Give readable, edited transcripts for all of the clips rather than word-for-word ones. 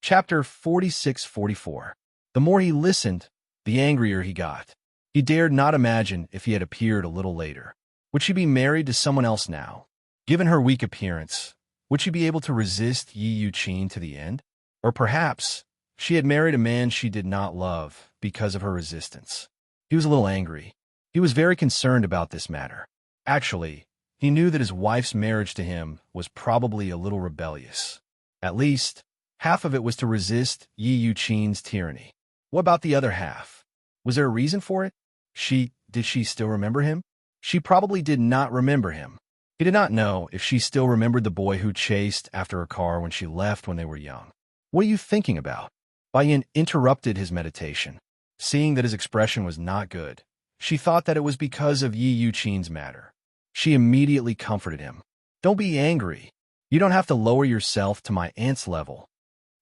Chapter 46-44. The more he listened, the angrier he got. He dared not imagine if he had appeared a little later. Would she be married to someone else now? Given her weak appearance, would she be able to resist Yi Yuqin to the end? Or perhaps she had married a man she did not love because of her resistance. He was a little angry. He was very concerned about this matter. Actually, he knew that his wife's marriage to him was probably a little rebellious. At least, half of it was to resist Yi Yuqin's tyranny. What about the other half? Was there a reason for it? Did she still remember him? She probably did not remember him. He did not know if she still remembered the boy who chased after her car when she left when they were young. What are you thinking about? Bai interrupted his meditation. Seeing that his expression was not good, she thought that it was because of Yi Yuqin's matter. She immediately comforted him. Don't be angry. You don't have to lower yourself to my aunt's level.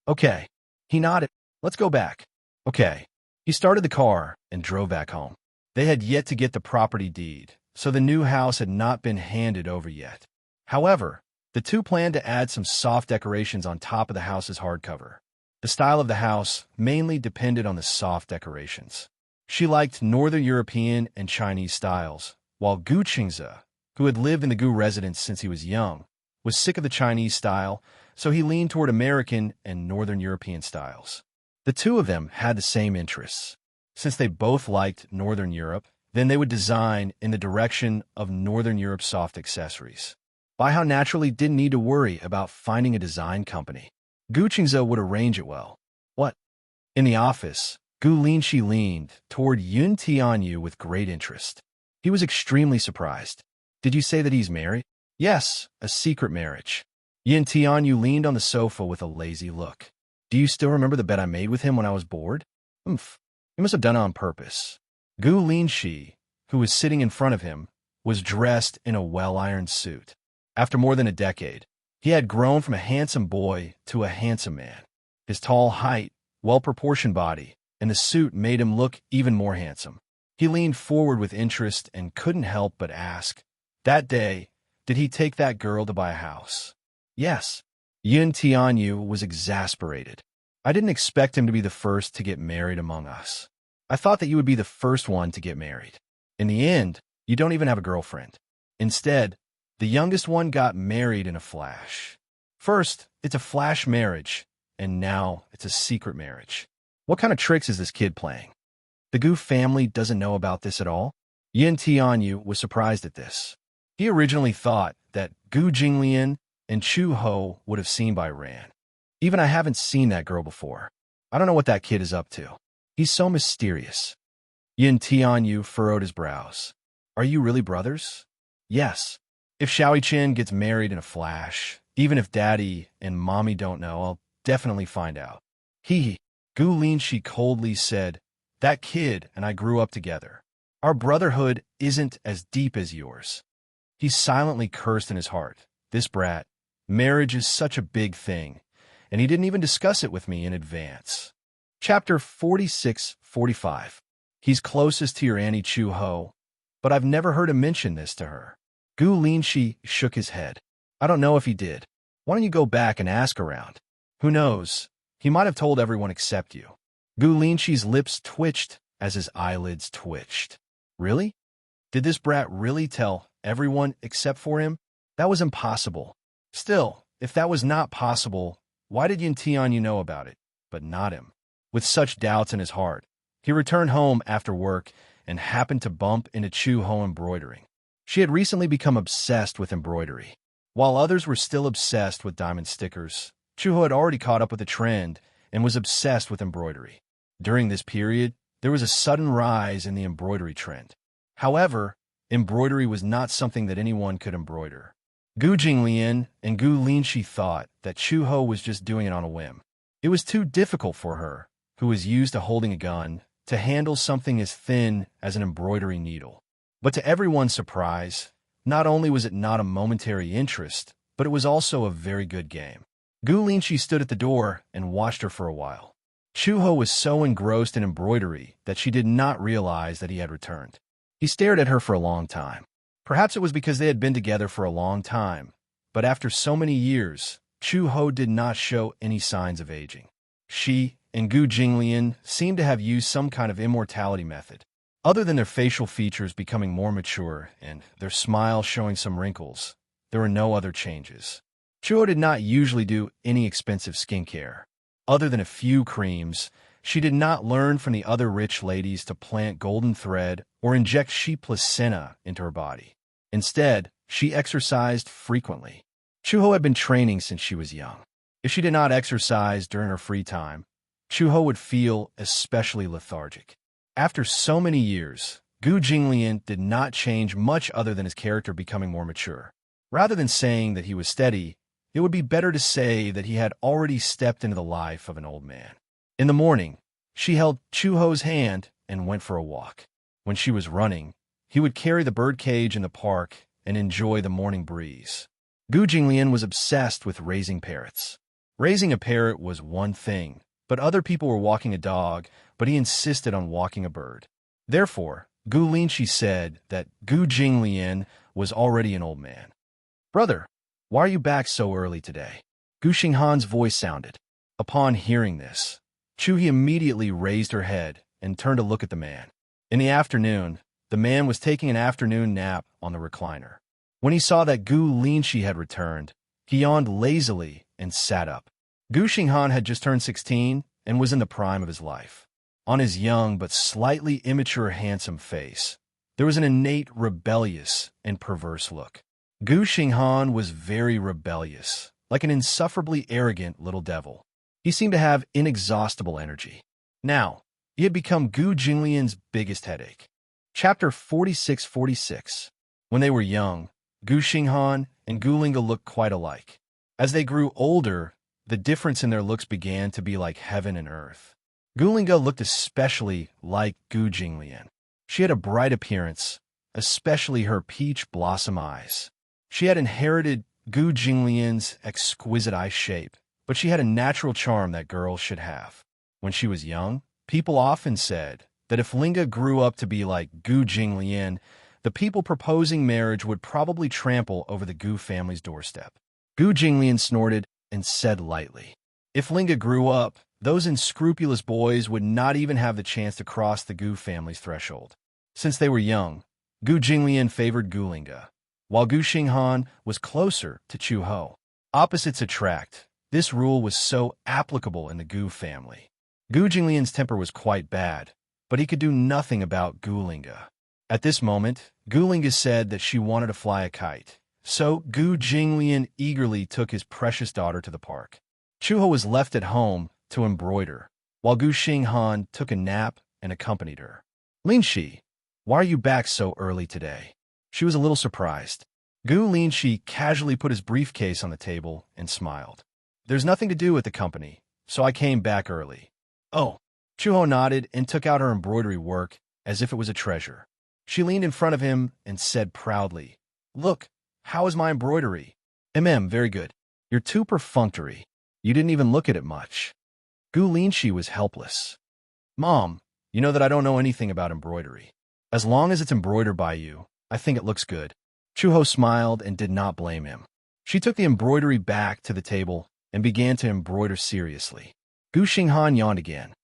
Okay. He nodded. Let's go back. Okay. He started the car and drove back home. They had yet to get the property deed, so the new house had not been handed over yet. However, the two planned to add some soft decorations on top of the house's hardcover. The style of the house mainly depended on the soft decorations. She liked Northern European and Chinese styles, while Gu Qingze, who had lived in the Gu residence since he was young, was sick of the Chinese style, so he leaned toward American and Northern European styles. The two of them had the same interests. Since they both liked Northern Europe, then they would design in the direction of Northern Europe soft accessories. Bai Hao naturally didn't need to worry about finding a design company. Gu Qingze would arrange it well. What? In the office, Gu Linshi leaned toward Yun Tianyu with great interest. He was extremely surprised. Did you say that he's married? Yes, a secret marriage. Yun Tianyu leaned on the sofa with a lazy look. Do you still remember the bet I made with him when I was bored? Umph. You must have done it on purpose. Gu Linshi, who was sitting in front of him, was dressed in a well-ironed suit. After more than a decade, he had grown from a handsome boy to a handsome man. His tall height, well-proportioned body, and the suit made him look even more handsome. He leaned forward with interest and couldn't help but ask, that day, did he take that girl to buy a house? Yes. Yun Tianyu was exasperated. I didn't expect him to be the first to get married among us. I thought that you would be the first one to get married. In the end, you don't even have a girlfriend. Instead, the youngest one got married in a flash. First, it's a flash marriage, and now it's a secret marriage. What kind of tricks is this kid playing? The Gu family doesn't know about this at all? Yin Tianyu was surprised at this. He originally thought that Gu Jinglian and Chu Ho would have seen Bai Ran. Even I haven't seen that girl before. I don't know what that kid is up to. He's so mysterious. Yin Tianyu furrowed his brows. Are you really brothers? Yes. If Xiaoi Chen gets married in a flash, even if Daddy and Mommy don't know, I'll definitely find out. Gu Linshi coldly said, that kid and I grew up together. Our brotherhood isn't as deep as yours. He silently cursed in his heart. This brat. Marriage is such a big thing, and he didn't even discuss it with me in advance. Chapter 46-45. He's closest to your Annie Chu Ho, but I've never heard him mention this to her. Gu Linshi shook his head. I don't know if he did. Why don't you go back and ask around? Who knows? He might have told everyone except you. Gu Linshi's lips twitched as his eyelids twitched. Really? Did this brat really tell everyone except for him? That was impossible. Still, if that was not possible, why did Yin Tianyu know about it, but not him? With such doubts in his heart, he returned home after work and happened to bump into Chu Ho embroidering. She had recently become obsessed with embroidery. While others were still obsessed with diamond stickers, Chu Ho had already caught up with the trend and was obsessed with embroidery. During this period, there was a sudden rise in the embroidery trend. However, embroidery was not something that anyone could embroider. Gu Jinglian and Gu Linshi thought that Chu Ho was just doing it on a whim. It was too difficult for her, who was used to holding a gun, to handle something as thin as an embroidery needle. But to everyone's surprise, not only was it not a momentary interest, but it was also a very good game. Gu Linshi stood at the door and watched her for a while. Chu Ho was so engrossed in embroidery that she did not realize that he had returned. He stared at her for a long time. Perhaps it was because they had been together for a long time, but after so many years, Chu Ho did not show any signs of aging. she and Gu Jinglian seemed to have used some kind of immortality method. Other than their facial features becoming more mature and their smile showing some wrinkles, there were no other changes. Chuho did not usually do any expensive skincare. Other than a few creams, she did not learn from the other rich ladies to plant golden thread or inject sheep placenta into her body. Instead, she exercised frequently. Chuho had been training since she was young. If she did not exercise during her free time, Chuho would feel especially lethargic. After so many years, Gu Jinglian did not change much other than his character becoming more mature. Rather than saying that he was steady, it would be better to say that he had already stepped into the life of an old man. In the morning, she held Chuho's hand and went for a walk. When she was running, he would carry the birdcage in the park and enjoy the morning breeze. Gu Jinglian was obsessed with raising parrots. Raising a parrot was one thing, but other people were walking a dog, but he insisted on walking a bird. Therefore, Gu Linshi said that Gu Jinglian was already an old man. "Brother, why are you back so early today?" Gu Xinghan's voice sounded. Upon hearing this, Chuhi immediately raised her head and turned to look at the man. In the afternoon, the man was taking an afternoon nap on the recliner. When he saw that Gu Linshi had returned, he yawned lazily and sat up. Gu Xinghan had just turned 16 and was in the prime of his life. On his young but slightly immature handsome face, there was an innate rebellious and perverse look. Gu Xinghan was very rebellious, like an insufferably arrogant little devil. He seemed to have inexhaustible energy. Now, he had become Gu Jinglian's biggest headache. Chapter 46-46. When they were young, Gu Xinghan and Gu Linga looked quite alike. As they grew older, the difference in their looks began to be like heaven and earth. Gu Linga looked especially like Gu Jinglian. She had a bright appearance, especially her peach blossom eyes. She had inherited Gu Jinglian's exquisite eye shape, but she had a natural charm that girls should have. When she was young, people often said that if Linga grew up to be like Gu Jinglian, the people proposing marriage would probably trample over the Gu family's doorstep. Gu Jinglian snorted and said lightly, "If Linga grew up, those unscrupulous boys would not even have the chance to cross the Gu family's threshold." Since they were young, Gu Jinglian favored Gu Linga, while Gu Xinghan was closer to Chu Ho. Opposites attract. This rule was so applicable in the Gu family. Gu Jinglian's temper was quite bad, but he could do nothing about Gu Linga. At this moment, Gu Linga said that she wanted to fly a kite, so Gu Jinglian eagerly took his precious daughter to the park. Chu Ho was left at home to embroider, while Gu Xinghan took a nap and accompanied her. "Linshi, why are you back so early today?" She was a little surprised. Gu Linshi casually put his briefcase on the table and smiled. "There's nothing to do with the company, so I came back early." "Oh." Chu Ho nodded and took out her embroidery work as if it was a treasure. She leaned in front of him and said proudly, "Look, how is my embroidery?" Very good. You're too perfunctory. You didn't even look at it much." Gu Linshi was helpless. "Mom, you know that I don't know anything about embroidery. As long as it's embroidered by you, I think it looks good." Chu Ho smiled and did not blame him. She took the embroidery back to the table and began to embroider seriously. Gu Xinghan yawned again.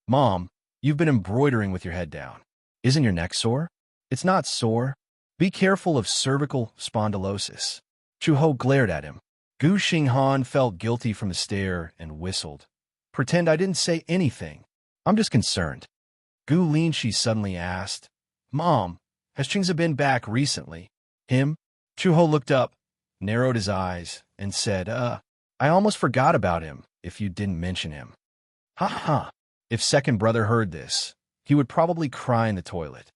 "Mom, you've been embroidering with your head down. Isn't your neck sore?" "It's not sore. Be careful of cervical spondylosis." Chu Ho glared at him. Gu Xinghan felt guilty from the stare and whistled. "Pretend I didn't say anything. I'm just concerned." Gu Linshi suddenly asked, "Mom, has Chingza been back recently?" "Him?" Chu Ho looked up, narrowed his eyes, and said, I almost forgot about him if you didn't mention him." "Ha ha." If second brother heard this, he would probably cry in the toilet.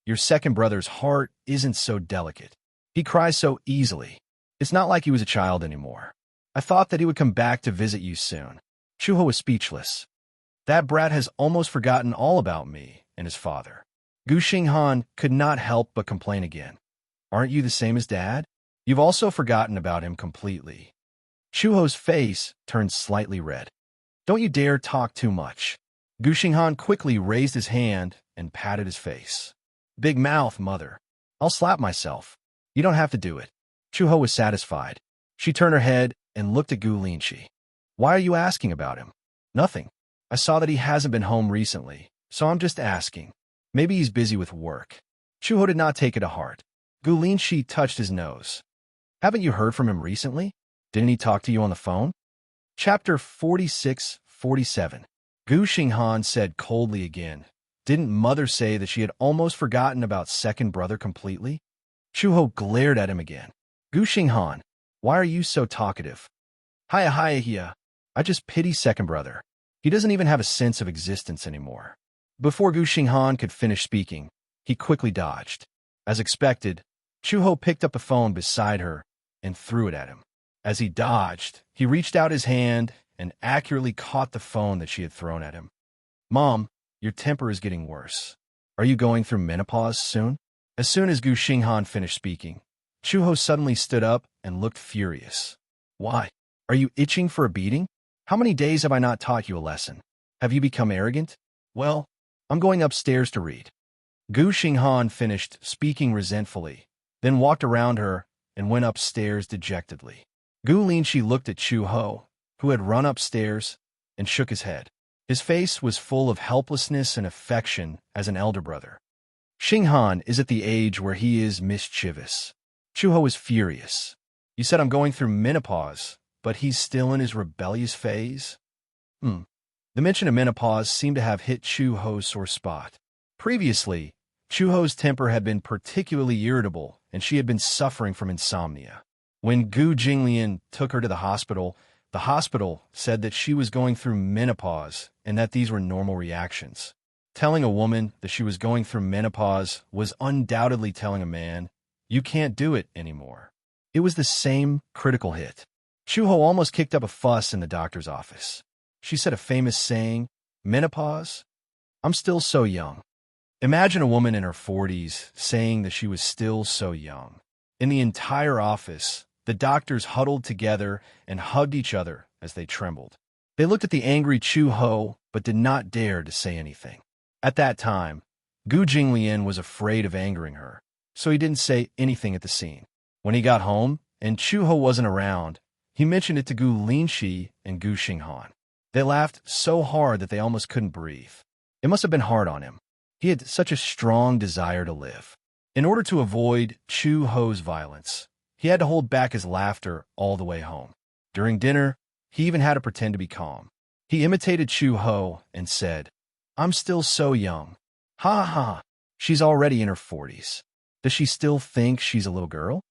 Your second brother's heart isn't so delicate. He cries so easily. It's not like he was a child anymore. I thought that he would come back to visit you soon." Chu Ho was speechless. That brat has almost forgotten all about me and his father. Gu Xinghan could not help but complain again. "Aren't you the same as Dad? You've also forgotten about him completely." Chu Ho's face turned slightly red. "Don't you dare talk too much." Gu Xinghan quickly raised his hand and patted his face. "Big mouth, mother. I'll slap myself. You don't have to do it." Chu Ho was satisfied. She turned her head and looked at Gu Linshi. "Why are you asking about him?" Nothing. I saw that he hasn't been home recently, so I'm just asking. Maybe he's busy with work. Chuho did not take it to heart. Gu Linshi touched his nose. Haven't you heard from him recently? Didn't he talk to you on the phone? Chapter 46-47. Gu Xinghan said coldly again. Didn't Mother say that she had almost forgotten about second brother completely? Chuho glared at him again. Gu Xinghan, why are you so talkative? Hiya. I just pity second brother. He doesn't even have a sense of existence anymore. Before Gu Xinghan could finish speaking, he quickly dodged. As expected, Chuho picked up the phone beside her and threw it at him. As he dodged, he reached out his hand and accurately caught the phone that she had thrown at him. Mom, your temper is getting worse. Are you going through menopause soon? As soon as Gu Xinghan finished speaking, Chuho suddenly stood up and looked furious. Why? Are you itching for a beating? How many days have I not taught you a lesson? Have you become arrogant? Well, I'm going upstairs to read. Gu Xinghan finished speaking resentfully, then walked around her and went upstairs dejectedly. Gu Linshi looked at Chuho, who had run upstairs, and shook his head. His face was full of helplessness and affection as an elder brother. Xinghan is at the age where he is mischievous. Chuho is furious. You said I'm going through menopause, but he's still in his rebellious phase? The mention of menopause seemed to have hit Chuho's sore spot. Previously, Chuho's temper had been particularly irritable, and she had been suffering from insomnia. When Gu Jinglian took her to the hospital said that she was going through menopause and that these were normal reactions. Telling a woman that she was going through menopause was undoubtedly telling a man, you can't do it anymore. It was the same critical hit. Chuho almost kicked up a fuss in the doctor's office. She said a famous saying, menopause? I'm still so young. Imagine a woman in her 40s saying that she was still so young. In the entire office, the doctors huddled together and hugged each other as they trembled. They looked at the angry Chuho, but did not dare to say anything. At that time, Gu Jinglian was afraid of angering her, so he didn't say anything at the scene. When he got home, and Chuho wasn't around, he mentioned it to Gu Linshi and Gu Xinghan. They laughed so hard that they almost couldn't breathe. It must have been hard on him. He had such a strong desire to live. In order to avoid Chuho's violence, he had to hold back his laughter all the way home. During dinner, he even had to pretend to be calm. He imitated Chuho and said, I'm still so young. Ha ha, she's already in her 40s. Does she still think she's a little girl?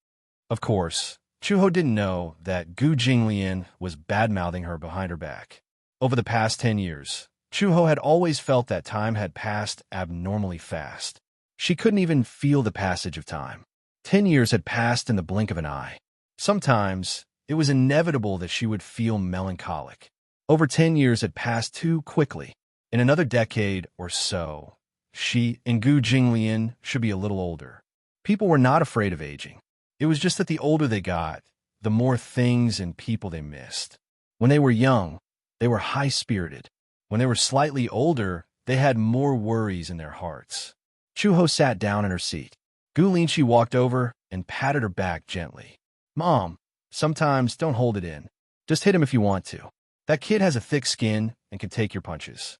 Of course, Chuho didn't know that Gu Jinglian was bad-mouthing her behind her back. Over the past 10 years, Chuho had always felt that time had passed abnormally fast. She couldn't even feel the passage of time. 10 years had passed in the blink of an eye. Sometimes, it was inevitable that she would feel melancholic. Over 10 years had passed too quickly. In another decade or so, she and Gu Jinglian should be a little older. People were not afraid of aging. It was just that the older they got, the more things and people they missed. When they were young, they were high-spirited. When they were slightly older, they had more worries in their hearts. Chuho sat down in her seat. Gu Linshi walked over and patted her back gently. Mom, sometimes don't hold it in. Just hit him if you want to. That kid has a thick skin and can take your punches.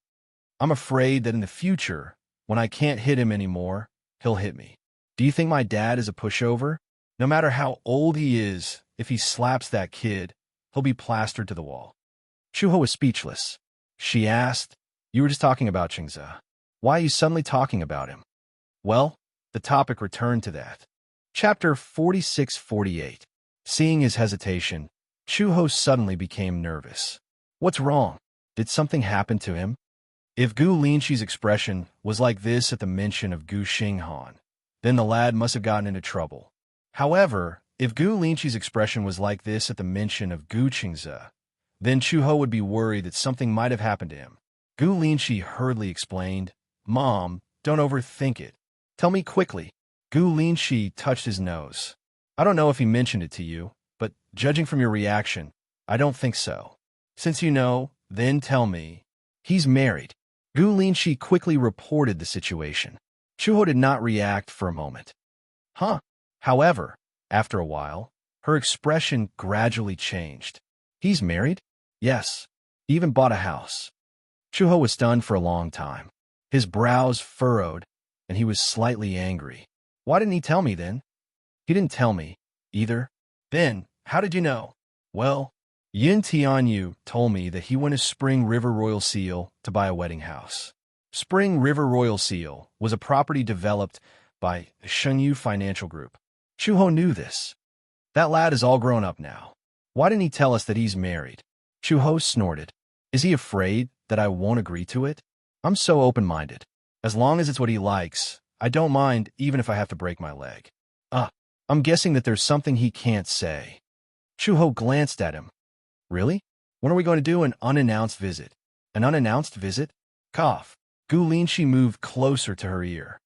I'm afraid that in the future, when I can't hit him anymore, he'll hit me. Do you think my dad is a pushover? No matter how old he is, if he slaps that kid, he'll be plastered to the wall. Chuho was speechless. She asked, You were just talking about Qingze. Why are you suddenly talking about him? Well, the topic returned to that. Chapter 46-48. Seeing his hesitation, Chuho suddenly became nervous. What's wrong? Did something happen to him? If Gu Linshi's expression was like this at the mention of Gu Xinghan, then the lad must have gotten into trouble. However, if Gu Linshi's expression was like this at the mention of Gu Qingze, then Chuho would be worried that something might have happened to him. Gu Linshi hurriedly explained, Mom, don't overthink it. Tell me quickly. Gu Linshi touched his nose. I don't know if he mentioned it to you, but judging from your reaction, I don't think so. Since you know, then tell me. He's married. Gu Linshi quickly reported the situation. Chuho did not react for a moment. Huh? However, after a while, her expression gradually changed. He's married? Yes. He even bought a house. Chuho was stunned for a long time. His brows furrowed, and he was slightly angry. Why didn't he tell me then? He didn't tell me, either. Then, how did you know? Well, Yin Tianyu told me that he went to Spring River Royal Seal to buy a wedding house. Spring River Royal Seal was a property developed by Shengyu Financial Group. Chuho knew this. That lad is all grown up now. Why didn't he tell us that he's married? Chuho snorted. Is he afraid that I won't agree to it? I'm so open-minded. As long as it's what he likes, I don't mind even if I have to break my leg. I'm guessing that there's something he can't say. Chuho glanced at him. Really? When are we going to do an unannounced visit? An unannounced visit? Cough. Gu Linshi moved closer to her ear.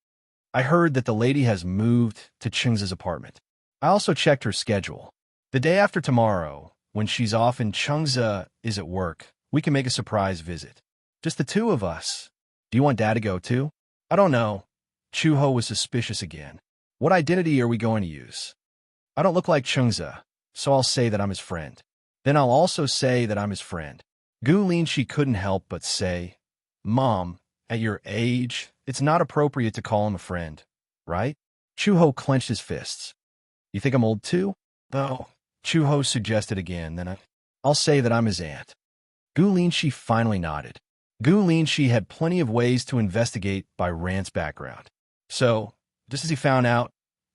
I heard that the lady has moved to Cheng's apartment. I also checked her schedule. The day after tomorrow, when she's off and Cheng's is at work, we can make a surprise visit. Just the two of us. Do you want Dad to go too? I don't know. Chuho was suspicious again. What identity are we going to use? I don't look like Cheng's, so I'll say that I'm his friend. Then I'll also say that I'm his friend. Gu Linshi couldn't help but say, Mom, at your age, it's not appropriate to call him a friend, right? Chuho clenched his fists. You think I'm old too? No. Chuho suggested again, then I'll say that I'm his aunt. Gu Linshi finally nodded. Gu Linshi had plenty of ways to investigate by Ran's background. So, just as he found out,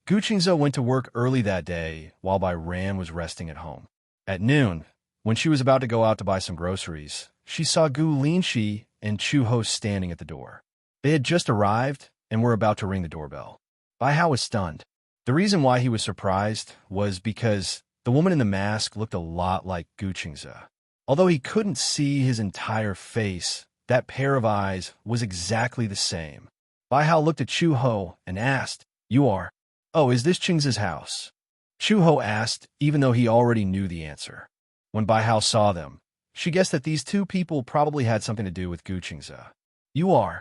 Gu Qingze went to work early that day while Bai Ran was resting at home. At noon, when she was about to go out to buy some groceries, she saw Gu Linshi and Chuho standing at the door. They had just arrived and were about to ring the doorbell. Bai Hao was stunned. The reason why he was surprised was because the woman in the mask looked a lot like Gu Qingze. Although he couldn't see his entire face, that pair of eyes was exactly the same. Bai Hao looked at Chuho and asked, You are? Oh, is this Qingze's house? Chuho asked, even though he already knew the answer. When Bai Hao saw them, she guessed that these two people probably had something to do with Gu Qingze. You are?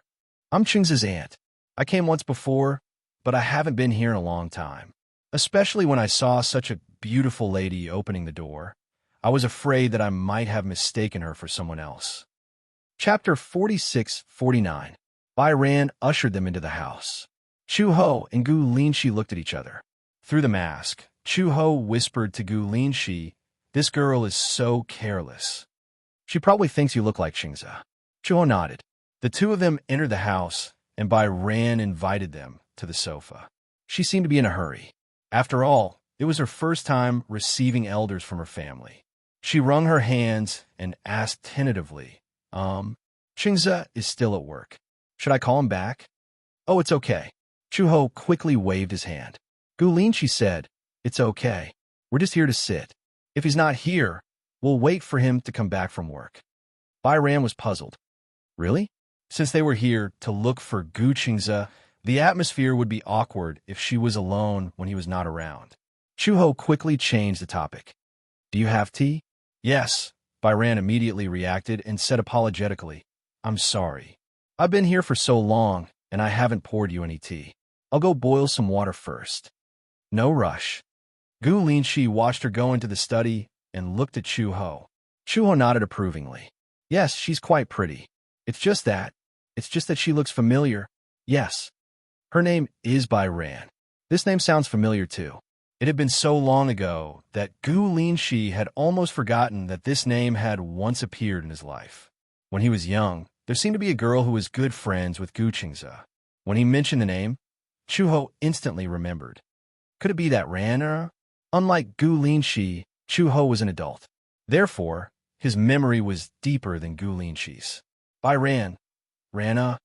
I'm Qingze's aunt. I came once before, but I haven't been here in a long time. Especially when I saw such a beautiful lady opening the door. I was afraid that I might have mistaken her for someone else. Chapter 46-49. Bai Ran ushered them into the house. Chuho and Gu Linshi looked at each other. Through the mask, Chuho whispered to Gu Linshi, This girl is so careless. She probably thinks you look like Qingze. Chuho nodded. The two of them entered the house, and Bai Ran invited them to the sofa. She seemed to be in a hurry. After all, it was her first time receiving elders from her family. She wrung her hands and asked tentatively, Qingze is still at work. Should I call him back? Oh, it's okay. Chuho quickly waved his hand. Gu Linshi said, It's okay. We're just here to sit. If he's not here, we'll wait for him to come back from work. Bai Ran was puzzled. Really? Since they were here to look for Gu Qingze, the atmosphere would be awkward if she was alone when he was not around. Chuho quickly changed the topic. Do you have tea? Yes. Bai Ran immediately reacted and said apologetically, I'm sorry. I've been here for so long, and I haven't poured you any tea. I'll go boil some water first. No rush. Gu Linshi watched her go into the study and looked at Chuho. Chuho nodded approvingly. Yes, she's quite pretty. It's just that she looks familiar. Yes. Her name is Bai Ran. This name sounds familiar too. It had been so long ago that Gu Linshi had almost forgotten that this name had once appeared in his life. When he was young, there seemed to be a girl who was good friends with Gu Qingze. When he mentioned the name, Chuho instantly remembered. Could it be that Ran? Unlike Gu Linshi, Chuho was an adult. Therefore, his memory was deeper than Gu Linshi's. Bai Ran. Rana?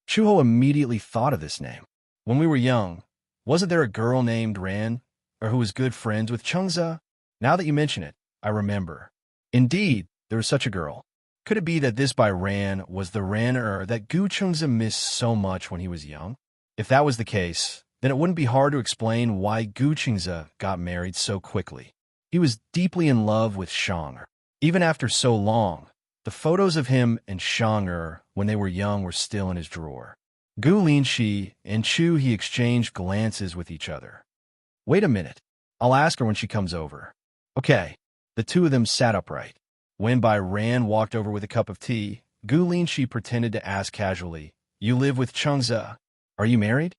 Chuho immediately thought of this name. When we were young, wasn't there a girl named Ran, or who was good friends with Qingze? Now that you mention it, I remember. Indeed, there was such a girl. Could it be that this Bai Ran was the Ran that Gu Qingze missed so much when he was young? If that was the case, then it wouldn't be hard to explain why Gu Qingze got married so quickly. He was deeply in love with Shang. Even after so long, the photos of him and Shang when they were young were still in his drawer. Gu Linshi and Chu he exchanged glances with each other. Wait a minute. I'll ask her when she comes over. Okay. The two of them sat upright. When Bai Ran walked over with a cup of tea, Gu Linshi pretended to ask casually, "You live with Chengze? Are you married?"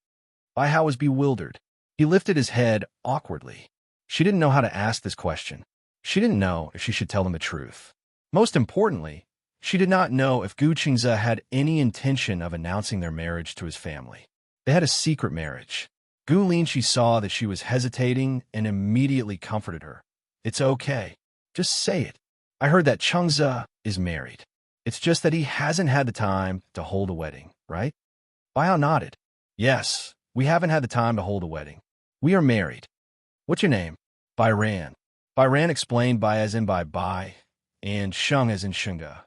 Bai Hao was bewildered. He lifted his head awkwardly. She didn't know how to ask this question. She didn't know if she should tell him the truth. Most importantly, she did not know if Gu Qingze had any intention of announcing their marriage to his family. They had a secret marriage. Gu Linshi saw that she was hesitating and immediately comforted her. "It's okay. Just say it. I heard that Chengze is married. It's just that he hasn't had the time to hold a wedding, right?" Bai Hao nodded. "Yes, we haven't had the time to hold a wedding. We are married. What's your name?" "Bai Ran." Bai Ran explained, Bai as in Bai, and Sheng as in Shunga.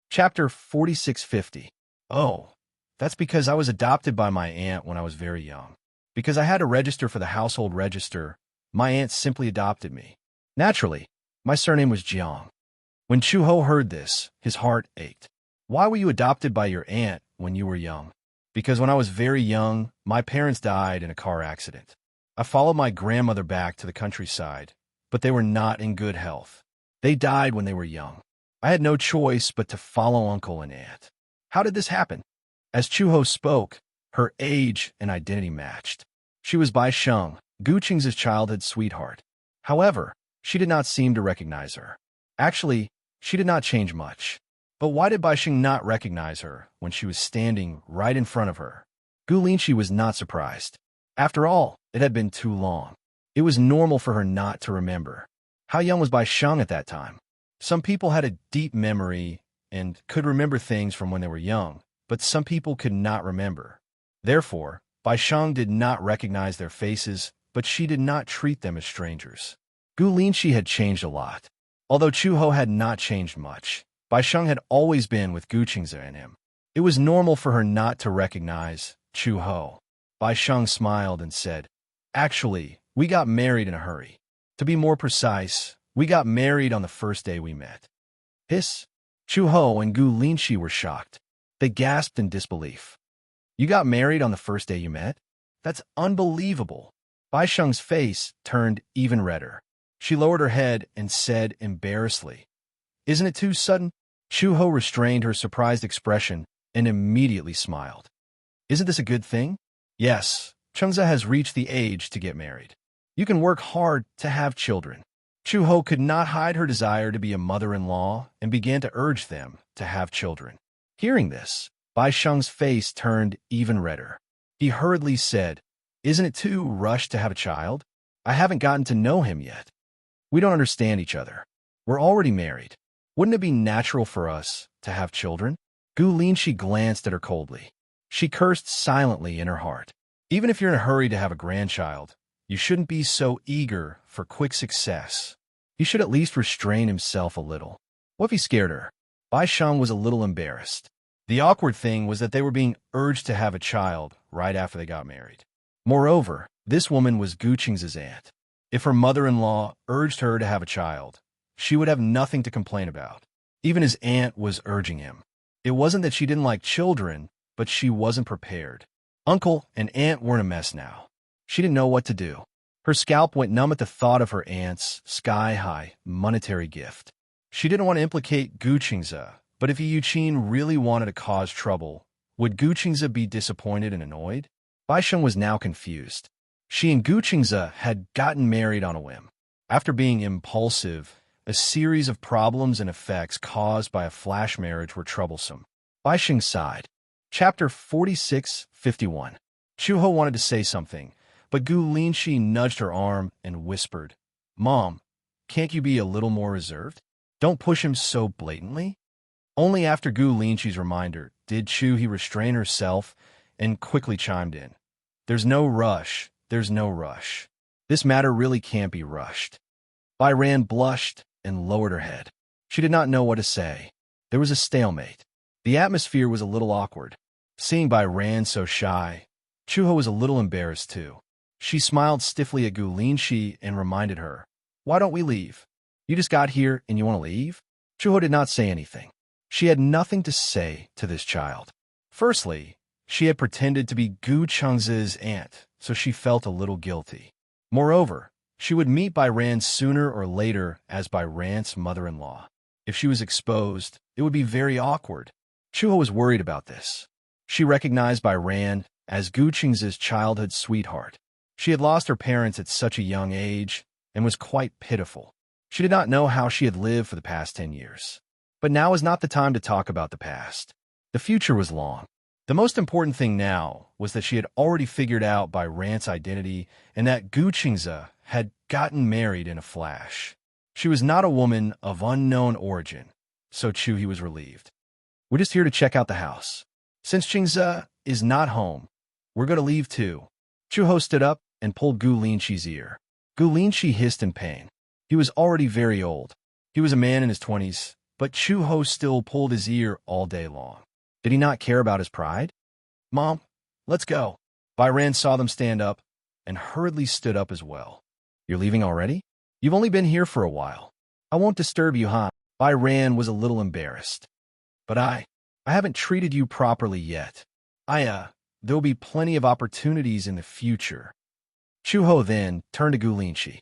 Chapter 4650. "Oh, that's because I was adopted by my aunt when I was very young. Because I had to register for the household register, my aunt simply adopted me. Naturally, my surname was Jiang." When Chu Ho heard this, his heart ached. "Why were you adopted by your aunt when you were young?" "Because when I was very young, my parents died in a car accident. I followed my grandmother back to the countryside, but they were not in good health. They died when they were young. I had no choice but to follow uncle and aunt." "How did this happen?" As Chu Ho spoke, her age and identity matched. She was Bai Sheng, Gu Qing's childhood sweetheart. However, she did not seem to recognize her. Actually, she did not change much. But why did Bai Sheng not recognize her when she was standing right in front of her? Gu Linshi was not surprised. After all, it had been too long. It was normal for her not to remember. How young was Bai Sheng at that time? Some people had a deep memory and could remember things from when they were young, but some people could not remember. Therefore, Bai Sheng did not recognize their faces, but she did not treat them as strangers. Gu Linshi had changed a lot. Although Chu Ho had not changed much, Bai Sheng had always been with Gu Qingze and him. It was normal for her not to recognize Chu Ho. Bai Sheng smiled and said, "Actually, we got married in a hurry. To be more precise, we got married on the first day we met." Hiss! Chu Ho and Gu Linshi were shocked. They gasped in disbelief. "You got married on the first day you met? That's unbelievable." Bai Sheng's face turned even redder. She lowered her head and said embarrassedly, "Isn't it too sudden?" Chu Ho restrained her surprised expression and immediately smiled. "Isn't this a good thing?" "Yes, Chengze has reached the age to get married. You can work hard to have children." Chu Ho could not hide her desire to be a mother-in-law and began to urge them to have children. Hearing this, Bai Sheng's face turned even redder. He hurriedly said, "Isn't it too rushed to have a child? I haven't gotten to know him yet. We don't understand each other. We're already married. Wouldn't it be natural for us to have children?" Gu Linshi glanced at her coldly. She cursed silently in her heart. Even if you're in a hurry to have a grandchild, you shouldn't be so eager for quick success. He should at least restrain himself a little. What if he scared her? Bai Sheng was a little embarrassed. The awkward thing was that they were being urged to have a child right after they got married. Moreover, this woman was Gu Qing's aunt. If her mother-in-law urged her to have a child, she would have nothing to complain about. Even his aunt was urging him. It wasn't that she didn't like children, but she wasn't prepared. Uncle and aunt were in a mess now. She didn't know what to do. Her scalp went numb at the thought of her aunt's sky-high monetary gift. She didn't want to implicate Gu Qingze, but if Yu Qin really wanted to cause trouble, would Gu Qingze be disappointed and annoyed? Bai Sheng was now confused. She and Gu Qingze had gotten married on a whim. After being impulsive, a series of problems and effects caused by a flash marriage were troublesome. Bai Sheng sighed. Chapter 4651. Chu Ho wanted to say something, but Gu Linshi nudged her arm and whispered, "Mom, can't you be a little more reserved? Don't push him so blatantly." Only after Gu Linshi's reminder did Chu He restrain herself and quickly chimed in. "There's no rush. There's no rush. This matter really can't be rushed." Bai Ran blushed and lowered her head. She did not know what to say. There was a stalemate. The atmosphere was a little awkward. Seeing Bai Ran so shy, Chu Ho was a little embarrassed too. She smiled stiffly at Gu Linshi and reminded her, "Why don't we leave? You just got here and you want to leave?" Chu Ho did not say anything. She had nothing to say to this child. Firstly, she had pretended to be Gu Chengze's aunt, so she felt a little guilty. Moreover, she would meet Bai Ran sooner or later as Bai Ran's mother-in-law. If she was exposed, it would be very awkward. Chuho was worried about this. She recognized Bai Ran as Gu Qing's childhood sweetheart. She had lost her parents at such a young age and was quite pitiful. She did not know how she had lived for the past 10 years. But now was not the time to talk about the past. The future was long. The most important thing now was that she had already figured out Bai Ran's identity and that Gu Qingze had gotten married in a flash. She was not a woman of unknown origin, so Chuhi was relieved. We're just here to check out the house. Since Qingze is not home, we're going to leave too. Chuho stood up and pulled Gu Linqi's ear. Gu Linqi hissed in pain. He was already very old. He was a man in his 20s, but Chuho still pulled his ear all day long. Did he not care about his pride? Mom, let's go. Bai Ran saw them stand up and hurriedly stood up as well. You're leaving already? You've only been here for a while. I won't disturb you, huh? Bai Ran was a little embarrassed. But I haven't treated you properly yet. There'll be plenty of opportunities in the future. Chuho then turned to Gu Linqi.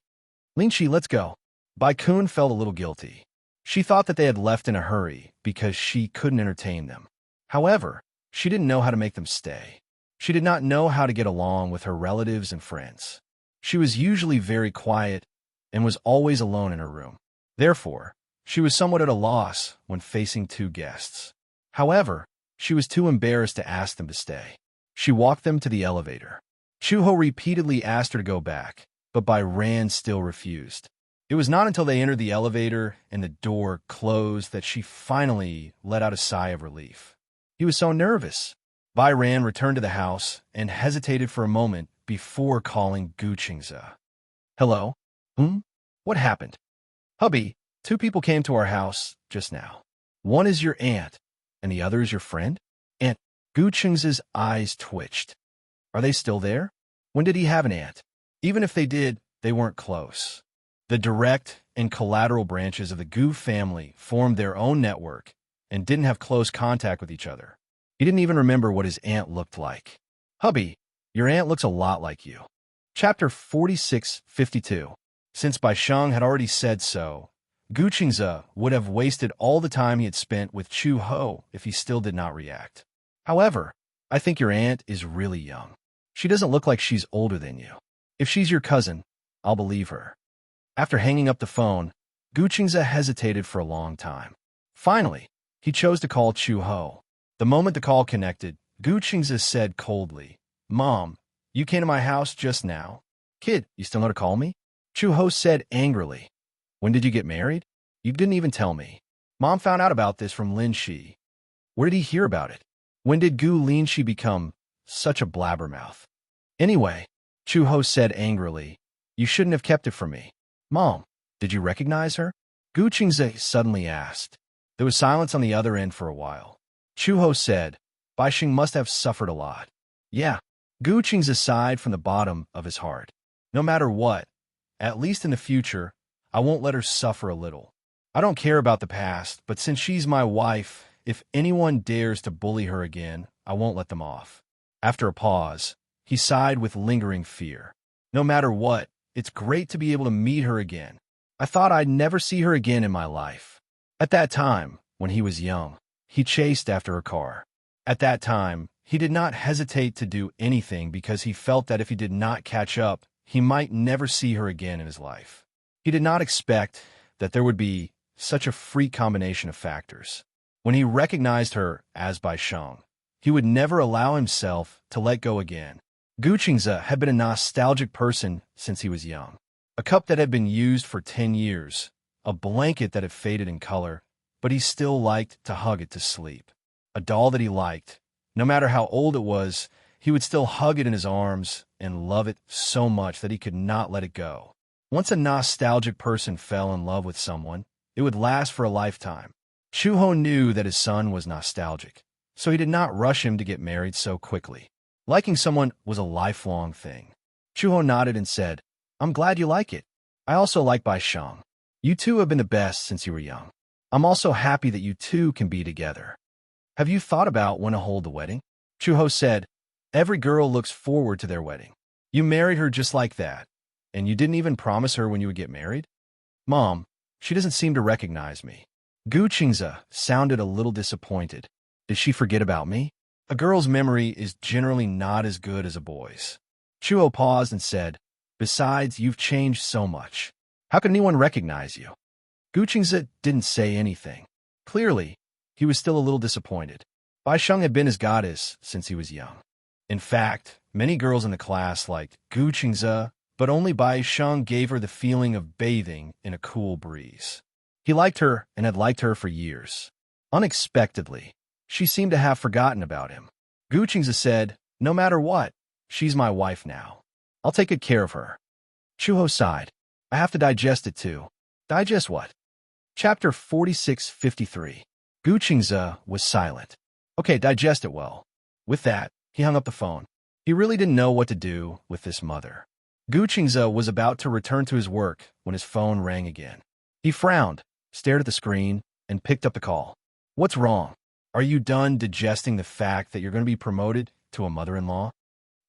Linqi, let's go. Bai Kun felt a little guilty. She thought that they had left in a hurry because she couldn't entertain them. However, she didn't know how to make them stay. She did not know how to get along with her relatives and friends. She was usually very quiet and was always alone in her room. Therefore, she was somewhat at a loss when facing two guests. However, she was too embarrassed to ask them to stay. She walked them to the elevator. Chuho repeatedly asked her to go back, but Bai Ran still refused. It was not until they entered the elevator and the door closed that she finally let out a sigh of relief. He was so nervous. Bai Ran returned to the house and hesitated for a moment before calling Gu Qingze. Hello? What happened? Hubby, two people came to our house just now. One is your aunt, and the other is your friend? Aunt. Gu Qing's eyes twitched. Are they still there? When did he have an aunt? Even if they did, they weren't close. The direct and collateral branches of the Gu family formed their own network and didn't have close contact with each other. He didn't even remember what his aunt looked like. Hubby, your aunt looks a lot like you. Chapter 46:52. Since Bai Sheng had already said so, Gu Qingze would have wasted all the time he had spent with Chu Ho if he still did not react. However, I think your aunt is really young. She doesn't look like she's older than you. If she's your cousin, I'll believe her. After hanging up the phone, Gu Qingze hesitated for a long time. Finally, he chose to call Chu Ho. The moment the call connected, Gu Qingze said coldly, Mom, you came to my house just now. Kid, you still know to call me? Chu Ho said angrily. When did you get married? You didn't even tell me. Mom found out about this from Lin Shi. Where did he hear about it? When did Gu Linqi become such a blabbermouth? Anyway, Chu Ho said angrily, you shouldn't have kept it from me. Mom, did you recognize her? Gu Qingze suddenly asked. There was silence on the other end for a while. Chu Ho said, Bai Xing must have suffered a lot. Yeah. Gu Qingze sighed from the bottom of his heart. No matter what, at least in the future, I won't let her suffer a little. I don't care about the past, but since she's my wife, if anyone dares to bully her again, I won't let them off. After a pause, he sighed with lingering fear. No matter what, it's great to be able to meet her again. I thought I'd never see her again in my life. At that time, when he was young, he chased after a car. At that time, he did not hesitate to do anything because he felt that if he did not catch up, he might never see her again in his life. He did not expect that there would be such a freak combination of factors. When he recognized her as Bai Sheng, he would never allow himself to let go again. Gu Qingze had been a nostalgic person since he was young. A cup that had been used for 10 years, a blanket that had faded in color, but he still liked to hug it to sleep. A doll that he liked. No matter how old it was, he would still hug it in his arms and love it so much that he could not let it go. Once a nostalgic person fell in love with someone, it would last for a lifetime. Chu Ho knew that his son was nostalgic, so he did not rush him to get married so quickly. Liking someone was a lifelong thing. Chu Ho nodded and said, I'm glad you like it. I also like Bai Sheng. You two have been the best since you were young. I'm also happy that you two can be together. Have you thought about when to hold the wedding? Chu Ho said, every girl looks forward to their wedding. You married her just like that, and you didn't even promise her when you would get married? Mom, she doesn't seem to recognize me. Gu Qingze sounded a little disappointed. Did she forget about me? A girl's memory is generally not as good as a boy's. Chuo paused and said, besides, you've changed so much. How could anyone recognize you? Gu Qingze didn't say anything. Clearly, he was still a little disappointed. Bai Sheng had been his goddess since he was young. In fact, many girls in the class liked Gu Qingze, but only Bai Sheng gave her the feeling of bathing in a cool breeze. He liked her and had liked her for years. Unexpectedly, she seemed to have forgotten about him. Gu Qingze said, no matter what, she's my wife now. I'll take good care of her. Chuho sighed. I have to digest it too. Digest what? Chapter 4653. Gu Qingze was silent. Okay, digest it well. With that, he hung up the phone. He really didn't know what to do with this mother. Gu Qingze was about to return to his work when his phone rang again. He frowned, stared at the screen, and picked up the call. What's wrong? Are you done digesting the fact that you're going to be promoted to a mother-in-law?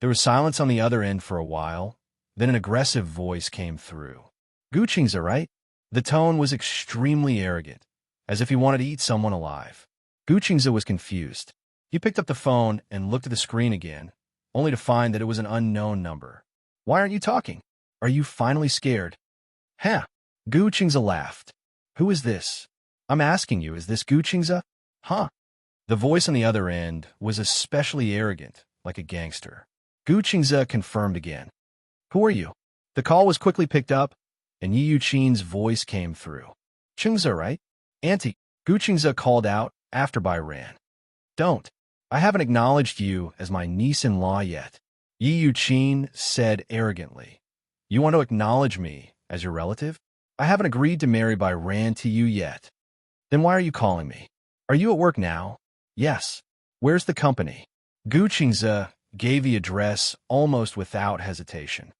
There was silence on the other end for a while. Then an aggressive voice came through. Gu Qingze, right? The tone was extremely arrogant, as if he wanted to eat someone alive. Gu Qingze was confused. He picked up the phone and looked at the screen again, only to find that it was an unknown number. Why aren't you talking? Are you finally scared? Huh? Gu Qingze laughed. Who is this? I'm asking you, is this Gu Qingze? Huh? The voice on the other end was especially arrogant, like a gangster. Gu Qingze confirmed again. Who are you? The call was quickly picked up, and Yi Yuqin's voice came through. Qingze, right? Auntie, Gu Qingze called out after Bai ran. Don't. I haven't acknowledged you as my niece-in-law yet. Yi Yuqin said arrogantly. You want to acknowledge me as your relative? I haven't agreed to marry Bai Ran to you yet. Then why are you calling me? Are you at work now? Yes. Where's the company? Gu Qingze gave the address almost without hesitation.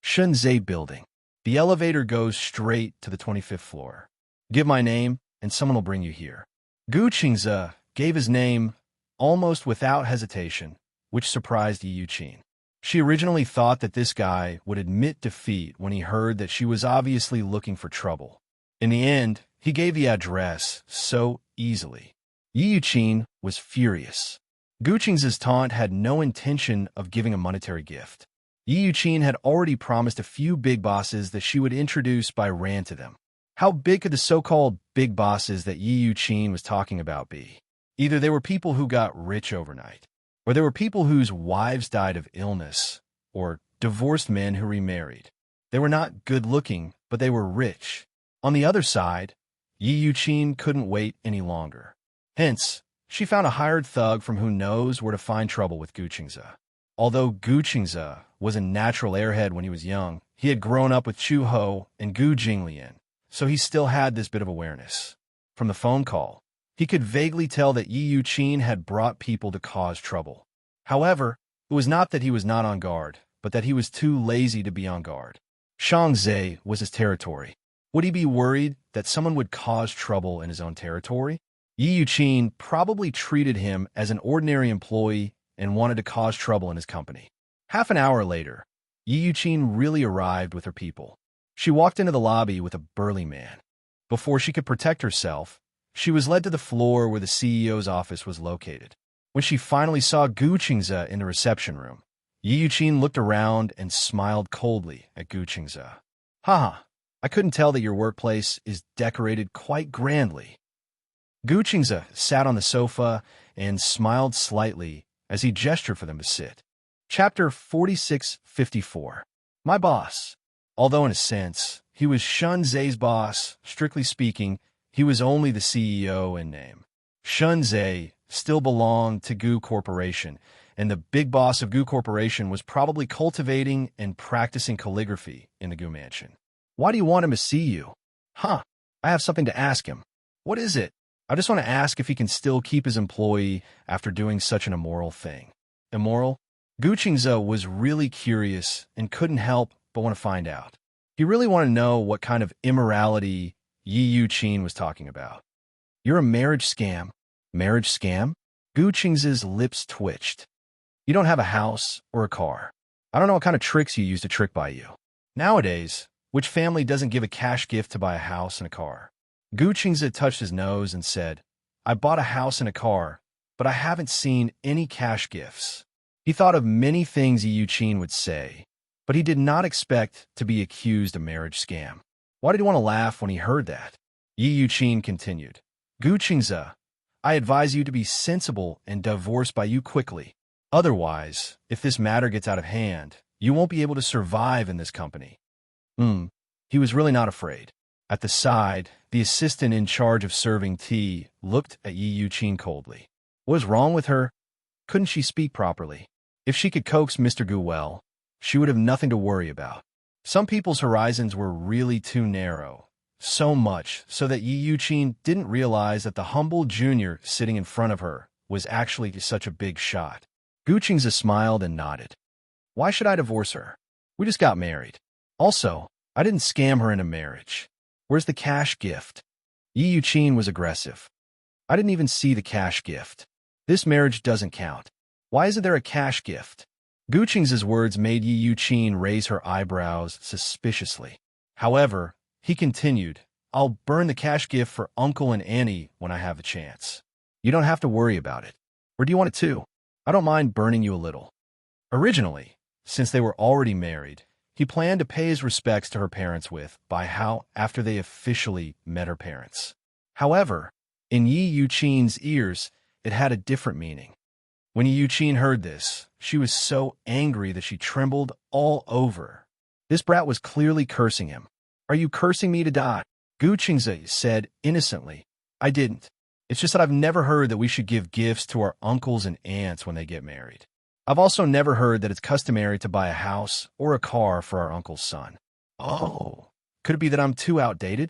Shenzhe Building. The elevator goes straight to the 25th floor. Give my name, and someone will bring you here. Gu Qingze gave his name almost without hesitation, which surprised Yi Yuqin. She originally thought that this guy would admit defeat when he heard that she was obviously looking for trouble. In the end, he gave the address so easily. Yi Yuqin was furious. Gu Qingze's taunt had no intention of giving a monetary gift. Yi Yuqin had already promised a few big bosses that she would introduce Bai Ran to them. How big could the so-called big bosses that Yi Yuqin was talking about be? Either they were people who got rich overnight, or they were people whose wives died of illness, or divorced men who remarried. They were not good-looking, but they were rich. On the other side, Yi Yuqin couldn't wait any longer. Hence, she found a hired thug from who knows where to find trouble with Gu Qingze. Although Gu Qingze was a natural airhead when he was young, he had grown up with Chu Ho and Gu Jinglian, so he still had this bit of awareness. From the phone call, he could vaguely tell that Yi Yuqin had brought people to cause trouble. However, it was not that he was not on guard, but that he was too lazy to be on guard. Shangzhe was his territory. Would he be worried that someone would cause trouble in his own territory? Yi Yuqin probably treated him as an ordinary employee and wanted to cause trouble in his company. Half an hour later, Yi Yuqin really arrived with her people. She walked into the lobby with a burly man. Before she could protect herself, she was led to the floor where the CEO's office was located. When she finally saw Gu Qingze in the reception room, Yi Yuqin looked around and smiled coldly at Gu Qingze. Haha, I couldn't tell that your workplace is decorated quite grandly. Gu Qingze sat on the sofa and smiled slightly as he gestured for them to sit. Chapter 4654. My boss. Although in a sense, he was Shenzhe's boss, strictly speaking, he was only the CEO in name. Shenzhe still belonged to Gu Corporation, and the big boss of Gu Corporation was probably cultivating and practicing calligraphy in the Gu Mansion. Why do you want him to see you? Huh, I have something to ask him. What is it? I just want to ask if he can still keep his employee after doing such an immoral thing. Immoral? Gu Qingze was really curious and couldn't help but want to find out. He really wanted to know what kind of immorality Yi Yuqin was talking about. You're a marriage scam. Marriage scam? Gu Qingze's lips twitched. You don't have a house or a car. I don't know what kind of tricks you use to trick by you. Nowadays, which family doesn't give a cash gift to buy a house and a car? Gu Qingze touched his nose and said, I bought a house and a car, but I haven't seen any cash gifts. He thought of many things Yi Yuqin would say, but he did not expect to be accused of marriage scam. Why did he want to laugh when he heard that? Yi Yuqin continued. Gu Qingze, I advise you to be sensible and divorce by you quickly. Otherwise, if this matter gets out of hand, you won't be able to survive in this company. He was really not afraid. At the side, the assistant in charge of serving tea looked at Yi Yuqin coldly. What was wrong with her? Couldn't she speak properly? If she could coax Mr. Gu well, she would have nothing to worry about. Some people's horizons were really too narrow, so much so that Yi Yuqin didn't realize that the humble junior sitting in front of her was actually such a big shot. Gu Qingze smiled and nodded. Why should I divorce her? We just got married. Also, I didn't scam her into marriage. Where's the cash gift? Yi Yuqin was aggressive. I didn't even see the cash gift. This marriage doesn't count. Why isn't there a cash gift? Gu Qingze's words made Yi Yuqin raise her eyebrows suspiciously. However, he continued, I'll burn the cash gift for Uncle and Annie when I have a chance. You don't have to worry about it. Or do you want it too? I don't mind burning you a little. Originally, since they were already married, he planned to pay his respects to her parents after they officially met her parents. However, in Yi Yuqin's ears, it had a different meaning. When Yi Yuqin heard this, she was so angry that she trembled all over. This brat was clearly cursing him. Are you cursing me to die? Gu Qingze said innocently. I didn't. It's just that I've never heard that we should give gifts to our uncles and aunts when they get married. I've also never heard that it's customary to buy a house or a car for our uncle's son. Oh, could it be that I'm too outdated?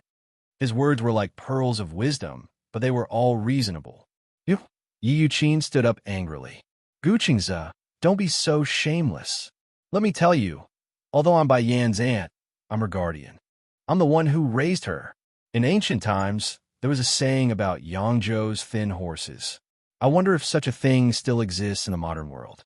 His words were like pearls of wisdom, but they were all reasonable. Yi Yuqin stood up angrily. Gu Qingze, don't be so shameless. Let me tell you, although I'm by Yan's aunt, I'm her guardian. I'm the one who raised her. In ancient times, there was a saying about Yangzhou's thin horses. I wonder if such a thing still exists in the modern world.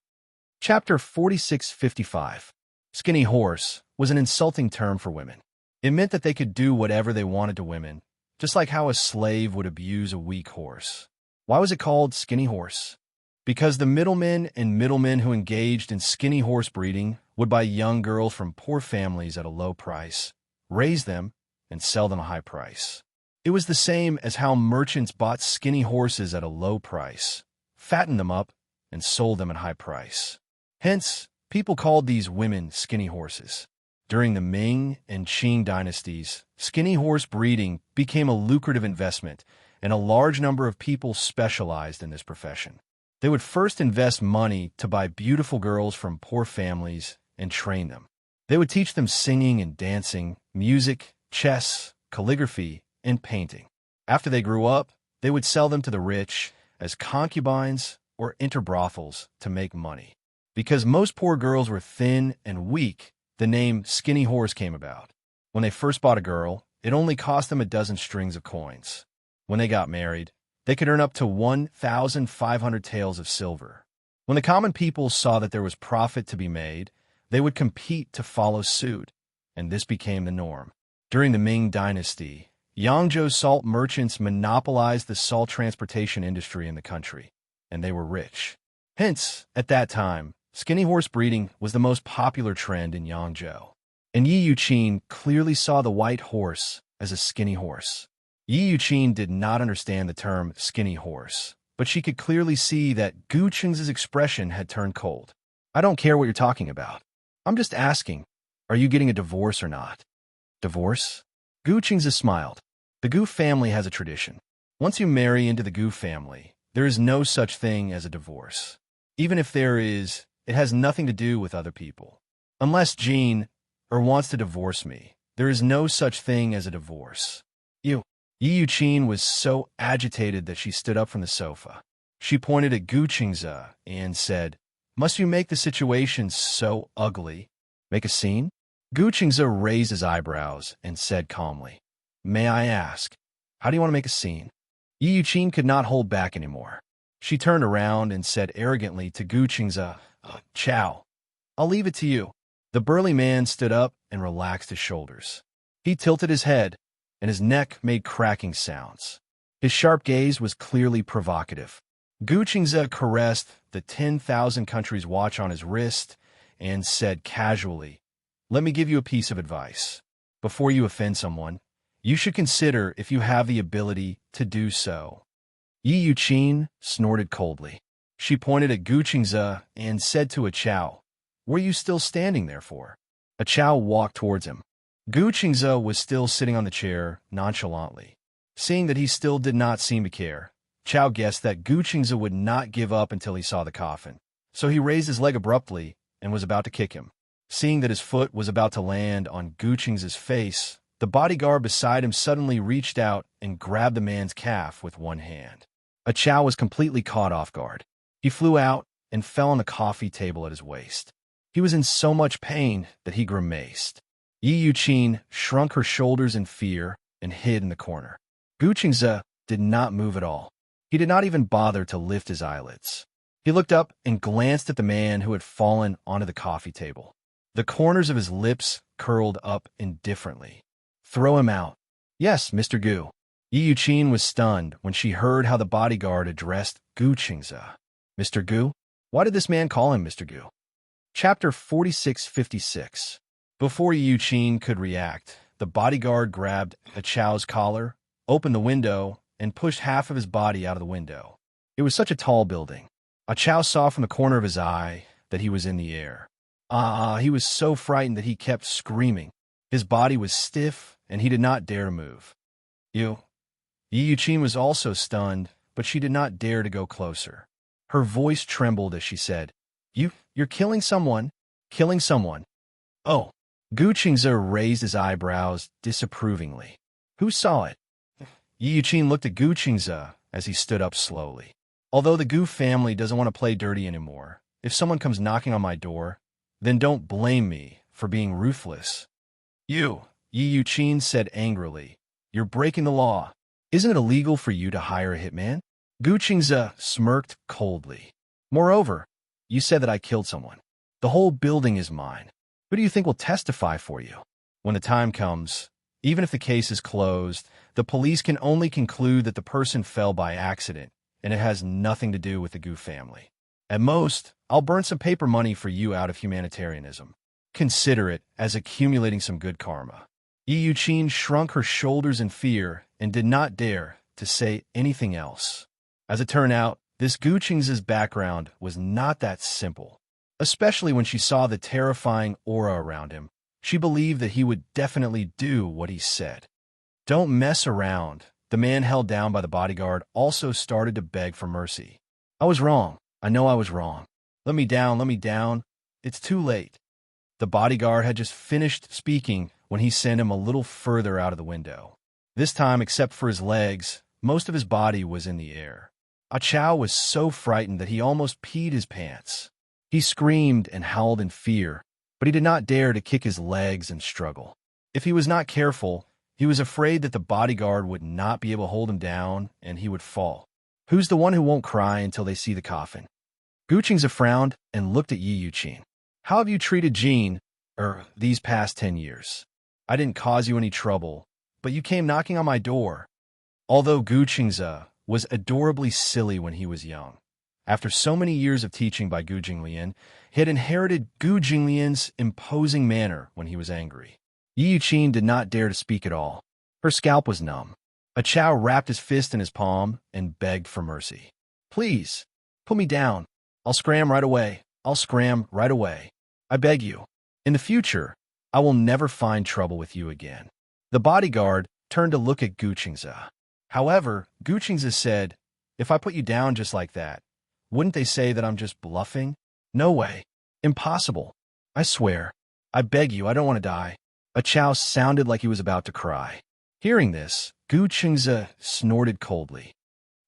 Chapter 4655. Skinny horse was an insulting term for women. It meant that they could do whatever they wanted to women, just like how a slave would abuse a weak horse. Why was it called skinny horse? Because the middlemen who engaged in skinny horse breeding would buy young girls from poor families at a low price, raise them, and sell them a high price. It was the same as how merchants bought skinny horses at a low price, fattened them up, and sold them at a high price. Hence, people called these women skinny horses. During the Ming and Qing dynasties, skinny horse breeding became a lucrative investment, and a large number of people specialized in this profession. They would first invest money to buy beautiful girls from poor families and train them. They would teach them singing and dancing, music, chess, calligraphy, and painting. After they grew up, they would sell them to the rich as concubines or enter brothels to make money. Because most poor girls were thin and weak, the name skinny horse came about. When they first bought a girl, it only cost them a dozen strings of coins. When they got married, they could earn up to 1,500 taels of silver. When the common people saw that there was profit to be made, they would compete to follow suit, and this became the norm. During the Ming dynasty, Yangzhou salt merchants monopolized the salt transportation industry in the country, and they were rich. Hence, at that time, skinny horse breeding was the most popular trend in Yangzhou. And Yi Yuqin clearly saw the white horse as a skinny horse. Yi Yuqin did not understand the term skinny horse, but she could clearly see that Gu Qingze's expression had turned cold. I don't care what you're talking about. I'm just asking, are you getting a divorce or not? Divorce? Gu Qingze smiled. The Gu family has a tradition. Once you marry into the Gu family, there is no such thing as a divorce. Even if there is, it has nothing to do with other people. Unless Jean wants to divorce me, there is no such thing as a divorce. Yi Yuqin was so agitated that she stood up from the sofa. She pointed at Gu Qingze and said, Must you make the situation so ugly? Make a scene? Gu Qingze raised his eyebrows and said calmly, May I ask, how do you want to make a scene? Yi Yuqin could not hold back anymore. She turned around and said arrogantly to Gu Qingze, Ciao. I'll leave it to you. The burly man stood up and relaxed his shoulders. He tilted his head, and his neck made cracking sounds. His sharp gaze was clearly provocative. Gu Qingze caressed the 10,000 countries watch on his wrist and said casually, "Let me give you a piece of advice. Before you offend someone, you should consider if you have the ability to do so." Yi Yuqin snorted coldly. She pointed at Gu Qingze and said to a Chow, "What are you still standing there for?" A Chow walked towards him. Gu Qingze was still sitting on the chair nonchalantly. Seeing that he still did not seem to care, Chow guessed that Gu Qingze would not give up until he saw the coffin. So he raised his leg abruptly and was about to kick him. Seeing that his foot was about to land on Gu Qingze's face, the bodyguard beside him suddenly reached out and grabbed the man's calf with one hand. A Chow was completely caught off guard. He flew out and fell on the coffee table at his waist. He was in so much pain that he grimaced. Yi Yuqin shrunk her shoulders in fear and hid in the corner. Gu Qingze did not move at all. He did not even bother to lift his eyelids. He looked up and glanced at the man who had fallen onto the coffee table. The corners of his lips curled up indifferently. "Throw him out." "Yes, Mr. Gu." Yi Yuqin was stunned when she heard how the bodyguard addressed Gu Qingze. "Mr. Gu? Why did this man call him Mr. Gu?" Chapter 4656. Before Yi Yuqin could react, the bodyguard grabbed a Chow's collar, opened the window, and pushed half of his body out of the window. It was such a tall building. A Chow saw from the corner of his eye that he was in the air. He was so frightened that he kept screaming. His body was stiff, and he did not dare to move. Yi Yuqin was also stunned, but she did not dare to go closer. Her voice trembled as she said, You're killing someone. Killing someone. Oh. Gu Qingze raised his eyebrows disapprovingly. Who saw it? Yi Yuqin looked at Gu Qingze as he stood up slowly. Although the Gu family doesn't want to play dirty anymore, if someone comes knocking on my door, then don't blame me for being ruthless. Yi Yuqin said angrily, "You're breaking the law. Isn't it illegal for you to hire a hitman?" Gu Qingze smirked coldly. "Moreover, you said that I killed someone. The whole building is mine. Who do you think will testify for you? When the time comes, even if the case is closed, the police can only conclude that the person fell by accident, and it has nothing to do with the Gu family. At most, I'll burn some paper money for you out of humanitarianism. Consider it as accumulating some good karma." Yi Yuqin shrunk her shoulders in fear and did not dare to say anything else. As it turned out, this Gu Qingze's background was not that simple. Especially when she saw the terrifying aura around him, she believed that he would definitely do what he said. "Don't mess around." The man held down by the bodyguard also started to beg for mercy. "I was wrong. I know I was wrong. Let me down, let me down. It's too late." The bodyguard had just finished speaking when he sent him a little further out of the window. This time, except for his legs, most of his body was in the air. Ah Chow was so frightened that he almost peed his pants. He screamed and howled in fear, but he did not dare to kick his legs and struggle. If he was not careful, he was afraid that the bodyguard would not be able to hold him down and he would fall. Who's the one who won't cry until they see the coffin? Gu Qingze frowned and looked at Yi Yuqin. "How have you treated Jean, these past 10 years? I didn't cause you any trouble, but you came knocking on my door." Although Gu Qingze was adorably silly when he was young, after so many years of teaching by Gu Jinglian, he had inherited Gu Jinglian's imposing manner when he was angry. Yi Yuqin did not dare to speak at all. Her scalp was numb. A Chow wrapped his fist in his palm and begged for mercy. "Please, put me down. I'll scram right away. I'll scram right away. I beg you. In the future, I will never find trouble with you again." The bodyguard turned to look at Gu Qingze. However, Gu Qingze said, "If I put you down just like that, wouldn't they say that I'm just bluffing? No way. Impossible. I swear. I beg you, I don't want to die." A Chow sounded like he was about to cry. Hearing this, Gu Qingze snorted coldly.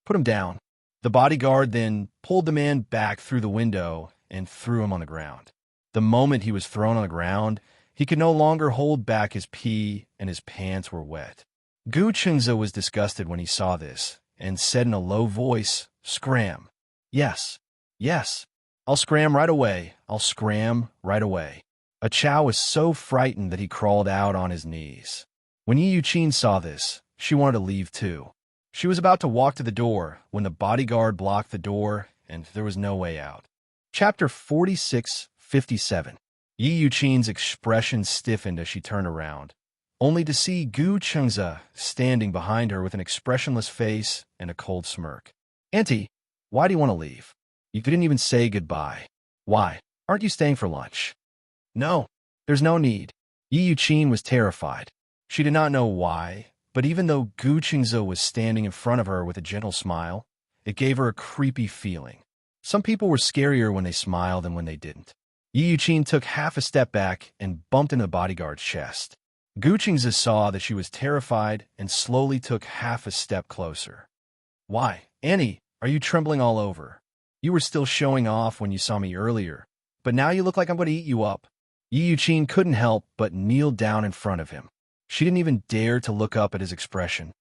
"Put him down." The bodyguard then pulled the man back through the window and threw him on the ground. The moment he was thrown on the ground, he could no longer hold back his pee and his pants were wet. Gu Qingze was disgusted when he saw this and said in a low voice, "Scram. Yes, yes. I'll scram right away. I'll scram right away." A Chow was so frightened that he crawled out on his knees. When Yi Yuqin saw this, she wanted to leave too. She was about to walk to the door when the bodyguard blocked the door and there was no way out. Chapter 46:57. Yi Yuqin's expression stiffened as she turned around, only to see Gu Chengze standing behind her with an expressionless face and a cold smirk. "Auntie, why do you want to leave? You didn't even say goodbye. Why? Aren't you staying for lunch?" "No, there's no need." Yi Yuqin was terrified. She did not know why, but even though Gu Chengze was standing in front of her with a gentle smile, it gave her a creepy feeling. Some people were scarier when they smiled than when they didn't. Yi Yuqin took half a step back and bumped into the bodyguard's chest. Gu Chengze saw that she was terrified and slowly took half a step closer. "Why, Annie, are you trembling all over? You were still showing off when you saw me earlier, but now you look like I'm going to eat you up." Yi Yuqin couldn't help but kneel down in front of him. She didn't even dare to look up at his expression.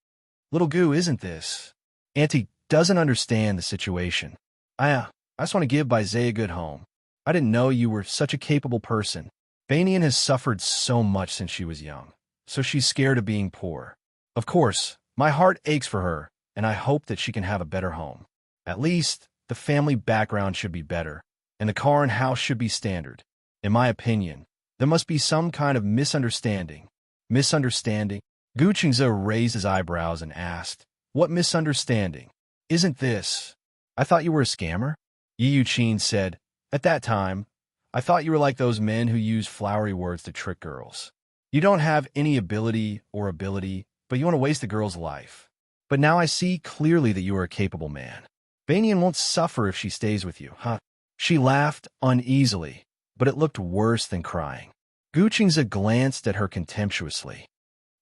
"Little Gu, isn't this? Auntie doesn't understand the situation. I just want to give Baizé a good home. I didn't know you were such a capable person. Banyan has suffered so much since she was young, so she's scared of being poor. Of course, my heart aches for her, and I hope that she can have a better home. At least, the family background should be better, and the car and house should be standard. In my opinion, there must be some kind of misunderstanding." "Misunderstanding?" Gu Chengze raised his eyebrows and asked, "What misunderstanding? Isn't this? I thought you were a scammer?" Yi Yuqin said, "At that time, I thought you were like those men who use flowery words to trick girls. You don't have any ability, but you want to waste a girl's life. But now I see clearly that you are a capable man. Banyan won't suffer if she stays with you, huh?" She laughed uneasily, but it looked worse than crying. Gu Chengze glanced at her contemptuously.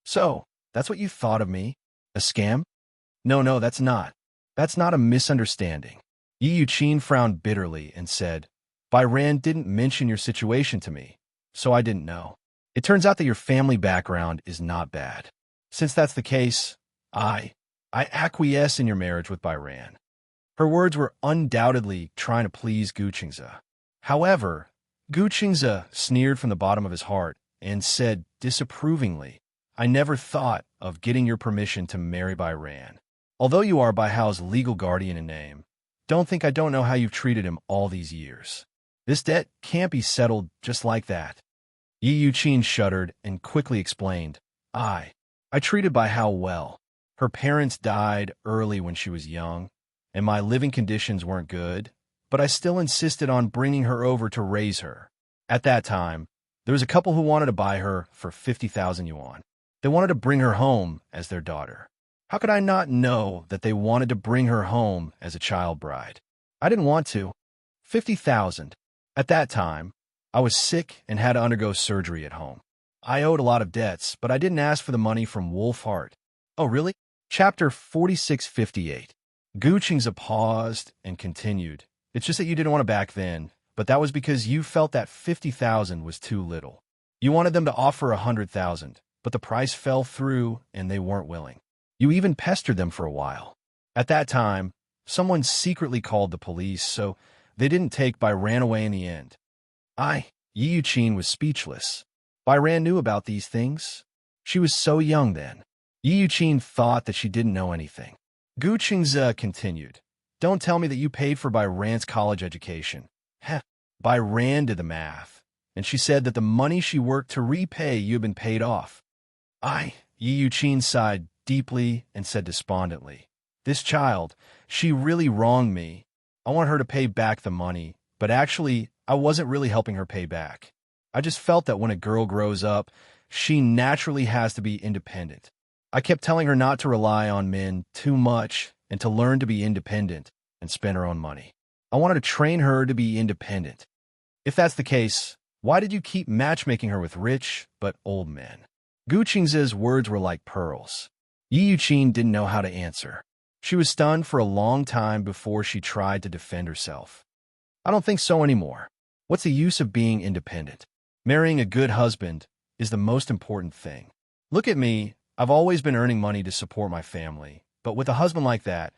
"So, that's what you thought of me? A scam?" No, that's not. That's not a misunderstanding." Yi Yuqin frowned bitterly and said, "Byran didn't mention your situation to me, so I didn't know. It turns out that your family background is not bad. Since that's the case, I acquiesce in your marriage with Byran." Her words were undoubtedly trying to please Gu Chengze. However, Gu Chengze sneered from the bottom of his heart and said disapprovingly, "I never thought of getting your permission to marry Byran. Although you are Baihao's legal guardian in name, don't think I don't know how you've treated him all these years. This debt can't be settled just like that." Yi Yuqin shuddered and quickly explained, I treated Baihao well. Her parents died early when she was young, and my living conditions weren't good, but I still insisted on bringing her over to raise her. At that time, there was a couple who wanted to buy her for 50,000 yuan. They wanted to bring her home as their daughter. How could I not know that they wanted to bring her home as a child bride? I didn't want to. 50,000. At that time, I was sick and had to undergo surgery at home. I owed a lot of debts, but I didn't ask for the money from Wolf Heart. Oh, really? Chapter 4658. Gu Chengze paused and continued. It's just that you didn't want it back then, but that was because you felt that 50,000 was too little. You wanted them to offer 100,000, but the price fell through and they weren't willing. You even pestered them for a while. At that time, someone secretly called the police, so they didn't take Byran away in the end. Yi Yuqin was speechless. Byran knew about these things. She was so young then. Yi Yuqin thought that she didn't know anything. Gu Chengze continued. Don't tell me that you paid for Byran's college education. Heh, Byran did the math, and she said that the money she worked to repay you had been paid off. Yi Yuqin sighed deeply and said despondently, this child, she really wronged me. I want her to pay back the money, but actually, I wasn't really helping her pay back. I just felt that when a girl grows up, she naturally has to be independent. I kept telling her not to rely on men too much and to learn to be independent and spend her own money. I wanted to train her to be independent. If that's the case, why did you keep matchmaking her with rich but old men? Gu Chengze's words were like pearls. Yi Yuqin didn't know how to answer. She was stunned for a long time before she tried to defend herself. I don't think so anymore. What's the use of being independent? Marrying a good husband is the most important thing. Look at me. I've always been earning money to support my family, but with a husband like that,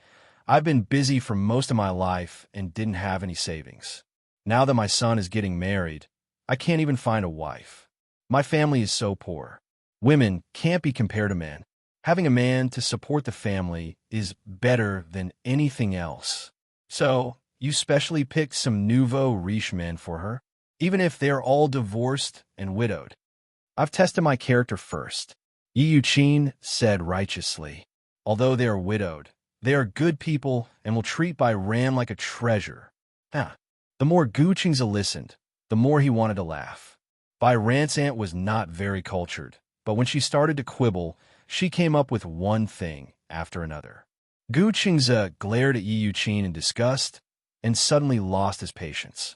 I've been busy for most of my life and didn't have any savings. Now that my son is getting married, I can't even find a wife. My family is so poor. Women can't be compared to men. Having a man to support the family is better than anything else. So, you specially picked some nouveau riche men for her, even if they're all divorced and widowed. I've tested my character first, Yi Yuqin said righteously. Although they are widowed, they are good people and will treat Bai Ran like a treasure. The more Gu Qingze listened, the more he wanted to laugh. Bai Ran's aunt was not very cultured, but when she started to quibble, she came up with one thing after another. Gu Qingze glared at Yi Yuqin in disgust and suddenly lost his patience.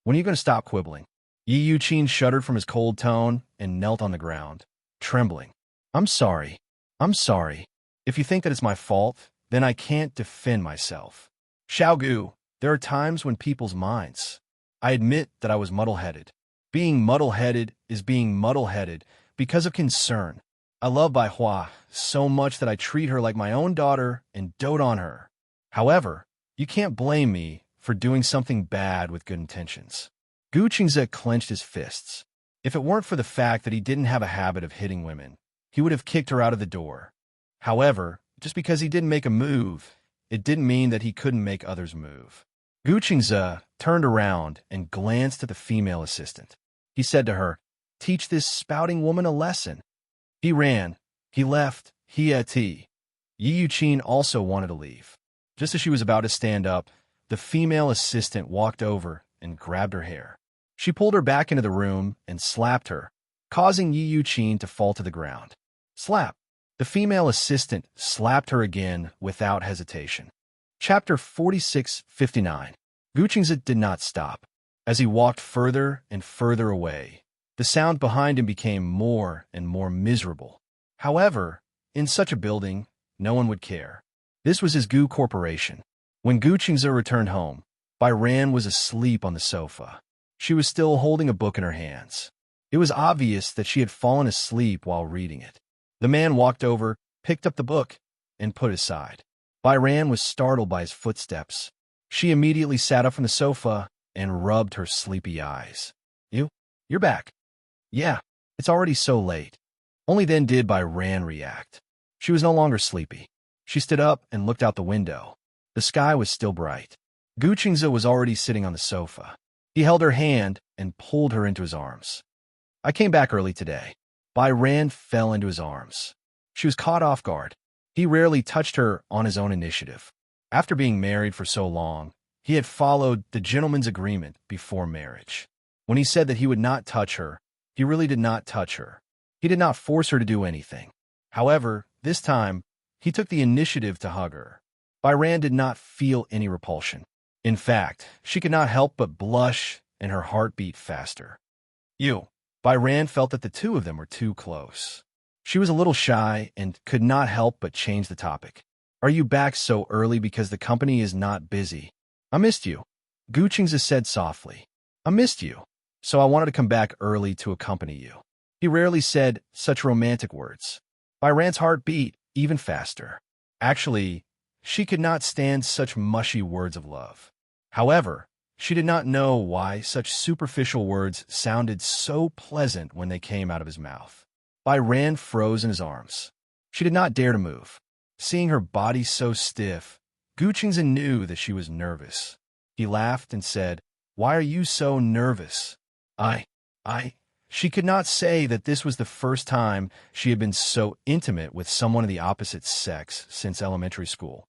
When are you going to stop quibbling? Yi Yuqin shuddered from his cold tone and knelt on the ground, trembling. I'm sorry. If you think that it's my fault, then I can't defend myself. Xiaogu, there are times when people's minds. I admit that I was muddle-headed. Being muddle-headed is being muddle-headed because of concern. I love Bai Hua so much that I treat her like my own daughter and dote on her. However, you can't blame me for doing something bad with good intentions. Gu Qingze clenched his fists. If it weren't for the fact that he didn't have a habit of hitting women, he would have kicked her out of the door. However, just because he didn't make a move, it didn't mean that he couldn't make others move. Gu Qingze turned around and glanced at the female assistant. He said to her, "Teach this spouting woman a lesson." He ran. He left. Yi Yuqin also wanted to leave. Just as she was about to stand up, the female assistant walked over and grabbed her hair. She pulled her back into the room and slapped her, causing Yi Yuqin to fall to the ground. Slap. The female assistant slapped her again without hesitation. Chapter 46:59. Gu Qingze did not stop. As he walked further and further away, the sound behind him became more and more miserable. However, in such a building, no one would care. This was his Gu Corporation. When Gu Qingze returned home, Bai Ran was asleep on the sofa. She was still holding a book in her hands. It was obvious that she had fallen asleep while reading it. The man walked over, picked up the book, and put it aside. Bai Ran was startled by his footsteps. She immediately sat up from the sofa and rubbed her sleepy eyes. You're back. Yeah, it's already so late. Only then did Bai Ran react. She was no longer sleepy. She stood up and looked out the window. The sky was still bright. Gu Qingze was already sitting on the sofa. He held her hand and pulled her into his arms. I came back early today. Bai Ran fell into his arms. She was caught off guard. He rarely touched her on his own initiative. After being married for so long, he had followed the gentleman's agreement before marriage. When he said that he would not touch her, he really did not touch her. He did not force her to do anything. However, this time, he took the initiative to hug her. Bai Ran did not feel any repulsion. In fact, she could not help but blush, and her heart beat faster. Bai Ran felt that the two of them were too close. She was a little shy and could not help but change the topic. Are you back so early because the company is not busy? I missed you, Gu Qingze said softly. I missed you, so I wanted to come back early to accompany you. He rarely said such romantic words. Bai Ran's heart beat even faster. Actually, she could not stand such mushy words of love. However, she did not know why such superficial words sounded so pleasant when they came out of his mouth. Bai Ran froze in his arms. She did not dare to move. Seeing her body so stiff, Gu Qingze knew that she was nervous. He laughed and said, "Why are you so nervous?" She could not say that this was the first time she had been so intimate with someone of the opposite sex since elementary school,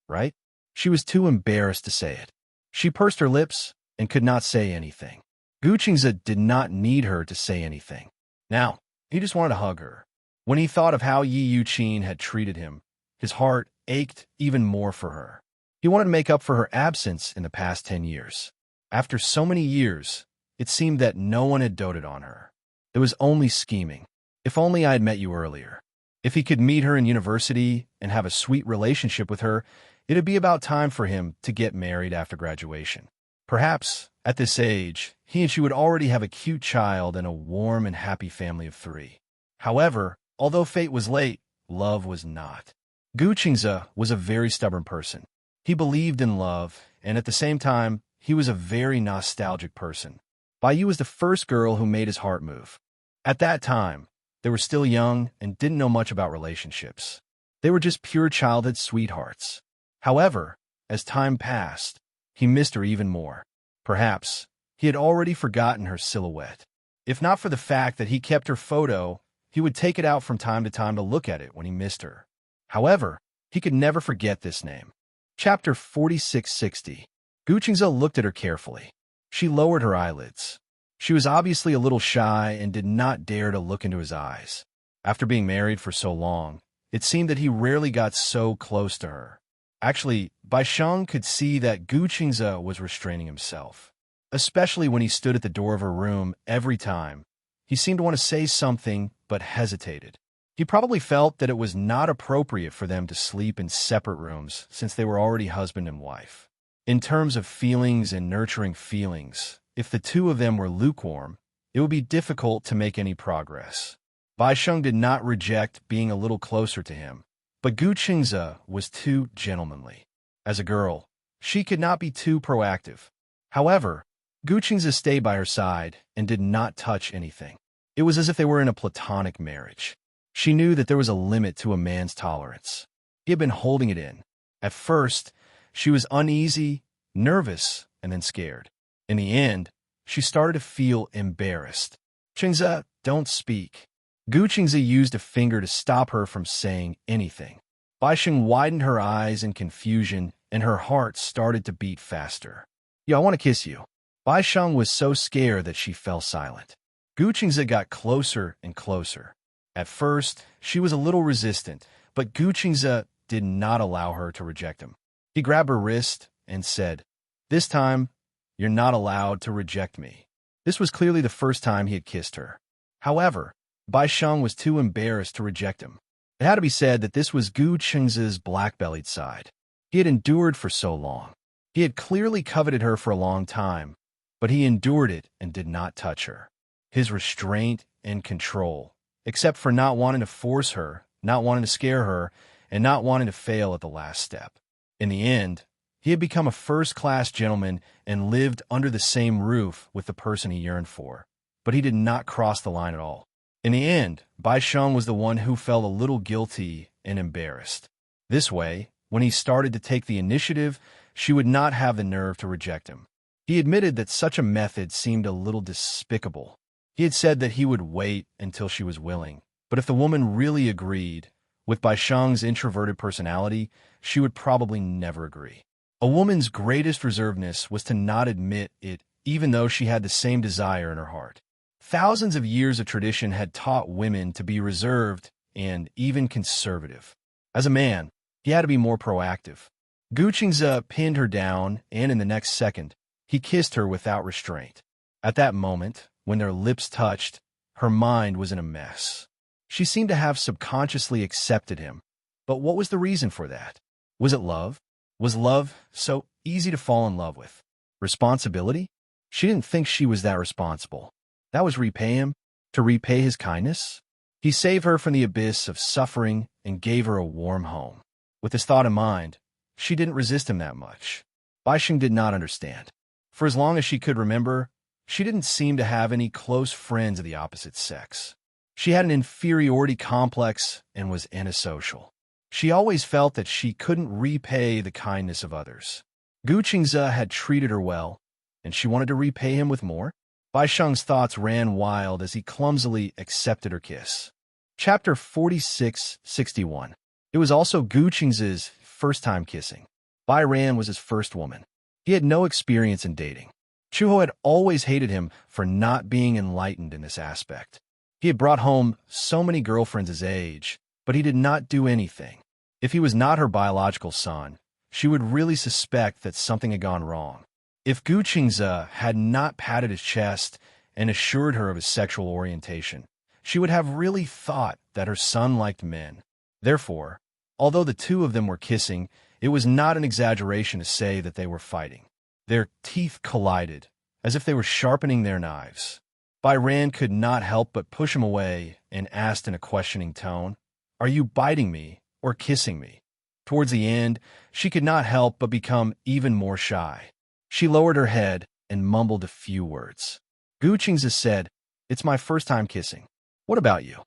right? She was too embarrassed to say it. She pursed her lips and could not say anything. Gu Qingze did not need her to say anything. Now, he just wanted to hug her. When he thought of how Yi Yuqin had treated him, his heart ached even more for her. He wanted to make up for her absence in the past 10 years. After so many years, it seemed that no one had doted on her. It was only scheming. If only I had met you earlier. If he could meet her in university and have a sweet relationship with her, it'd be about time for him to get married after graduation. Perhaps, at this age, he and she would already have a cute child and a warm and happy family of 3. However, although fate was late, love was not. Gu Qingze was a very stubborn person. He believed in love, and at the same time, he was a very nostalgic person. Bai Yu was the first girl who made his heart move. At that time, They were still young and didn't know much about relationships. They were just pure childhood sweethearts. However, as time passed, he missed her even more. Perhaps he had already forgotten her silhouette. If not for the fact that he kept her photo, he would take it out from time to look at it when he missed her. However, he could never forget this name. Chapter 4660. Gu Qingze looked at her carefully. She lowered her eyelids. She was obviously a little shy and did not dare to look into his eyes. After being married for so long, it seemed that he rarely got so close to her. Actually, Bai Sheng could see that Gu Qingze was restraining himself, especially when he stood at the door of her room every time. He seemed to want to say something, but hesitated. He probably felt that it was not appropriate for them to sleep in separate rooms since they were already husband and wife. In terms of feelings and nurturing feelings, if the two of them were lukewarm, it would be difficult to make any progress. Bai Sheng did not reject being a little closer to him, but Gu Qingze was too gentlemanly. As a girl, she could not be too proactive. However, Gu Qingze stayed by her side and did not touch anything. It was as if they were in a platonic marriage. She knew that there was a limit to a man's tolerance. He had been holding it in. At first, she was uneasy, nervous, and then scared. In the end, she started to feel embarrassed. Qingze, don't speak. Gu Qingze used a finger to stop her from saying anything. Bai Sheng widened her eyes in confusion, and her heart started to beat faster. "Yo, I want to kiss you." Bai Sheng was so scared that she fell silent. Gu Qingze got closer and closer. At first, she was a little resistant, but Gu Qingze did not allow her to reject him. He grabbed her wrist and said, "This time, you're not allowed to reject me." This was clearly the first time he had kissed her. However, Bai Sheng was too embarrassed to reject him. It had to be said that this was Gu Qingze's black-bellied side. He had endured for so long. He had clearly coveted her for a long time, but he endured it and did not touch her. His restraint and control, except for not wanting to force her, not wanting to scare her, and not wanting to fail at the last step. In the end, he had become a first-class gentleman and lived under the same roof with the person he yearned for. But he did not cross the line at all. In the end, Bai Sheng was the one who felt a little guilty and embarrassed. This way, when he started to take the initiative, she would not have the nerve to reject him. He admitted that such a method seemed a little despicable. He had said that he would wait until she was willing, but if the woman really agreed, with Bai Sheng's introverted personality, she would probably never agree. A woman's greatest reservedness was to not admit it, even though she had the same desire in her heart. Thousands of years of tradition had taught women to be reserved and even conservative. As a man, he had to be more proactive. Gu Qingze pinned her down, and in the next second, he kissed her without restraint. At that moment, when their lips touched, her mind was in a mess. She seemed to have subconsciously accepted him. But what was the reason for that? Was it love? Was love so easy to fall in love with? Responsibility? She didn't think she was that responsible. That was repay him? To repay his kindness? He saved her from the abyss of suffering and gave her a warm home. With this thought in mind, she didn't resist him that much. Bai Sheng did not understand. For as long as she could remember, she didn't seem to have any close friends of the opposite sex. She had an inferiority complex and was antisocial. She always felt that she couldn't repay the kindness of others. Gu Qingze had treated her well, and she wanted to repay him with more. Bai Sheng's thoughts ran wild as he clumsily accepted her kiss. Chapter 4661. It was also Gu Qingze's first time kissing. Bai Ran was his first woman. He had no experience in dating. Chuho had always hated him for not being enlightened in this aspect. He had brought home so many girlfriends his age, but he did not do anything. If he was not her biological son, she would really suspect that something had gone wrong. If Gu Qingze had not patted his chest and assured her of his sexual orientation, she would have really thought that her son liked men. Therefore, although the two of them were kissing, it was not an exaggeration to say that they were fighting. Their teeth collided, as if they were sharpening their knives. Bai Ran could not help but push him away and asked in a questioning tone, "Are you biting me or kissing me?" Towards the end, she could not help but become even more shy. She lowered her head and mumbled a few words. Gu Qingze said, "It's my first time kissing. What about you?"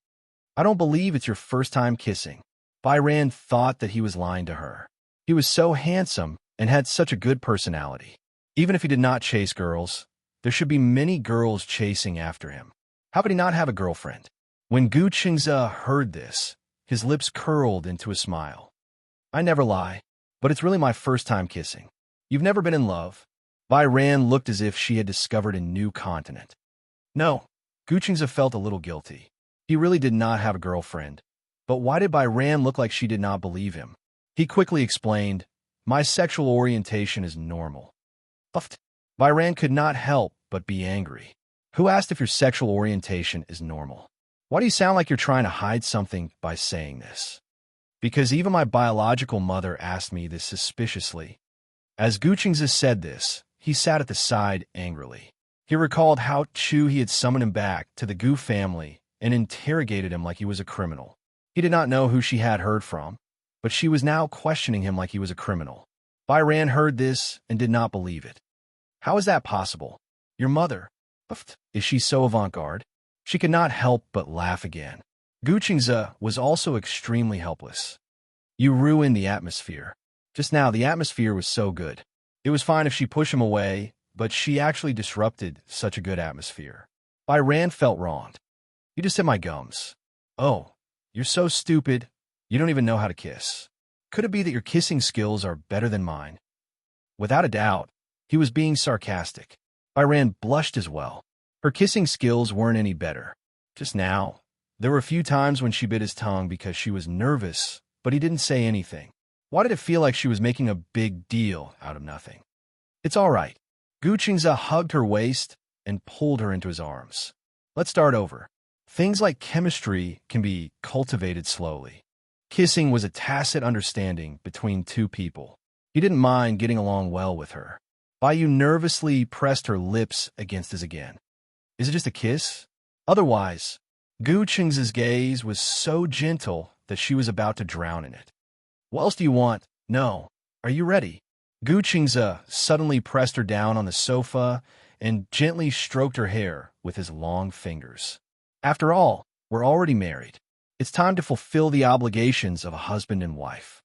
I don't believe it's your first time kissing. Byran thought that he was lying to her. He was so handsome and had such a good personality. Even if he did not chase girls, there should be many girls chasing after him. How could he not have a girlfriend? When Gu Qingze heard this, his lips curled into a smile. I never lie, but it's really my first time kissing. You've never been in love? Byran looked as if she had discovered a new continent. No, Gu Qingze felt a little guilty. He really did not have a girlfriend. But why did Byran look like she did not believe him? He quickly explained, my sexual orientation is normal. Byran could not help but be angry. Who asked if your sexual orientation is normal? Why do you sound like you're trying to hide something by saying this? Because even my biological mother asked me this suspiciously. As Gu Qingze said this, he sat at the side angrily. He recalled how he had summoned him back to the Gu family and interrogated him like he was a criminal. He did not know who she had heard from, but she was now questioning him like he was a criminal. Byran heard this and did not believe it. How is that possible? Your mother? Is she so avant-garde? She could not help but laugh again. Gu Qingze was also extremely helpless. You ruined the atmosphere. Just now, the atmosphere was so good. It was fine if she pushed him away, but she actually disrupted such a good atmosphere. Byran felt wronged. You just hit my gums. Oh, you're so stupid. You don't even know how to kiss. Could it be that your kissing skills are better than mine? Without a doubt, he was being sarcastic. Byran blushed as well. Her kissing skills weren't any better. Just now, there were a few times when she bit his tongue because she was nervous, but he didn't say anything. Why did it feel like she was making a big deal out of nothing? It's all right. Gu Qingze hugged her waist and pulled her into his arms. Let's start over. Things like chemistry can be cultivated slowly. Kissing was a tacit understanding between two people. He didn't mind getting along well with her. Bayu nervously pressed her lips against his again. Is it just a kiss? Otherwise, Gu Qingze's gaze was so gentle that she was about to drown in it. What else do you want? No. Are you ready? Gu Qingze suddenly pressed her down on the sofa and gently stroked her hair with his long fingers. After all, we're already married. It's time to fulfill the obligations of a husband and wife.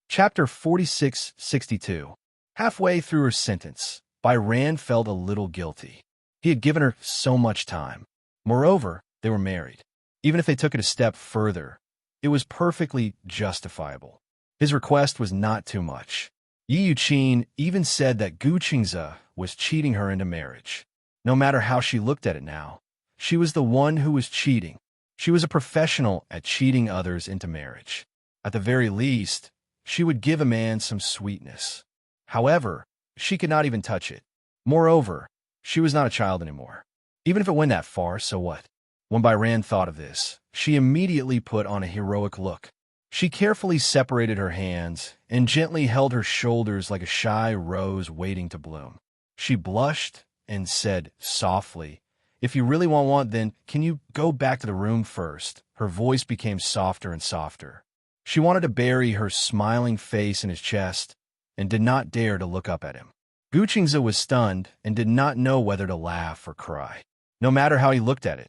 Chapter 46-62. Halfway through her sentence, Byran felt a little guilty. He had given her so much time. Moreover, they were married. Even if they took it a step further, it was perfectly justifiable. His request was not too much. Yi Yuqin even said that Gu Qingze was cheating her into marriage. No matter how she looked at it now, she was the one who was cheating. She was a professional at cheating others into marriage. At the very least, she would give a man some sweetness. However, she could not even touch it. Moreover, she was not a child anymore. Even if it went that far, so what? When Byran thought of this, she immediately put on a heroic look. She carefully separated her hands and gently held her shoulders like a shy rose waiting to bloom. She blushed and said softly, "If you really want, then can you go back to the room first?" Her voice became softer and softer. She wanted to bury her smiling face in his chest and did not dare to look up at him. Gu Qingze was stunned and did not know whether to laugh or cry. No matter how he looked at it,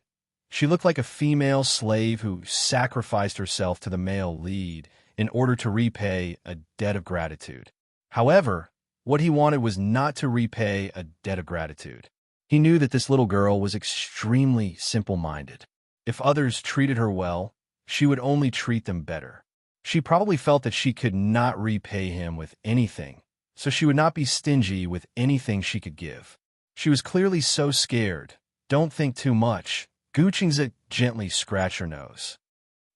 she looked like a female slave who sacrificed herself to the male lead in order to repay a debt of gratitude. However, what he wanted was not to repay a debt of gratitude. He knew that this little girl was extremely simple-minded. If others treated her well, she would only treat them better. She probably felt that she could not repay him with anything, so she would not be stingy with anything she could give. She was clearly so scared. Don't think too much. Gu Qingze gently scratched her nose.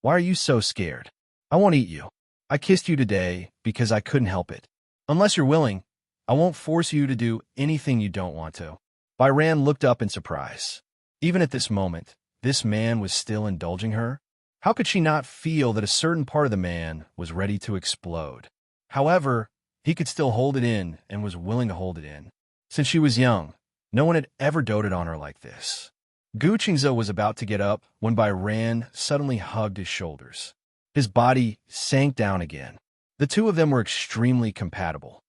Why are you so scared? I won't eat you. I kissed you today because I couldn't help it. Unless you're willing, I won't force you to do anything you don't want to. Byran looked up in surprise. Even at this moment, this man was still indulging her. How could she not feel that a certain part of the man was ready to explode? However, he could still hold it in and was willing to hold it in. Since she was young, no one had ever doted on her like this. Gu Qingze was about to get up when Byran suddenly hugged his shoulders. His body sank down again. The two of them were extremely compatible.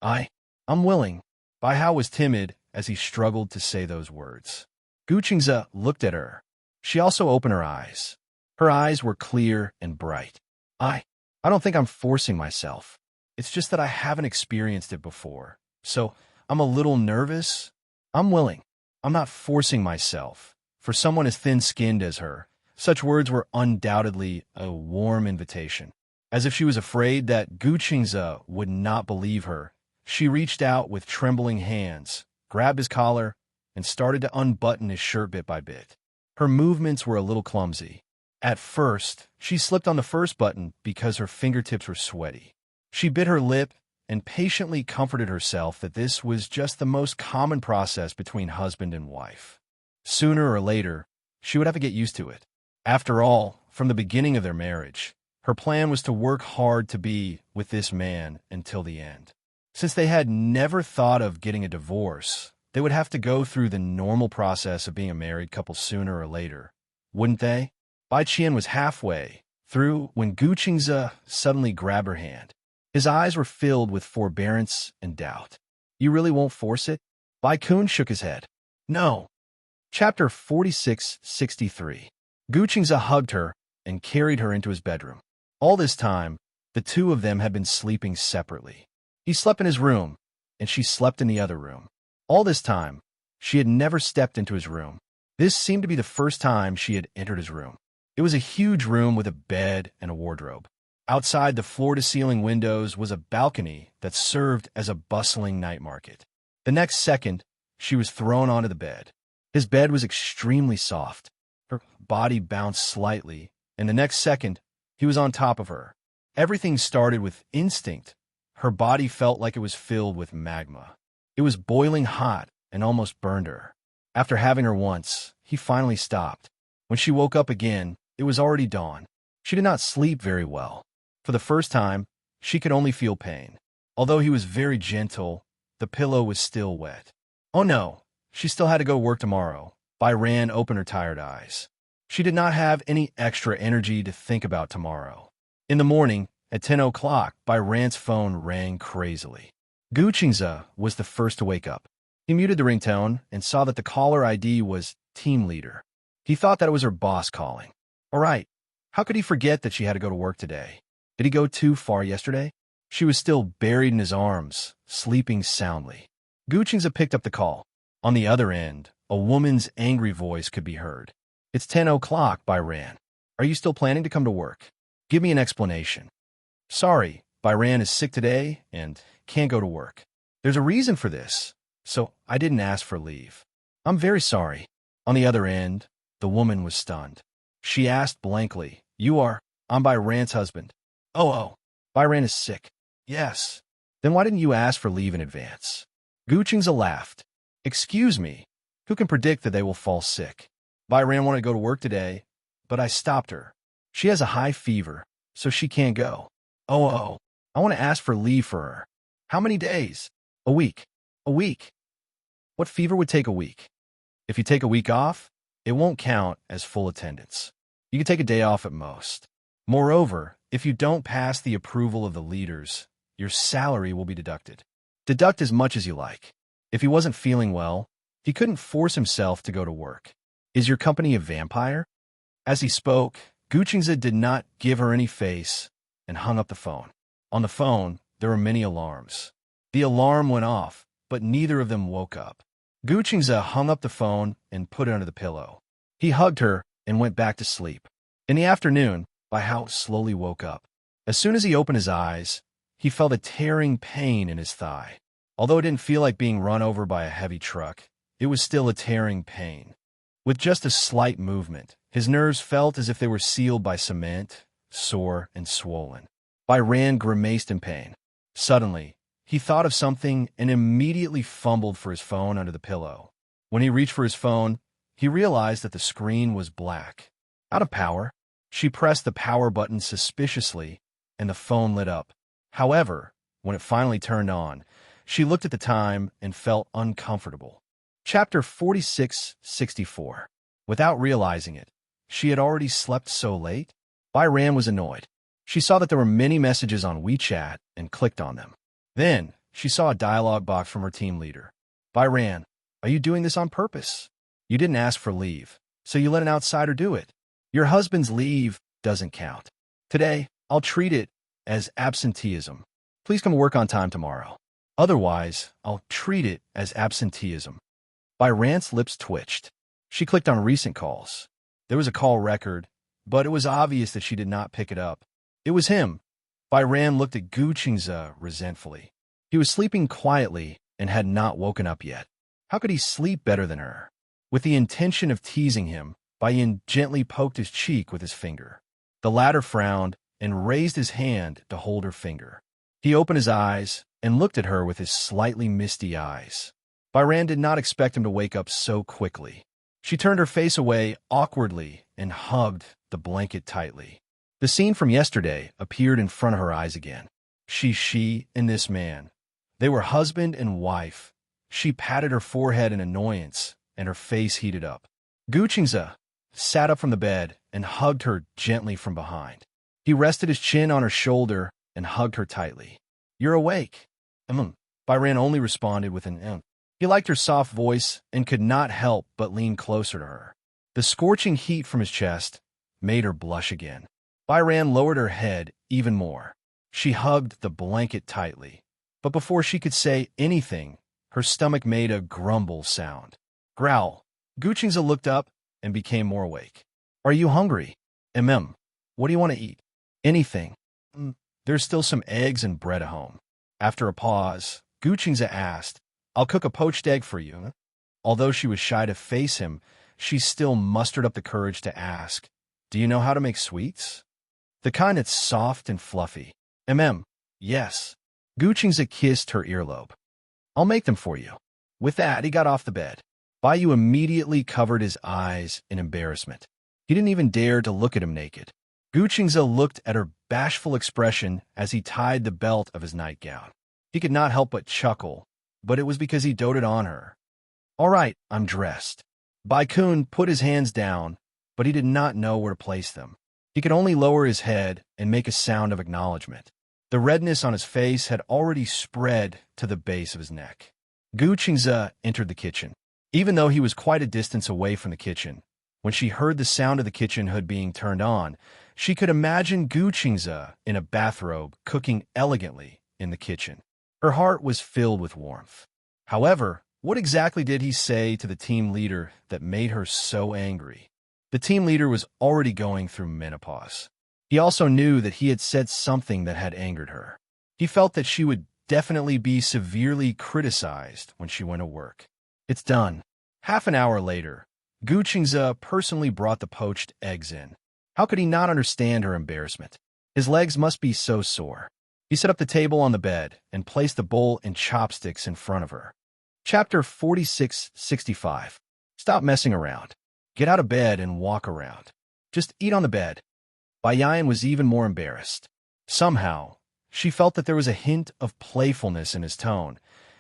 I'm willing. Bai Hao was timid as he struggled to say those words. Gu Qingze looked at her. She also opened her eyes. Her eyes were clear and bright. I don't think I'm forcing myself. It's just that I haven't experienced it before. So I'm a little nervous. I'm willing. I'm not forcing myself. For someone as thin-skinned as her, such words were undoubtedly a warm invitation. As if she was afraid that Guqingze would not believe her, she reached out with trembling hands, grabbed his collar, and started to unbutton his shirt bit by bit. Her movements were a little clumsy. At first, she slipped on the first button because her fingertips were sweaty. She bit her lip and patiently comforted herself that this was just the most common process between husband and wife. Sooner or later, she would have to get used to it. After all, from the beginning of their marriage, her plan was to work hard to be with this man until the end. Since they had never thought of getting a divorce, they would have to go through the normal process of being a married couple sooner or later, wouldn't they? Bai Qian was halfway through when Guqingze suddenly grabbed her hand. His eyes were filled with forbearance and doubt. You really won't force it? Bai Kun shook his head. No. Chapter 4663. Guqingze hugged her and carried her into his bedroom. All this time, the two of them had been sleeping separately. He slept in his room, and she slept in the other room. All this time, she had never stepped into his room. This seemed to be the first time she had entered his room. It was a huge room with a bed and a wardrobe. Outside the floor-to-ceiling windows was a balcony that served as a bustling night market. The next second, she was thrown onto the bed. His bed was extremely soft. Her body bounced slightly, and the next second, he was on top of her. Everything started with instinct. Her body felt like it was filled with magma. It was boiling hot and almost burned her. After having her once, he finally stopped. When she woke up again, it was already dawn. She did not sleep very well. For the first time, she could only feel pain. Although he was very gentle, the pillow was still wet. Oh no, she still had to go to work tomorrow. Bai Ran opened her tired eyes. She did not have any extra energy to think about tomorrow. In the morning, at 10 o'clock, Bai Ran's phone rang crazily. Guqingze was the first to wake up. He muted the ringtone and saw that the caller ID was Team Leader. He thought that it was her boss calling. All right, how could he forget that she had to go to work today? Did he go too far yesterday? She was still buried in his arms, sleeping soundly. Guqingze picked up the call. On the other end, a woman's angry voice could be heard. It's 10 o'clock, Bai Ran. Are you still planning to come to work? Give me an explanation. Sorry, Bai Ran is sick today and can't go to work. There's a reason for this, so I didn't ask for leave. I'm very sorry. On the other end, the woman was stunned. She asked blankly, I'm Bai Ran's husband. Oh, Bai Ran is sick. Yes. Then why didn't you ask for leave in advance? Guqingze laughed. Excuse me, who can predict that they will fall sick? Bai Ran wanted to go to work today, but I stopped her. She has a high fever, so she can't go. I want to ask for leave for her. How many days? A week. A week. What fever would take a week? If you take a week off, it won't count as full attendance. You can take a day off at most. Moreover, if you don't pass the approval of the leaders, your salary will be deducted. Deduct as much as you like. If he wasn't feeling well, he couldn't force himself to go to work. Is your company a vampire? As he spoke, Guqingze did not give her any face and hung up the phone. On the phone, there were many alarms. The alarm went off, but neither of them woke up. Guqingze hung up the phone and put it under the pillow. He hugged her and went back to sleep. In the afternoon, Bai Hao slowly woke up. As soon as he opened his eyes, he felt a tearing pain in his thigh. Although it didn't feel like being run over by a heavy truck, it was still a tearing pain. With just a slight movement, his nerves felt as if they were sealed by cement, sore and swollen. Bai Ran grimaced in pain. Suddenly, he thought of something and immediately fumbled for his phone under the pillow. When he reached for his phone, he realized that the screen was black. Out of power, she pressed the power button suspiciously, and the phone lit up. However, when it finally turned on, she looked at the time and felt uncomfortable. Chapter 4664. Without realizing it, she had already slept so late. Bai Ran was annoyed. She saw that there were many messages on WeChat and clicked on them. Then, she saw a dialogue box from her team leader. Bai Ran, are you doing this on purpose? You didn't ask for leave, so you let an outsider do it. Your husband's leave doesn't count. Today, I'll treat it as absenteeism. Please come work on time tomorrow. Otherwise, I'll treat it as absenteeism. Byran's lips twitched. She clicked on recent calls. There was a call record, but it was obvious that she did not pick it up. It was him. Byran looked at Gu Qingze resentfully. He was sleeping quietly and had not woken up yet. How could he sleep better than her? With the intention of teasing him, Bayan gently poked his cheek with his finger. The latter frowned and raised his hand to hold her finger. He opened his eyes and looked at her with his slightly misty eyes. Byran did not expect him to wake up so quickly. She turned her face away awkwardly and hugged the blanket tightly. The scene from yesterday appeared in front of her eyes again. She and this man. They were husband and wife. She patted her forehead in annoyance, and her face heated up. Gu Qingze sat up from the bed and hugged her gently from behind. He rested his chin on her shoulder and hugged her tightly. You're awake. Byran only responded with an He liked her soft voice and could not help but lean closer to her. The scorching heat from his chest made her blush again. Byran lowered her head even more. She hugged the blanket tightly. But before she could say anything, her stomach made a grumble sound. Growl. Gu Qingze looked up and became more awake. Are you hungry? What do you want to eat? Anything. There's still some eggs and bread at home. After a pause, Gu Qingze asked, I'll cook a poached egg for you. Although she was shy to face him, she still mustered up the courage to ask, Do you know how to make sweets? The kind that's soft and fluffy. Yes. Gu Qingze kissed her earlobe. I'll make them for you. With that, he got off the bed. Baiyu immediately covered his eyes in embarrassment. He didn't even dare to look at him naked. Gu Qingze looked at her bashful expression as he tied the belt of his nightgown. He could not help but chuckle, but it was because he doted on her. All right, I'm dressed. Bai Kun put his hands down, but he did not know where to place them. He could only lower his head and make a sound of acknowledgement. The redness on his face had already spread to the base of his neck. Gu Qingze entered the kitchen. Even though he was quite a distance away from the kitchen, when she heard the sound of the kitchen hood being turned on, she could imagine Gu Qingze in a bathrobe cooking elegantly in the kitchen. Her heart was filled with warmth. However, what exactly did he say to the team leader that made her so angry? The team leader was already going through menopause. He also knew that he had said something that had angered her. He felt that she would definitely be severely criticized when she went to work. It's done. Half an hour later, Gu Qingze personally brought the poached eggs in. How could he not understand her embarrassment? His legs must be so sore. He set up the table on the bed and placed the bowl and chopsticks in front of her. Chapter 4665. Stop messing around. Get out of bed and walk around. Just eat on the bed. Bayan was even more embarrassed. Somehow, she felt that there was a hint of playfulness in his tone,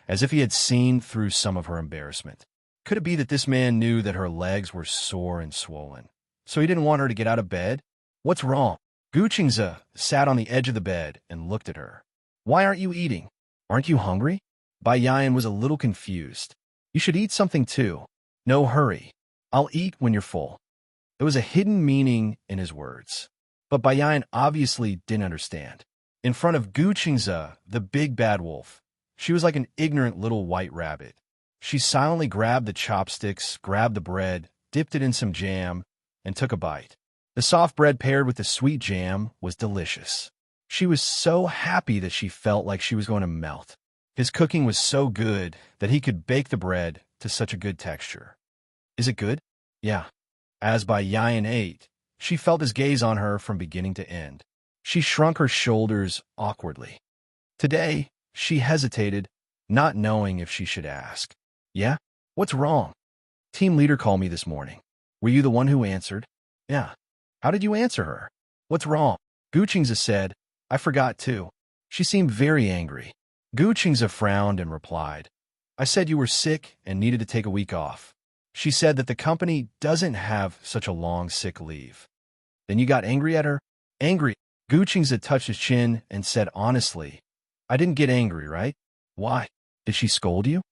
as if he had seen through some of her embarrassment. Could it be that this man knew that her legs were sore and swollen, so he didn't want her to get out of bed? What's wrong? Gu Qingze sat on the edge of the bed and looked at her. Why aren't you eating? Aren't you hungry? Bayan was a little confused. You should eat something too. No hurry. I'll eat when you're full. There was a hidden meaning in his words, but Bayan obviously didn't understand. In front of Gu Qingze, the big bad wolf, she was like an ignorant little white rabbit. She silently grabbed the chopsticks, grabbed the bread, dipped it in some jam, and took a bite. The soft bread paired with the sweet jam was delicious. She was so happy that she felt like she was going to melt. His cooking was so good that he could bake the bread to such a good texture. Is it good? Yeah. As Bayan ate, she felt his gaze on her from beginning to end. She shrunk her shoulders awkwardly. Today, she hesitated, not knowing if she should ask. Yeah? What's wrong? Team leader called me this morning. Were you the one who answered? Yeah. How did you answer her? What's wrong? Gu Qingze said, I forgot too. She seemed very angry. Gu Qingze frowned and replied, I said you were sick and needed to take a week off. She said that the company doesn't have such a long sick leave. Then you got angry at her? Angry? Gu Qingze touched his chin and said honestly, I didn't get angry, right? Why? Did she scold you?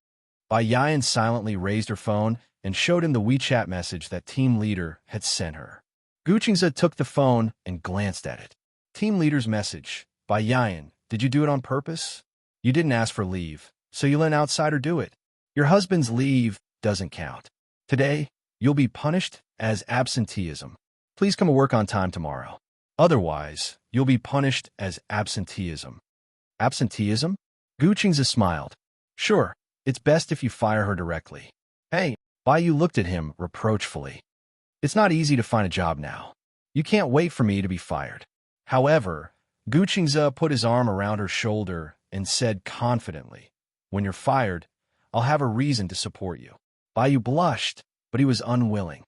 Bayan silently raised her phone and showed him the WeChat message that team leader had sent her. Gu Qingze took the phone and glanced at it. Team leader's message. By Yan, did you do it on purpose? You didn't ask for leave, so you let an outsider do it. Your husband's leave doesn't count. Today, you'll be punished as absenteeism. Please come to work on time tomorrow. Otherwise, you'll be punished as absenteeism. Absenteeism? Gu Qingze smiled. Sure, it's best if you fire her directly. Hey, Bai Yu looked at him reproachfully. It's not easy to find a job now. You can't wait for me to be fired. However, Gu Qingze put his arm around her shoulder and said confidently, when you're fired, I'll have a reason to support you. Bai Yu blushed, but he was unwilling.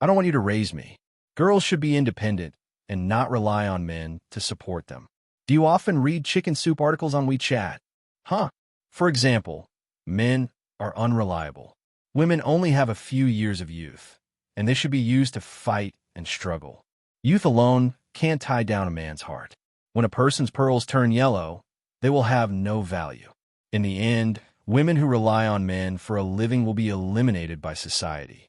I don't want you to raise me. Girls should be independent and not rely on men to support them. Do you often read chicken soup articles on WeChat? Huh? For example, men are unreliable. Women only have a few years of youth, and they should be used to fight and struggle. Youth alone can't tie down a man's heart. When a person's pearls turn yellow, they will have no value. In the end, women who rely on men for a living will be eliminated by society.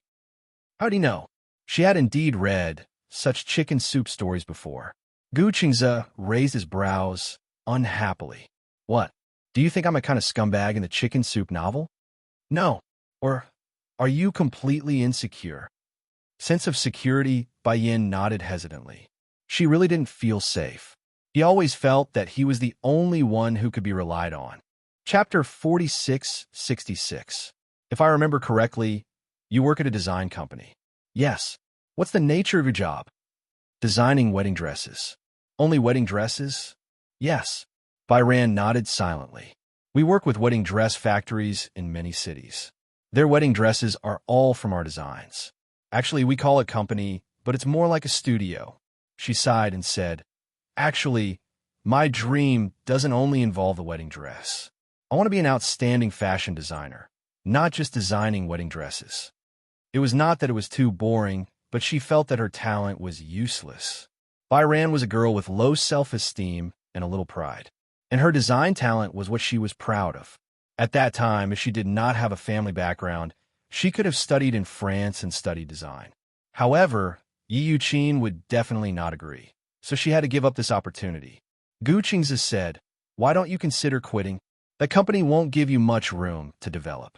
How'd he know? She had indeed read such chicken soup stories before. Gu Qingze raised his brows unhappily. What? Do you think I'm a kind of scumbag in the chicken soup novel? No. Or are you completely insecure? Sense of security, Bai Yin nodded hesitantly. She really didn't feel safe. He always felt that he was the only one who could be relied on. Chapter 4666. If I remember correctly, you work at a design company. Yes. What's the nature of your job? Designing wedding dresses. Only wedding dresses? Yes. Bai Ran nodded silently. We work with wedding dress factories in many cities. Their wedding dresses are all from our designs. Actually, we call it company, but it's more like a studio. She sighed and said, Actually, my dream doesn't only involve the wedding dress. I want to be an outstanding fashion designer, not just designing wedding dresses. It was not that it was too boring, but she felt that her talent was useless. Bai Ran was a girl with low self-esteem and a little pride, and her design talent was what she was proud of. At that time, if she did not have a family background, she could have studied in France and studied design. However, Yi Yuqin would definitely not agree, so she had to give up this opportunity. Gu Qingze said, Why don't you consider quitting? That company won't give you much room to develop.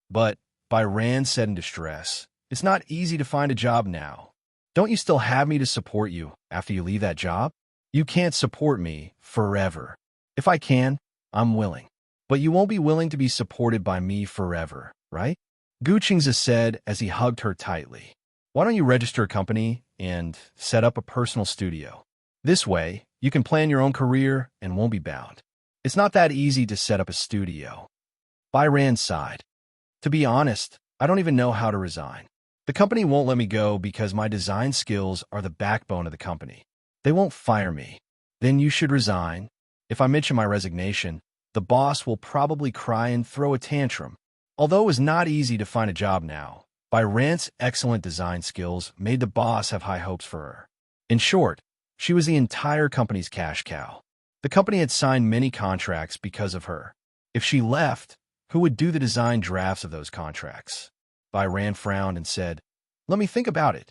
But, Bai Ran said in distress, it's not easy to find a job now. Don't you still have me to support you after you leave that job? You can't support me forever. If I can, I'm willing. But you won't be willing to be supported by me forever, right? Gu Qingze said as he hugged her tightly. Why don't you register a company and set up a personal studio? This way, you can plan your own career and won't be bound. It's not that easy to set up a studio. Bai Ran sighed. To be honest, I don't even know how to resign. The company won't let me go because my design skills are the backbone of the company. They won't fire me. Then you should resign. If I mention my resignation, the boss will probably cry and throw a tantrum. Although it was not easy to find a job now, Bai Ran's excellent design skills made the boss have high hopes for her. In short, she was the entire company's cash cow. The company had signed many contracts because of her. If she left, who would do the design drafts of those contracts? Bai Ran frowned and said, Let me think about it.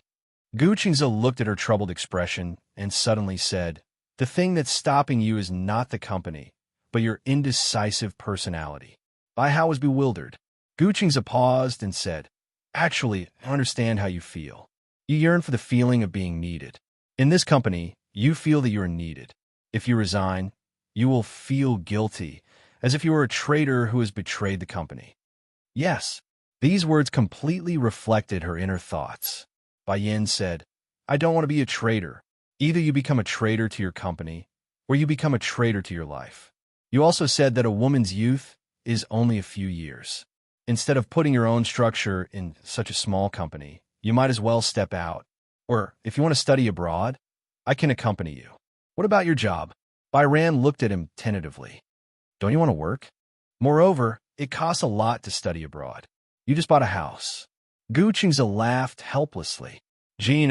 Gu Qingze looked at her troubled expression and suddenly said, The thing that's stopping you is not the company, but your indecisive personality. Bai Hao was bewildered. Gu Qingze paused and said, Actually, I understand how you feel. You yearn for the feeling of being needed. In this company, you feel that you are needed. If you resign, you will feel guilty, as if you were a traitor who has betrayed the company. Yes, these words completely reflected her inner thoughts. Bai Yin said, I don't want to be a traitor. Either you become a traitor to your company, or you become a traitor to your life. You also said that a woman's youth is only a few years. Instead of putting your own structure in such a small company, you might as well step out. Or, if you want to study abroad, I can accompany you. What about your job? Bai Ran looked at him tentatively. Don't you want to work? Moreover, it costs a lot to study abroad. You just bought a house. Gu Qingze laughed helplessly. Jean,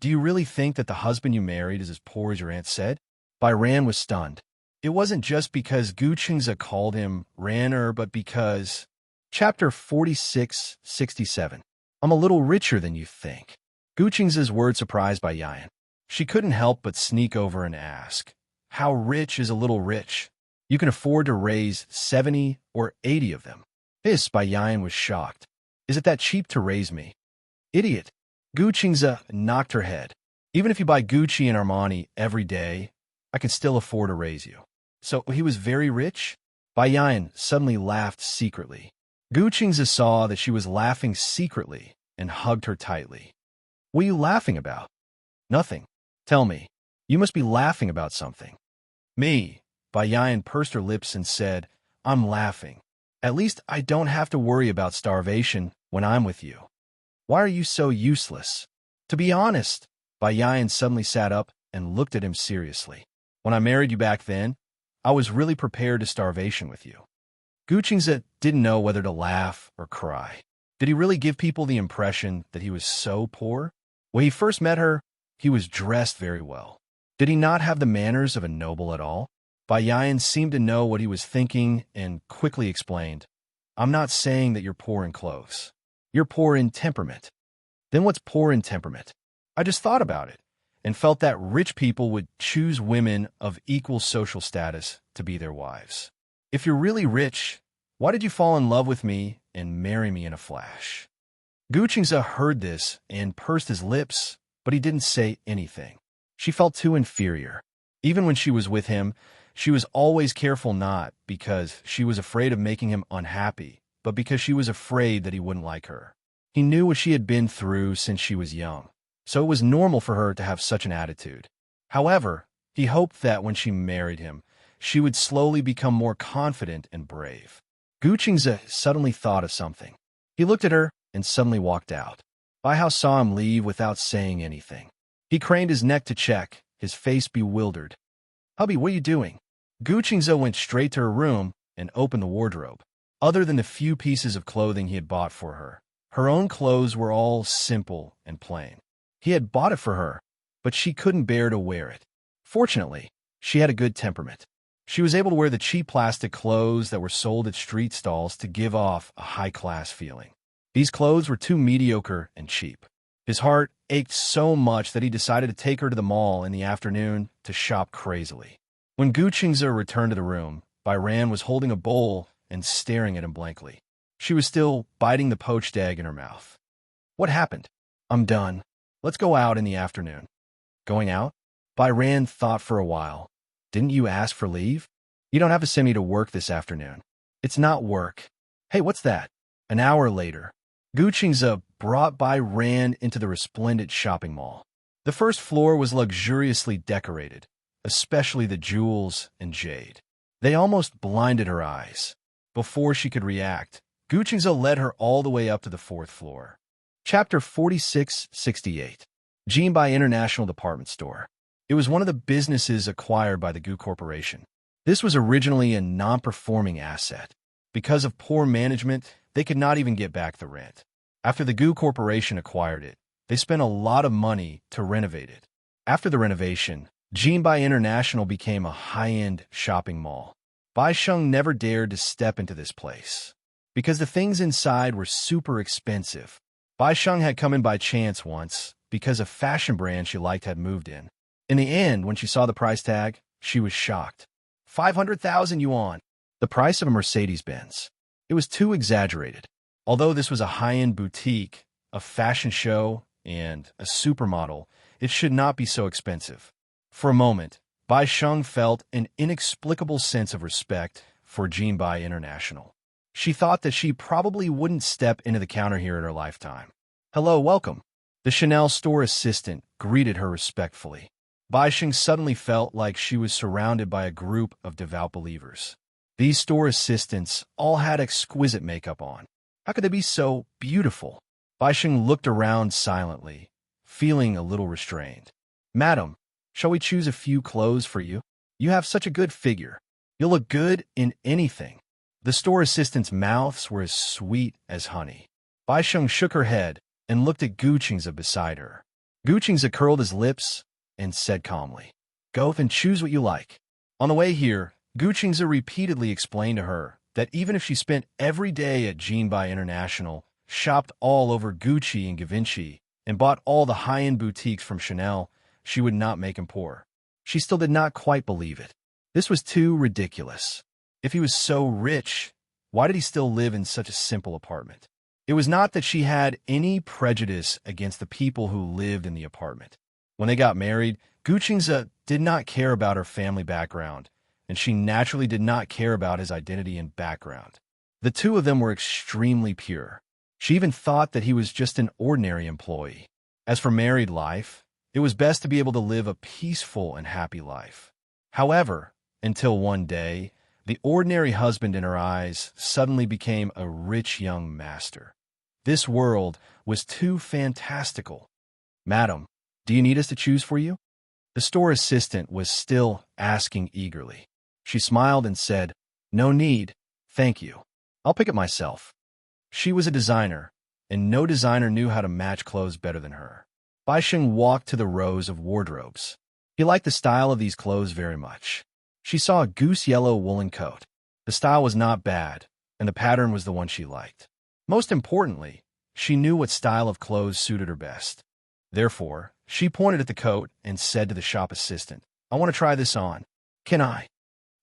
do you really think that the husband you married is as poor as your aunt said? Bai Ran was stunned. It wasn't just because Gu Qingze called him Ranner, but because... Chapter 4667. I'm a little richer than you think. Gu Qing's words surprised Bai Yan. She couldn't help but sneak over and ask, "How rich is a little rich? You can afford to raise 70 or 80 of them." This, Bai Yan was shocked. "Is it that cheap to raise me?" "Idiot." Gu Qingze knocked her head. "Even if you buy Gucci and Armani every day, I can still afford to raise you." "So he was very rich?" Bai Yan suddenly laughed secretly. Gu Qingze saw that she was laughing secretly and hugged her tightly. "What are you laughing about?" "Nothing. Tell me. You must be laughing about something." "Me?" Bai Yan pursed her lips and said, "I'm laughing. At least I don't have to worry about starvation when I'm with you. Why are you so useless?" "To be honest," Bai Yan suddenly sat up and looked at him seriously. "When I married you back then, I was really prepared to starvation with you." Gu Qingze didn't know whether to laugh or cry. Did he really give people the impression that he was so poor? When he first met her, he was dressed very well. Did he not have the manners of a noble at all? Bai Yan seemed to know what he was thinking and quickly explained, "I'm not saying that you're poor in clothes. You're poor in temperament." "Then what's poor in temperament?" "I just thought about it and felt that rich people would choose women of equal social status to be their wives. If you're really rich, why did you fall in love with me and marry me in a flash?" Gu Qingze heard this and pursed his lips, but he didn't say anything. She felt too inferior. Even when she was with him, she was always careful, not because she was afraid of making him unhappy, but because she was afraid that he wouldn't like her. He knew what she had been through since she was young, so it was normal for her to have such an attitude. However, he hoped that when she married him, she would slowly become more confident and brave. Gu Qingze suddenly thought of something. He looked at her and suddenly walked out. Bai Hao saw him leave without saying anything. He craned his neck to check, his face bewildered. "Hubby, what are you doing?" Gu Qingze went straight to her room and opened the wardrobe. Other than the few pieces of clothing he had bought for her, her own clothes were all simple and plain. He had bought it for her, but she couldn't bear to wear it. Fortunately, she had a good temperament. She was able to wear the cheap plastic clothes that were sold at street stalls to give off a high-class feeling. These clothes were too mediocre and cheap. His heart ached so much that he decided to take her to the mall in the afternoon to shop crazily. When Gu Qingze returned to the room, Bai Ran was holding a bowl and staring at him blankly. She was still biting the poached egg in her mouth. "What happened?" "I'm done. Let's go out in the afternoon." "Going out?" Bai Ran thought for a while. "Didn't you ask for leave?" "You don't have to send me to work this afternoon." "It's not work." "Hey, what's that?" An hour later, Gu Qingze brought Bai Ran into the resplendent shopping mall. The first floor was luxuriously decorated, especially the jewels and jade. They almost blinded her eyes. Before she could react, Gu Qingze led her all the way up to the fourth floor. Chapter 4668. Jinbai International Department Store. It was one of the businesses acquired by the Gu Corporation. This was originally a non-performing asset. Because of poor management, they could not even get back the rent. After the Gu Corporation acquired it, they spent a lot of money to renovate it. After the renovation, Jinbai International became a high-end shopping mall. Bai Sheng never dared to step into this place, because the things inside were super expensive. Bai Sheng had come in by chance once, because a fashion brand she liked had moved in. In the end, when she saw the price tag, she was shocked. 500,000 yuan, the price of a Mercedes-Benz. It was too exaggerated. Although this was a high-end boutique, a fashion show, and a supermodel, it should not be so expensive. For a moment, Bai Sheng felt an inexplicable sense of respect for Jinbai International. She thought that she probably wouldn't step into the counter here in her lifetime. "Hello, welcome." The Chanel store assistant greeted her respectfully. Bai Sheng suddenly felt like she was surrounded by a group of devout believers. These store assistants all had exquisite makeup on. How could they be so beautiful? Bai Sheng looked around silently, feeling a little restrained. "Madam, shall we choose a few clothes for you? You have such a good figure. You'll look good in anything." The store assistants' mouths were as sweet as honey. Bai Sheng shook her head and looked at Gu Qingze beside her. Gu Qingze curled his lips and said calmly, "Go and choose what you like." On the way here, Gu Qingze repeatedly explained to her that even if she spent every day at Jinbai International, shopped all over Gucci and Givenchy, and bought all the high-end boutiques from Chanel, she would not make him poor. She still did not quite believe it. This was too ridiculous. If he was so rich, why did he still live in such a simple apartment? It was not that she had any prejudice against the people who lived in the apartment. When they got married, Guqingze did not care about her family background, and she naturally did not care about his identity and background. The two of them were extremely pure. She even thought that he was just an ordinary employee. As for married life, it was best to be able to live a peaceful and happy life. However, until one day, the ordinary husband in her eyes suddenly became a rich young master. This world was too fantastical. "Madam, do you need us to choose for you?" The store assistant was still asking eagerly. She smiled and said, "No need, thank you. I'll pick it myself." She was a designer, and no designer knew how to match clothes better than her. Baisheng walked to the rows of wardrobes. He liked the style of these clothes very much. She saw a goose-yellow woolen coat. The style was not bad, and the pattern was the one she liked. Most importantly, she knew what style of clothes suited her best. Therefore, she pointed at the coat and said to the shop assistant, "I want to try this on. Can I?"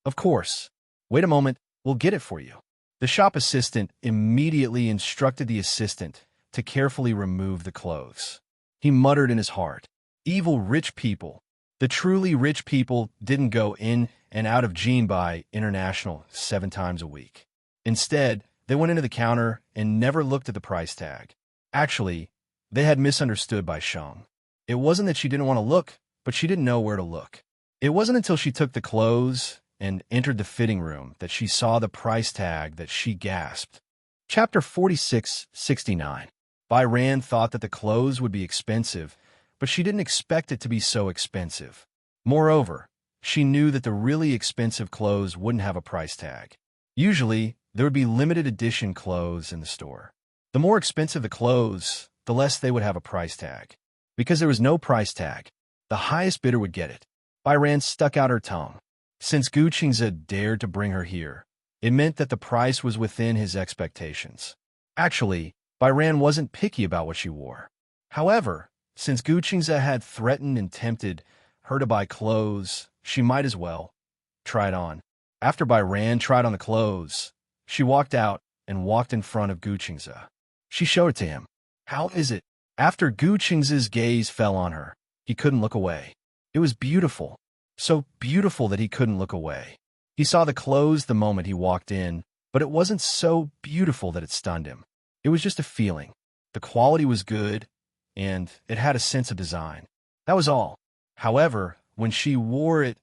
"Of course. Wait a moment, we'll get it for you." The shop assistant immediately instructed the assistant to carefully remove the clothes. He muttered in his heart, "Evil rich people." The truly rich people didn't go in and out of Jinbai International 7 times a week. Instead, they went into the counter and never looked at the price tag. Actually, they had misunderstood Baisheng. It wasn't that she didn't want to look, but she didn't know where to look. It wasn't until she took the clothes and entered the fitting room that she saw the price tag that she gasped. Chapter 46-69. Bai Ran thought that the clothes would be expensive, but she didn't expect it to be so expensive. Moreover, she knew that the really expensive clothes wouldn't have a price tag. Usually, there would be limited edition clothes in the store. The more expensive the clothes, the less they would have a price tag. Because there was no price tag, the highest bidder would get it. Bai Ran stuck out her tongue. Since Guqingze dared to bring her here, it meant that the price was within his expectations. Actually, Bai Ran wasn't picky about what she wore. However, since Guqingze had threatened and tempted her to buy clothes, she might as well try it on. After Bai Ran tried on the clothes, she walked out and walked in front of Guqingze. She showed it to him. "How is it?" After Guqingze's gaze fell on her, he couldn't look away. It was beautiful, so beautiful that he couldn't look away. He saw the clothes the moment he walked in, but it wasn't so beautiful that it stunned him. It was just a feeling. The quality was good, and it had a sense of design. That was all. However, when she wore it,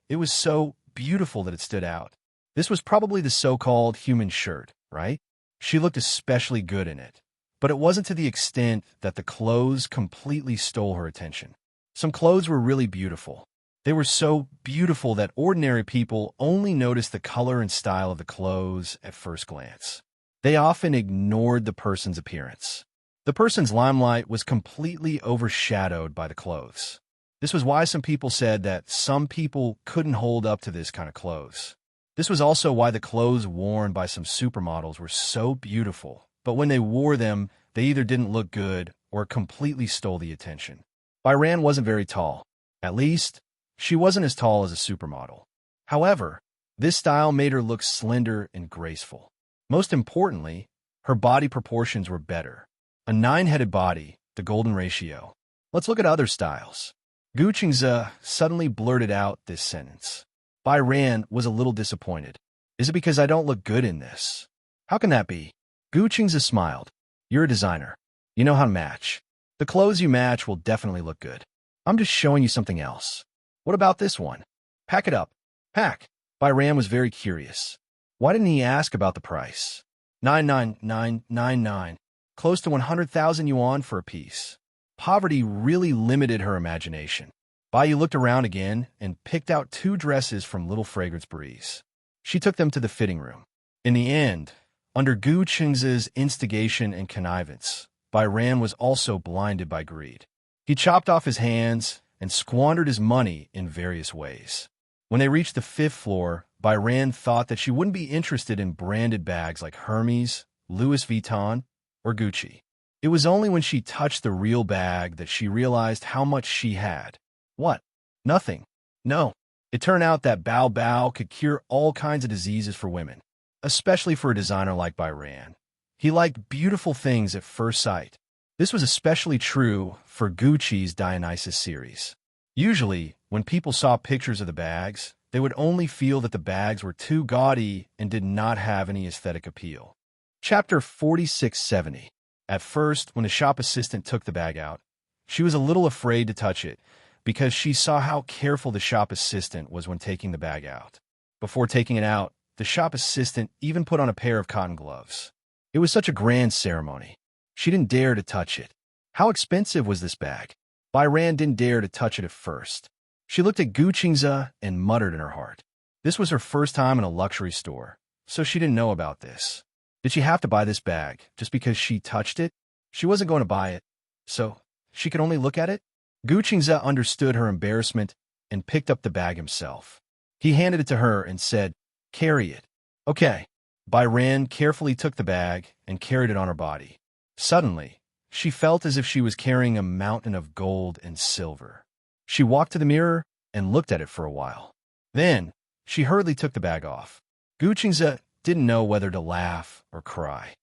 it was so beautiful that it stood out. This was probably the so-called human shirt, right? She looked especially good in it. But it wasn't to the extent that the clothes completely stole her attention. Some clothes were really beautiful. They were so beautiful that ordinary people only noticed the color and style of the clothes at first glance. They often ignored the person's appearance. The person's limelight was completely overshadowed by the clothes. This was why some people said that some people couldn't hold up to this kind of clothes. This was also why the clothes worn by some supermodels were so beautiful, but when they wore them, they either didn't look good or completely stole the attention. Bai Ran wasn't very tall. At least, she wasn't as tall as a supermodel. However, this style made her look slender and graceful. Most importantly, her body proportions were better. A 9-headed body, the golden ratio. Let's look at other styles. Guqingze suddenly blurted out this sentence. Bai Ran was a little disappointed. "Is it because I don't look good in this?" "How can that be?" Guqingze smiled. "You're a designer. You know how to match. The clothes you match will definitely look good. I'm just showing you something else. What about this one? Pack it up." "Pack." Bai Ran was very curious. Why didn't he ask about the price? 99999. Close to 100,000 yuan for a piece. Poverty really limited her imagination. Bai Yu looked around again and picked out 2 dresses from Little Fragrance Breeze. She took them to the fitting room. In the end, under Guqingze's instigation and connivance, Bai Ran was also blinded by greed. He chopped off his hands and squandered his money in various ways. When they reached the 5th floor, Bai Ran thought that she wouldn't be interested in branded bags like Hermes, Louis Vuitton, or Gucci. It was only when she touched the real bag that she realized how much she had. What? Nothing. No. It turned out that Bao Bao could cure all kinds of diseases for women, especially for a designer like Byran. He liked beautiful things at first sight. This was especially true for Gucci's Dionysus series. Usually, when people saw pictures of the bags, they would only feel that the bags were too gaudy and did not have any aesthetic appeal. Chapter 4670. At first, when the shop assistant took the bag out, she was a little afraid to touch it because she saw how careful the shop assistant was when taking the bag out. Before taking it out, the shop assistant even put on a pair of cotton gloves. It was such a grand ceremony. She didn't dare to touch it. How expensive was this bag? Byran didn't dare to touch it at first. She looked at Gucci's and muttered in her heart. This was her first time in a luxury store, so she didn't know about this. Did she have to buy this bag just because she touched it? She wasn't going to buy it, so she could only look at it? Gucci's understood her embarrassment and picked up the bag himself. He handed it to her and said, "Carry it." Okay. Byran carefully took the bag and carried it on her body. Suddenly, she felt as if she was carrying a mountain of gold and silver. She walked to the mirror and looked at it for a while. Then, she hurriedly took the bag off. Gucci's didn't know whether to laugh or cry.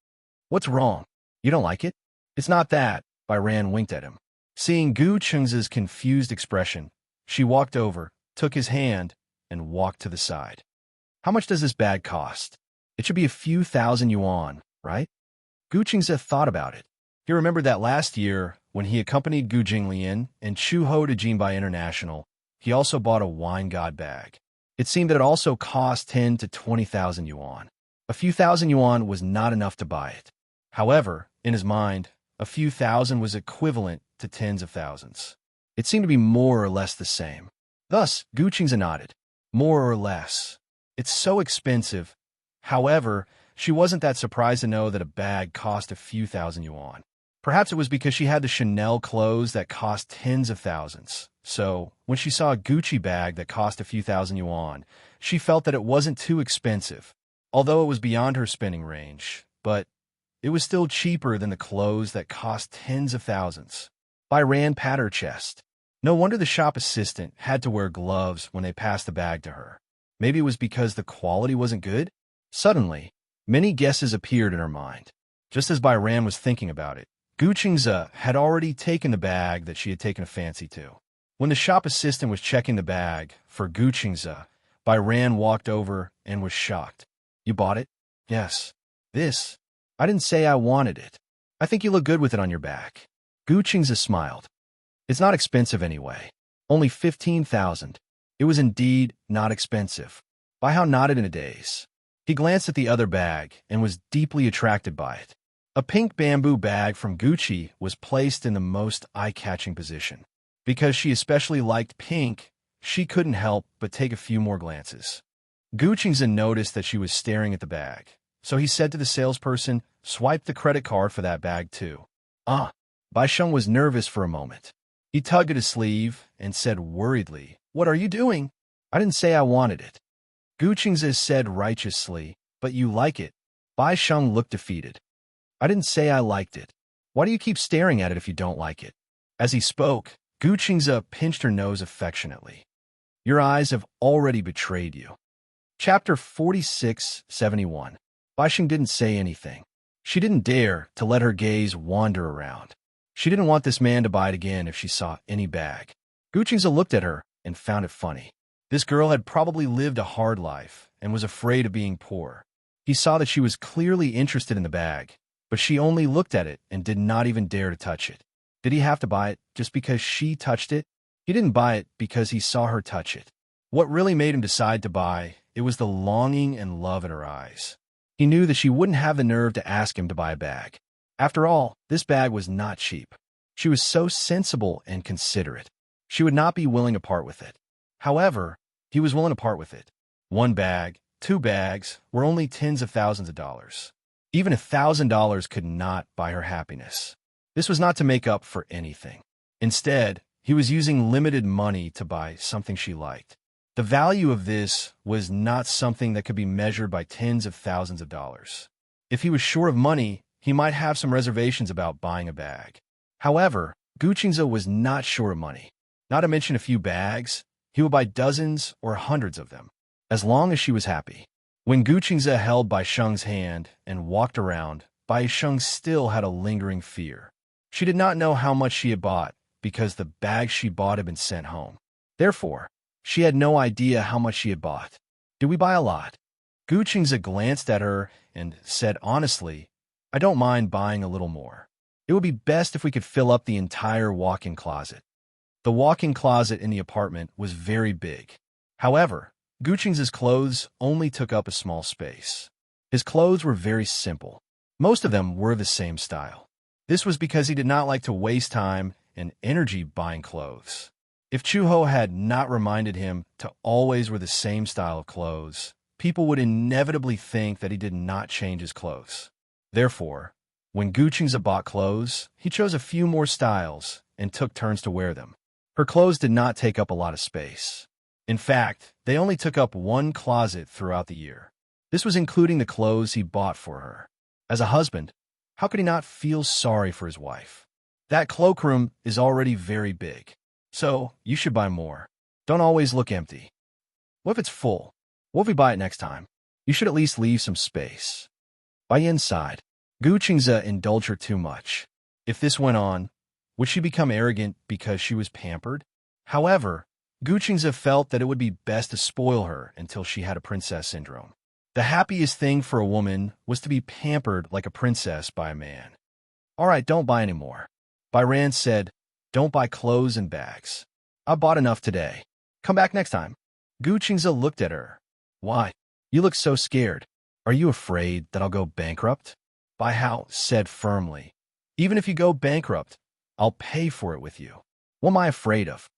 "What's wrong? You don't like it?" "It's not that." Byran winked at him. Seeing Gucci's confused expression, she walked over, took his hand, and walked to the side. "How much does this bag cost? It should be a few thousand yuan, right?" Gucci's thought about it. He remembered that last year, when he accompanied Gu Jinglian and Chu Ho to Jinbai International, he also bought a wine god bag. It seemed that it also cost 10 to 20,000 yuan. A few thousand yuan was not enough to buy it. However, in his mind, a few thousand was equivalent to tens of thousands. It seemed to be more or less the same. Thus, Gucci's nodded. More or less. It's so expensive. However, she wasn't that surprised to know that a bag cost a few thousand yuan. Perhaps it was because she had the Chanel clothes that cost tens of thousands. So, when she saw a Gucci bag that cost a few thousand yuan, she felt that it wasn't too expensive, although it was beyond her spending range, but it was still cheaper than the clothes that cost tens of thousands. Byran pat her chest. No wonder the shop assistant had to wear gloves when they passed the bag to her. Maybe it was because the quality wasn't good? Suddenly, many guesses appeared in her mind. Just as Byran was thinking about it, Gucci's had already taken the bag that she had taken a fancy to. When the shop assistant was checking the bag for Gucci's, Byran walked over and was shocked. "You bought it?" "Yes." "This? I didn't say I wanted it. I think you look good with it on your back." Gucci's smiled. "It's not expensive anyway. Only 15,000. It was indeed not expensive. Baihao nodded in a daze. He glanced at the other bag and was deeply attracted by it. A pink bamboo bag from Gucci was placed in the most eye-catching position. Because she especially liked pink, she couldn't help but take a few more glances. Gucci's noticed that she was staring at the bag, so he said to the salesperson, "Swipe the credit card for that bag too." Baisheng was nervous for a moment. He tugged at his sleeve and said worriedly, "What are you doing?" "I didn't say I wanted it." Gucci's said righteously, "But you like it." Baisheng looked defeated. "I didn't say I liked it. Why do you keep staring at it if you don't like it?" As he spoke, Gucci's pinched her nose affectionately. "Your eyes have already betrayed you." Chapter 4671. Baisheng didn't say anything. She didn't dare to let her gaze wander around. She didn't want this man to buy it again if she saw any bag. Gucci's looked at her and found it funny. This girl had probably lived a hard life and was afraid of being poor. He saw that she was clearly interested in the bag, but she only looked at it and did not even dare to touch it. Did he have to buy it just because she touched it? He didn't buy it because he saw her touch it. What really made him decide to buy it was the longing and love in her eyes. He knew that she wouldn't have the nerve to ask him to buy a bag. After all, this bag was not cheap. She was so sensible and considerate. She would not be willing to part with it. However, he was willing to part with it. One bag, two bags, were only tens of thousands of dollars. Even $1,000 could not buy her happiness. This was not to make up for anything. Instead, he was using limited money to buy something she liked. The value of this was not something that could be measured by tens of thousands of dollars. If he was short of money, he might have some reservations about buying a bag. However, Gucingza was not short of money. Not to mention a few bags, he would buy dozens or hundreds of them, as long as she was happy. When Gucingza held Bai Sheng's hand and walked around, Bai Sheng still had a lingering fear. She did not know how much she had bought because the bags she bought had been sent home. Therefore, she had no idea how much she had bought. Did we buy a lot? Gucingza glanced at her and said honestly, I don't mind buying a little more. It would be best if we could fill up the entire walk-in closet. The walk-in closet in the apartment was very big. However, Gucingza's clothes only took up a small space. His clothes were very simple. Most of them were the same style. This was because he did not like to waste time and energy buying clothes. If Chuho had not reminded him to always wear the same style of clothes, people would inevitably think that he did not change his clothes. Therefore, when Gucingza bought clothes, he chose a few more styles and took turns to wear them. Her clothes did not take up a lot of space. In fact, they only took up one closet throughout the year. This was including the clothes he bought for her. As a husband, how could he not feel sorry for his wife? That cloakroom is already very big, so you should buy more. Don't always look empty. What if it's full? What if we buy it next time? You should at least leave some space. By inside, Gucingza indulged her too much. If this went on, would she become arrogant because she was pampered? However, Gucingza felt that it would be best to spoil her until she had a princess syndrome. The happiest thing for a woman was to be pampered like a princess by a man. All right, don't buy any more. Byran said, don't buy clothes and bags. I bought enough today. Come back next time. Gucingza looked at her. Why? You look so scared. Are you afraid that I'll go bankrupt? Bai Hao said firmly. Even if you go bankrupt, I'll pay for it with you. What am I afraid of?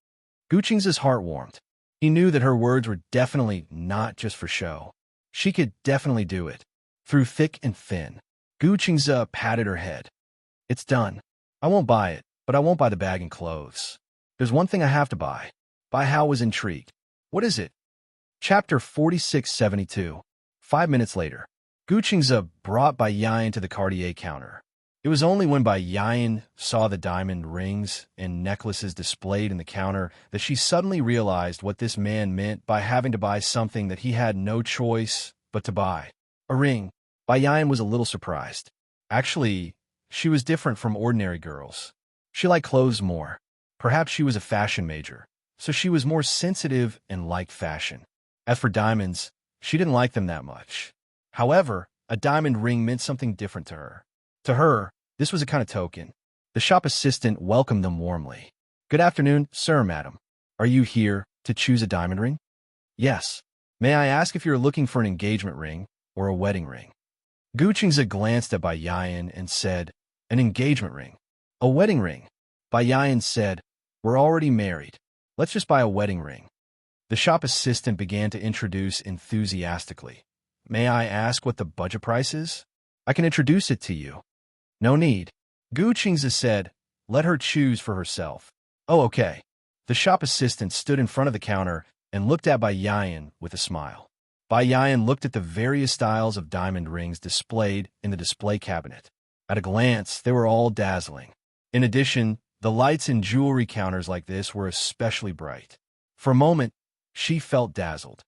Gucingza's heart warmed. He knew that her words were definitely not just for show. She could definitely do it. Through thick and thin, Gucingza patted her head. It's done. I won't buy it, but I won't buy the bag and clothes. There's one thing I have to buy. Bai Hao was intrigued. What is it? Chapter 4672. 5 minutes later, Gucingza brought Bai Yan to the Cartier counter. It was only when Bai Yan saw the diamond rings and necklaces displayed in the counter that she suddenly realized what this man meant by having to buy something that he had no choice but to buy. A ring. Bai Yan was a little surprised. Actually, she was different from ordinary girls. She liked clothes more. Perhaps she was a fashion major, so she was more sensitive and liked fashion. As for diamonds, she didn't like them that much. However, a diamond ring meant something different to her. To her, this was a kind of token. The shop assistant welcomed them warmly. Good afternoon, sir, madam. Are you here to choose a diamond ring? Yes. May I ask if you're looking for an engagement ring or a wedding ring? Gucingza glanced at Bai Yan and said, an engagement ring. A wedding ring. Bai Yan said, we're already married. Let's just buy a wedding ring. The shop assistant began to introduce enthusiastically. May I ask what the budget price is? I can introduce it to you. No need. Gucingza said, let her choose for herself. Oh, okay. The shop assistant stood in front of the counter and looked at Bai Yan with a smile. Bai Yan looked at the various styles of diamond rings displayed in the display cabinet. At a glance, they were all dazzling. In addition, the lights in jewelry counters like this were especially bright. For a moment, she felt dazzled.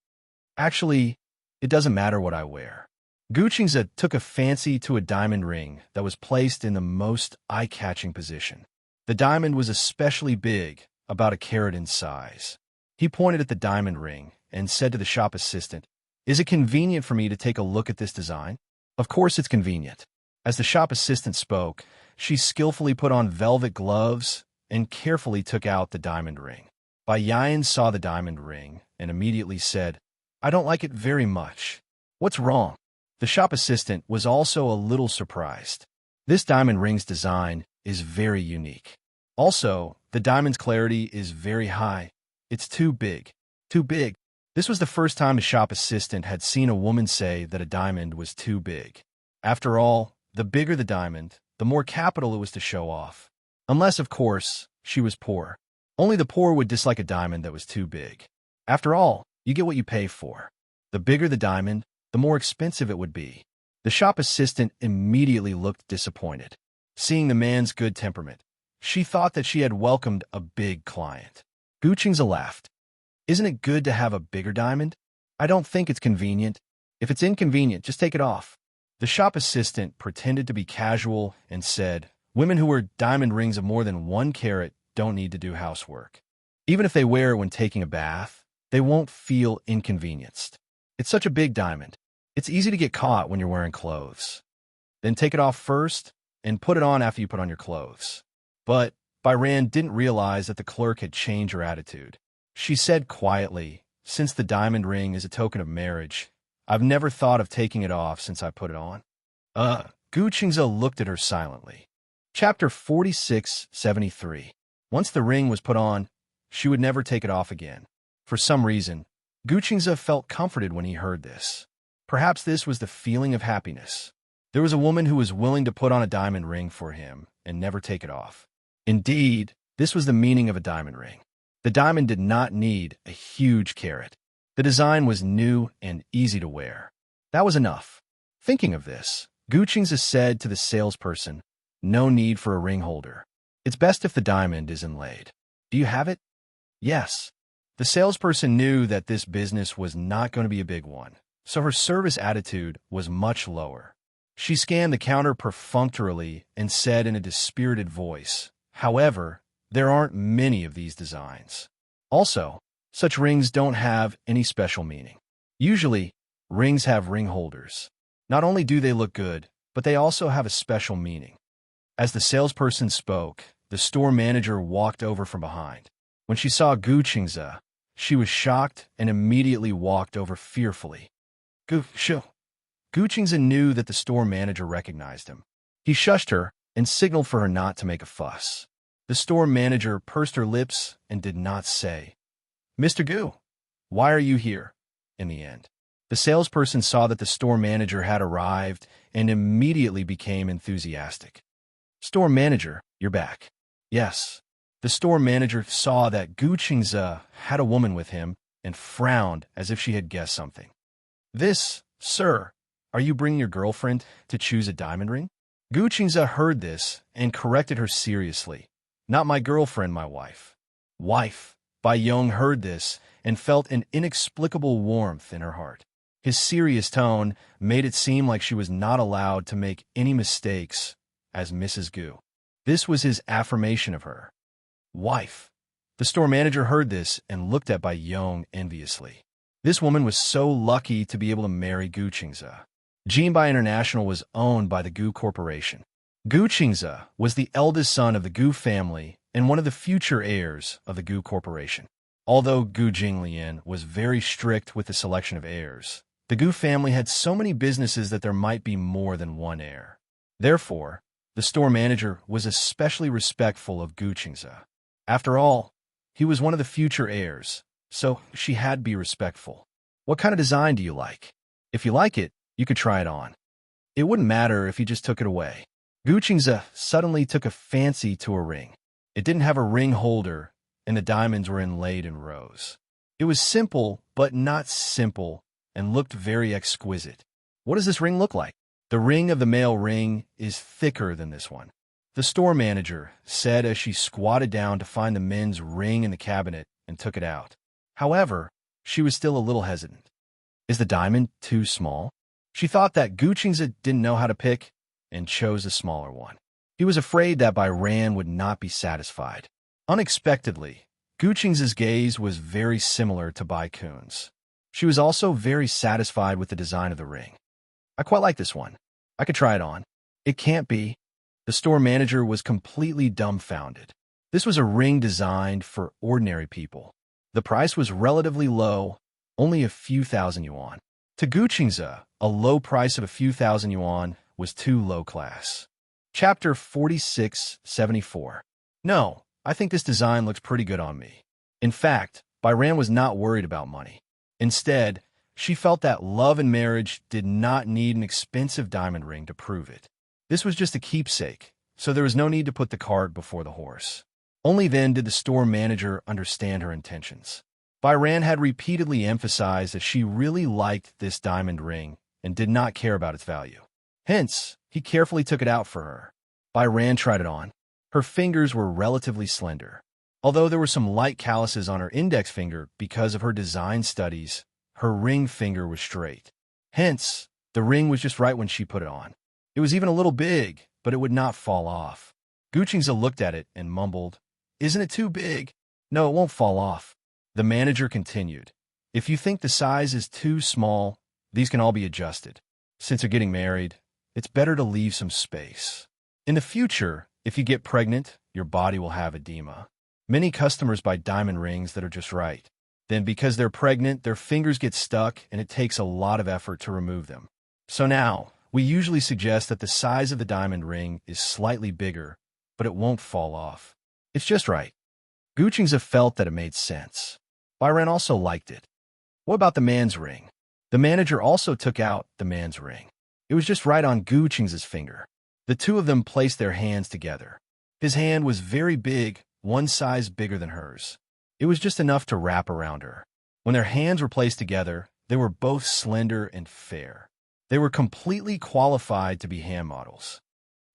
Actually, it doesn't matter what I wear. Gucingza took a fancy to a diamond ring that was placed in the most eye-catching position. The diamond was especially big, about a carat in size. He pointed at the diamond ring and said to the shop assistant, is it convenient for me to take a look at this design? Of course it's convenient. As the shop assistant spoke, she skillfully put on velvet gloves and carefully took out the diamond ring. Bai Yan saw the diamond ring and immediately said, I don't like it very much. What's wrong? The shop assistant was also a little surprised. This diamond ring's design is very unique. Also, the diamond's clarity is very high. It's too big. Too big. This was the first time a shop assistant had seen a woman say that a diamond was too big. After all, the bigger the diamond, the more capital it was to show off. Unless, of course, she was poor. Only the poor would dislike a diamond that was too big. After all, you get what you pay for. The bigger the diamond, the more expensive it would be. The shop assistant immediately looked disappointed. Seeing the man's good temperament, she thought that she had welcomed a big client. Gu Qingze laughed. Isn't it good to have a bigger diamond? I don't think it's convenient. If it's inconvenient, just take it off. The shop assistant pretended to be casual and said, women who wear diamond rings of more than 1 carat don't need to do housework. Even if they wear it when taking a bath, they won't feel inconvenienced. It's such a big diamond. It's easy to get caught when you're wearing clothes. Then take it off first and put it on after you put on your clothes. But Byran didn't realize that the clerk had changed her attitude. She said quietly, since the diamond ring is a token of marriage, I've never thought of taking it off since I put it on. Gu Qingze looked at her silently. Chapter 4673. Once the ring was put on, she would never take it off again. For some reason, Gu Qingze felt comforted when he heard this. Perhaps this was the feeling of happiness. There was a woman who was willing to put on a diamond ring for him and never take it off. Indeed, this was the meaning of a diamond ring. The diamond did not need a huge carat. The design was new and easy to wear. That was enough. Thinking of this, Gu Qingze said to the salesperson, no need for a ring holder. It's best if the diamond is inlaid. Do you have it? Yes. The salesperson knew that this business was not going to be a big one, so her service attitude was much lower. She scanned the counter perfunctorily and said in a dispirited voice, however, there aren't many of these designs. Also, such rings don't have any special meaning. Usually, rings have ring holders. Not only do they look good, but they also have a special meaning. As the salesperson spoke, the store manager walked over from behind. When she saw Gu Qingze, she was shocked and immediately walked over fearfully. Gu Qingze knew that the store manager recognized him. He shushed her and signaled for her not to make a fuss. The store manager pursed her lips and did not say, Mr. Gu, why are you here? In the end, the salesperson saw that the store manager had arrived and immediately became enthusiastic. Store manager, you're back. Yes. The store manager saw that Gu Qingze had a woman with him and frowned as if she had guessed something. This, sir, are you bringing your girlfriend to choose a diamond ring? Gu Qingze heard this and corrected her seriously. Not my girlfriend, my wife. Wife. Bai Yong heard this and felt an inexplicable warmth in her heart. His serious tone made it seem like she was not allowed to make any mistakes as Mrs. Gu. This was his affirmation of her. Wife. The store manager heard this and looked at Bai Yong enviously. This woman was so lucky to be able to marry Gu Qingze. Jinbai International was owned by the Gu Corporation. Gu Qingze was the eldest son of the Gu family and one of the future heirs of the Gu Corporation. Although Gu Jinglian was very strict with the selection of heirs, the Gu family had so many businesses that there might be more than one heir. Therefore, the store manager was especially respectful of Gu Qingze. After all, he was one of the future heirs, so she had to be respectful. What kind of design do you like? If you like it, you could try it on. It wouldn't matter if you just took it away. Gu Qingze suddenly took a fancy to a ring. It didn't have a ring holder, and the diamonds were inlaid in rows. It was simple, but not simple, and looked very exquisite. What does this ring look like? The ring of the male ring is thicker than this one. The store manager said as she squatted down to find the men's ring in the cabinet and took it out. However, she was still a little hesitant. Is the diamond too small? She thought that Gu Qingze didn't know how to pick and chose a smaller one. He was afraid that Byran would not be satisfied. Unexpectedly, Gu Qingze's gaze was very similar to Bai Kun's. She was also very satisfied with the design of the ring. I quite like this one. I could try it on. It can't be. The store manager was completely dumbfounded. This was a ring designed for ordinary people. The price was relatively low, only a few thousand yuan. To Gu Qingze, a low price of a few thousand yuan was too low class. Chapter 4674. No, I think this design looks pretty good on me. In fact, Byran was not worried about money. Instead, she felt that love and marriage did not need an expensive diamond ring to prove it. This was just a keepsake, so there was no need to put the cart before the horse. Only then did the store manager understand her intentions. Byran had repeatedly emphasized that she really liked this diamond ring and did not care about its value. Hence, he carefully took it out for her. Bai Ran tried it on. Her fingers were relatively slender. Although there were some light calluses on her index finger because of her design studies, her ring finger was straight. Hence, the ring was just right when she put it on. It was even a little big, but it would not fall off. Guqingze looked at it and mumbled, "Isn't it too big?" "No, it won't fall off." The manager continued, "If you think the size is too small, these can all be adjusted. Since you're getting married, it's better to leave some space. In the future, if you get pregnant, your body will have edema. Many customers buy diamond rings that are just right. Then because they're pregnant, their fingers get stuck and it takes a lot of effort to remove them. So now, we usually suggest that the size of the diamond ring is slightly bigger, but it won't fall off. It's just right." Guqingze felt that it made sense. Bai Ran also liked it. What about the man's ring? The manager also took out the man's ring. It was just right on Guqingze's finger. The two of them placed their hands together. His hand was very big, one size bigger than hers. It was just enough to wrap around her. When their hands were placed together, they were both slender and fair. They were completely qualified to be hand models.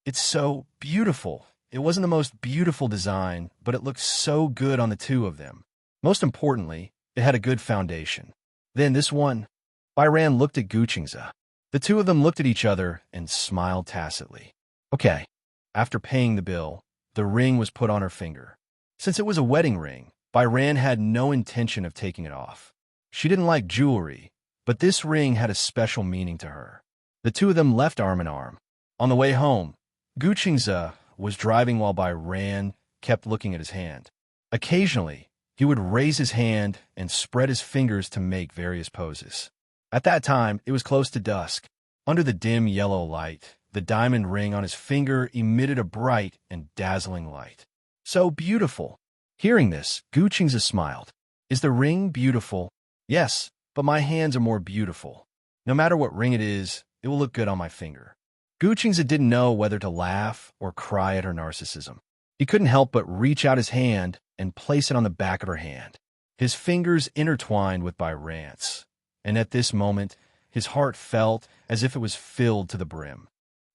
"It's so beautiful." It wasn't the most beautiful design, but it looked so good on the two of them. Most importantly, it had a good foundation. Then this one. Bai Ran looked at Guqingze. The two of them looked at each other and smiled tacitly. Okay. After paying the bill, the ring was put on her finger. Since it was a wedding ring, Bai Ran had no intention of taking it off. She didn't like jewelry, but this ring had a special meaning to her. The two of them left arm in arm. On the way home, Guqingze was driving while Bai Ran kept looking at his hand. Occasionally, he would raise his hand and spread his fingers to make various poses. At that time, it was close to dusk. Under the dim yellow light, the diamond ring on his finger emitted a bright and dazzling light. So beautiful. Hearing this, Guqingze smiled. "Is the ring beautiful?" "Yes, but my hands are more beautiful. No matter what ring it is, it will look good on my finger." Guqingze didn't know whether to laugh or cry at her narcissism. He couldn't help but reach out his hand and place it on the back of her hand. His fingers intertwined with Bai Ran's, and at this moment, his heart felt as if it was filled to the brim.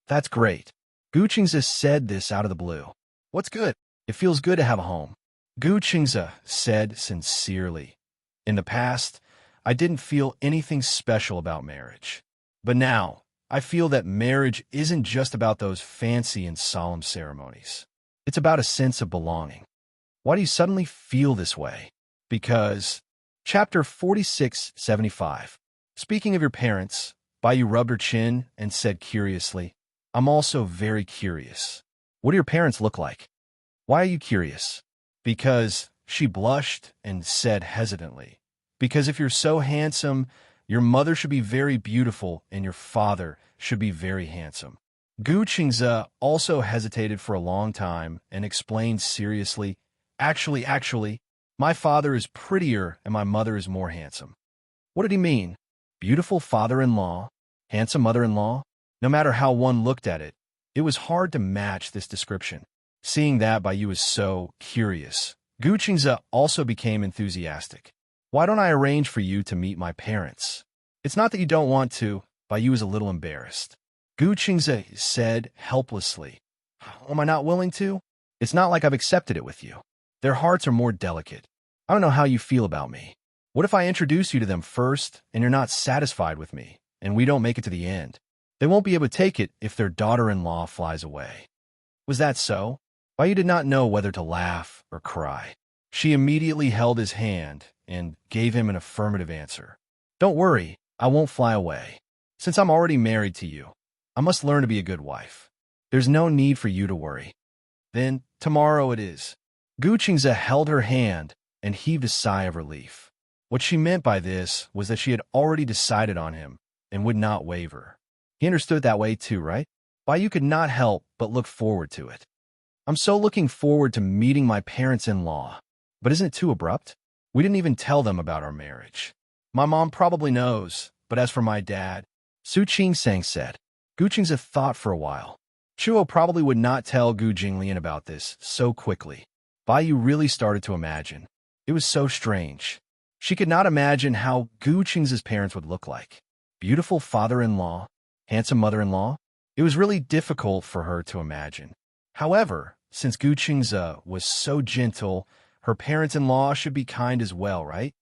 "That's great." Guqingze said this out of the blue. "What's good?" "It feels good to have a home." Guqingze said sincerely, "In the past, I didn't feel anything special about marriage. But now, I feel that marriage isn't just about those fancy and solemn ceremonies. It's about a sense of belonging." "Why do you suddenly feel this way?" "Because..." Chapter 4675. Speaking of your parents, Bai rubbed her chin and said curiously, "I'm also very curious. What do your parents look like?" "Why are you curious?" "Because," she blushed and said hesitantly, "because if you're so handsome, your mother should be very beautiful and your father should be very handsome." Guqingze also hesitated for a long time and explained seriously, Actually, my father is prettier and my mother is more handsome." What did he mean? Beautiful father-in-law? Handsome mother-in-law? No matter how one looked at it, it was hard to match this description. Seeing that Bai was so curious, Guqingze also became enthusiastic. "Why don't I arrange for you to meet my parents?" "It's not that you don't want to." Bai was a little embarrassed. Guqingze said helplessly, "Am I not willing to? It's not like I've accepted it with you. Their hearts are more delicate. I don't know how you feel about me. What if I introduce you to them first and you're not satisfied with me, and we don't make it to the end? They won't be able to take it if their daughter-in-law flies away." Was that so? Bai did not know whether to laugh or cry. She immediately held his hand and gave him an affirmative answer. "Don't worry, I won't fly away. Since I'm already married to you, I must learn to be a good wife. There's no need for you to worry." "Then, tomorrow it is." Guqingze held her hand and heaved a sigh of relief. What she meant by this was that she had already decided on him and would not waver. He understood that way too, right? Bai could not help but look forward to it. "I'm so looking forward to meeting my parents-in-law. But isn't it too abrupt? We didn't even tell them about our marriage. My mom probably knows, but as for my dad..." Su Qingsang said. Guqingze thought for a while. Chuo probably would not tell Gu Jinglian about this so quickly. Bai really started to imagine. It was so strange. She could not imagine how Guqingze's parents would look like. Beautiful father-in-law, handsome mother-in-law. It was really difficult for her to imagine. However, since Gu Qingze was so gentle, her parents-in-law should be kind as well, right?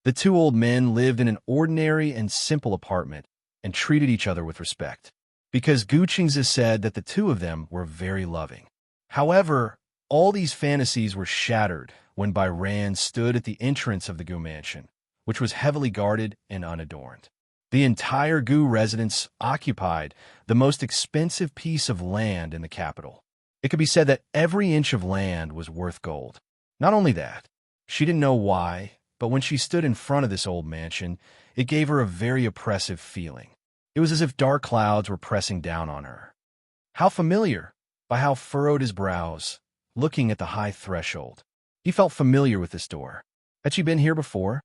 The two old men lived in an ordinary and simple apartment and treated each other with respect, because Gu Qingze said that the two of them were very loving. However, all these fantasies were shattered when Bai Ran stood at the entrance of the Gu mansion, which was heavily guarded and unadorned. The entire Gu residence occupied the most expensive piece of land in the capital. It could be said that every inch of land was worth gold. Not only that, she didn't know why, but when she stood in front of this old mansion, it gave her a very oppressive feeling. It was as if dark clouds were pressing down on her. How familiar, by how furrowed his brows, looking at the high threshold. He felt familiar with this door. Had she been here before?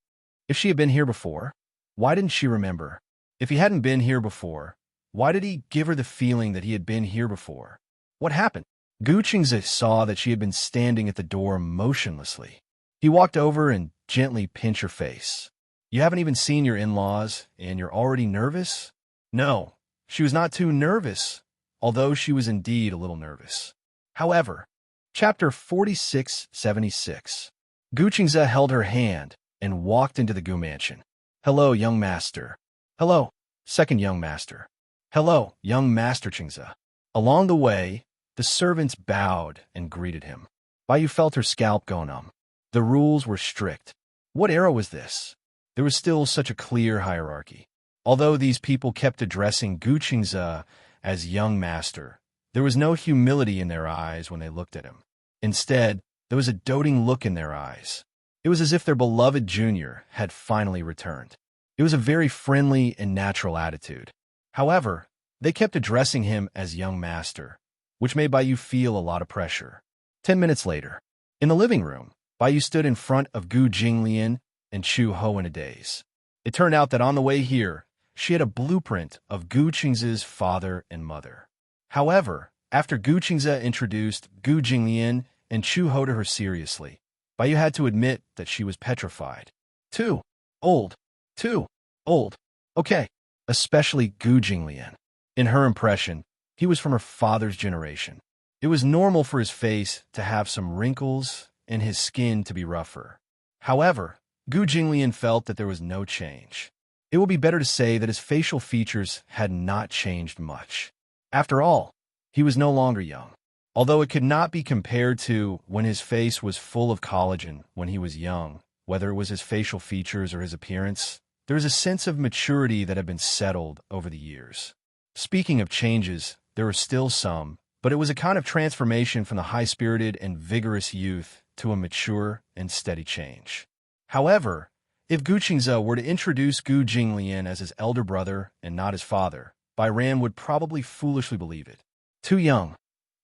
If she had been here before, why didn't she remember? If he hadn't been here before, why did he give her the feeling that he had been here before? What happened? Gu Qingze saw that she had been standing at the door motionlessly. He walked over and gently pinched her face. You haven't even seen your in-laws, and you're already nervous? No, she was not too nervous, although she was indeed a little nervous. However, Chapter 4676. Gu Qingze held her hand and walked into the Gu mansion. Hello, young master. Hello, second young master. Hello, young master Qingze. Along the way, the servants bowed and greeted him. Baiyu felt her scalp go numb. The rules were strict. What era was this? There was still such a clear hierarchy. Although these people kept addressing Gu Qingze as young master, there was no humility in their eyes when they looked at him. Instead, there was a doting look in their eyes. It was as if their beloved junior had finally returned. It was a very friendly and natural attitude. However, they kept addressing him as young master, which made Baiyu feel a lot of pressure. 10 minutes later, in the living room, Baiyu stood in front of Gu Jinglian and Chu Ho in a daze. It turned out that on the way here, she had a blueprint of Gu Qingze's father and mother. However, after Gu Qingze introduced Gu Jinglian and Chu Ho to her seriously, Baiyu had to admit that she was petrified. Too old. Too old. Okay. Especially Gu Jinglian. In her impression, he was from her father's generation. It was normal for his face to have some wrinkles and his skin to be rougher. However, Gu Jinglian felt that there was no change. It will be better to say that his facial features had not changed much. After all, he was no longer young. Although it could not be compared to when his face was full of collagen when he was young, whether it was his facial features or his appearance, there is a sense of maturity that had been settled over the years. Speaking of changes, there were still some, but it was a kind of transformation from the high-spirited and vigorous youth to a mature and steady change. However, if Gu Qingze were to introduce Gu Jinglian as his elder brother and not his father, Bai Ran would probably foolishly believe it. Too young.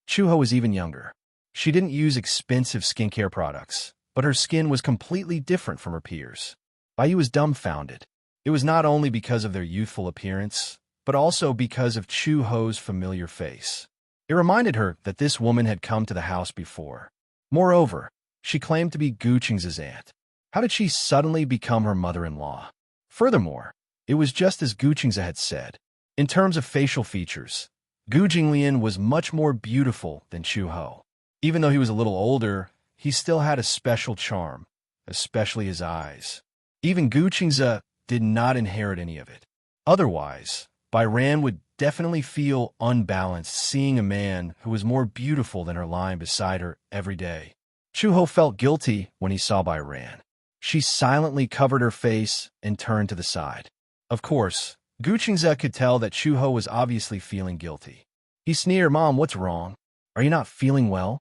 Chu Ho was even younger. She didn't use expensive skincare products, but her skin was completely different from her peers. Baiyu was dumbfounded. It was not only because of their youthful appearance, but also because of Chu Ho's familiar face. It reminded her that this woman had come to the house before. Moreover, she claimed to be Gu Qingze's aunt. How did she suddenly become her mother-in-law? Furthermore, it was just as Gu Qingze had said. In terms of facial features, Gu Jinglian was much more beautiful than Chu Ho. Even though he was a little older, he still had a special charm, especially his eyes. Even Gu Qingze did not inherit any of it. Otherwise, Bai Ran would definitely feel unbalanced seeing a man who was more beautiful than her lying beside her every day. Chu Ho felt guilty when he saw Bai Ran. She silently covered her face and turned to the side. Of course, Gu Qingze could tell that Chu Ho was obviously feeling guilty. He sneered, "Mom, what's wrong? Are you not feeling well?"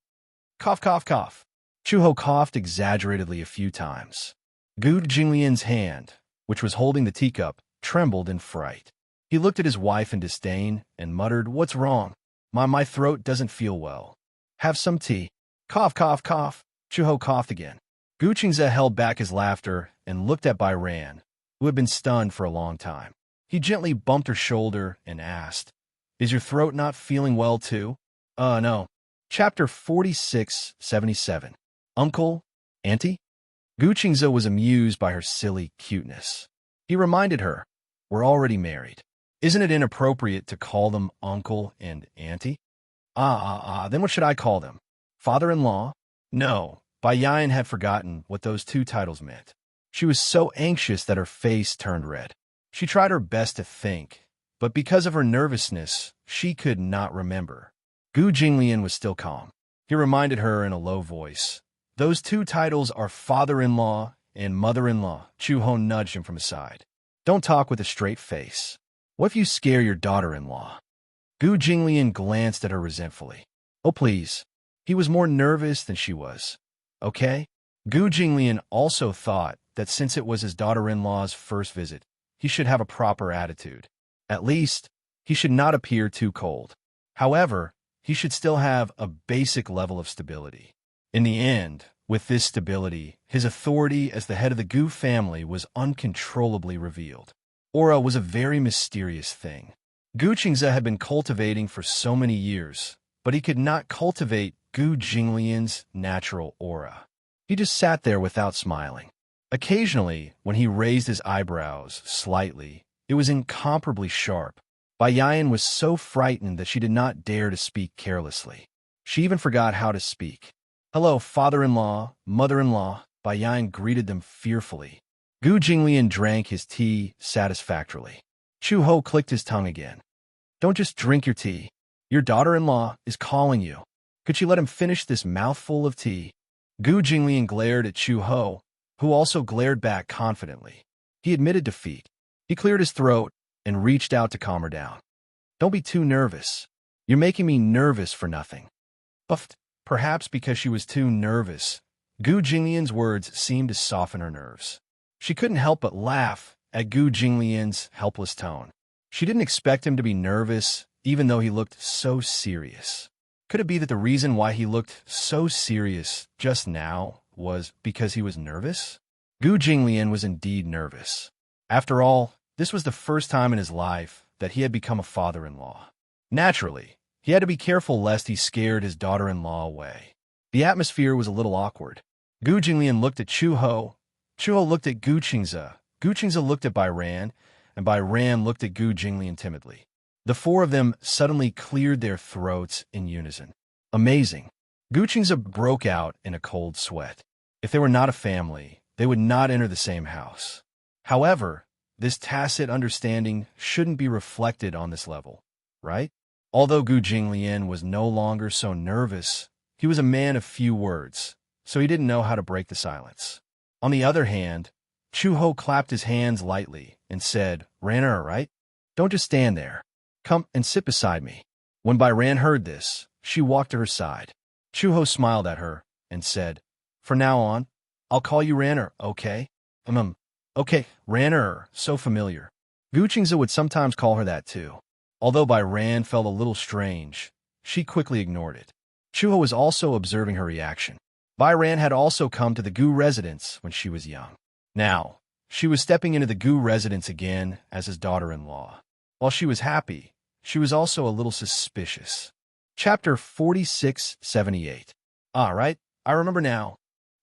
Cough, cough, cough. Chu Ho coughed exaggeratedly a few times. Gu Jinglian's hand, which was holding the teacup, trembled in fright. He looked at his wife in disdain and muttered, "What's wrong? My throat doesn't feel well. Have some tea." Cough, cough, cough. Chu Ho coughed again. Gu Qingze held back his laughter and looked at Bai Ran, who had been stunned for a long time. He gently bumped her shoulder and asked, "Is your throat not feeling well too?" No. Chapter 4677. Uncle? Auntie? Gu Qingze was amused by her silly cuteness. He reminded her, "We're already married. Isn't it inappropriate to call them uncle and auntie? Then what should I call them? Father-in-law? No, Bai Yan had forgotten what those two titles meant. She was so anxious that her face turned red. She tried her best to think, but because of her nervousness, she could not remember. Gu Jinglian was still calm. He reminded her in a low voice, "Those two titles are father-in-law and mother-in-law." Chu Ho nudged him from his side. "Don't talk with a straight face. What if you scare your daughter-in-law?" Gu Jinglian glanced at her resentfully. "Oh, please." He was more nervous than she was. "Okay?" Gu Jinglian also thought that since it was his daughter-in-law's first visit, he should have a proper attitude. At least, he should not appear too cold. However, he should still have a basic level of stability. In the end, with this stability, his authority as the head of the Gu family was uncontrollably revealed. Aura was a very mysterious thing. Gu Qingze had been cultivating for so many years, but he could not cultivate Gu Jinglian's natural aura. He just sat there without smiling. Occasionally, when he raised his eyebrows slightly, it was incomparably sharp. Bai Yan was so frightened that she did not dare to speak carelessly. She even forgot how to speak. "Hello, father-in-law, mother-in-law," Bai Yan greeted them fearfully. Gu Jinglian drank his tea satisfactorily. Chu Ho clicked his tongue again. "Don't just drink your tea. Your daughter-in-law is calling you. Could she let him finish this mouthful of tea?" Gu Jinglian glared at Chu Ho, who also glared back confidently. He admitted defeat. He cleared his throat and reached out to calm her down. "Don't be too nervous. You're making me nervous for nothing." Puffed. Perhaps because she was too nervous, Gu Jinglian's words seemed to soften her nerves. She couldn't help but laugh at Gu Jinglian's helpless tone. She didn't expect him to be nervous, even though he looked so serious. Could it be that the reason why he looked so serious just now was because he was nervous? Gu Jinglian was indeed nervous. After all, this was the first time in his life that he had become a father-in-law. Naturally, he had to be careful lest he scared his daughter-in-law away. The atmosphere was a little awkward. Gu Jinglian looked at Chu Ho. Chu Ho looked at Gu Qingze. Gu Qingze looked at Bai Ran, and Bai Ran looked at Gu Jinglian timidly. The four of them suddenly cleared their throats in unison. Amazing. Gu Qingze broke out in a cold sweat. If they were not a family, they would not enter the same house. However, this tacit understanding shouldn't be reflected on this level, right? Although Gu Jinglian was no longer so nervous, he was a man of few words, so he didn't know how to break the silence. On the other hand, Chu Ho clapped his hands lightly and said, "Ranner, right? Don't just stand there. Come and sit beside me." When Bai Ran heard this, she walked to her side. Chu Ho smiled at her and said, "From now on, I'll call you Ranner, okay?" Okay, Ranner, so familiar. Gu Qingze would sometimes call her that too. Although Bai Ran felt a little strange, she quickly ignored it. Chu Ho was also observing her reaction. Bai Ran had also come to the Gu residence when she was young. Now, she was stepping into the Gu residence again as his daughter-in-law. While she was happy, she was also a little suspicious. Chapter 4678. Right, I remember now.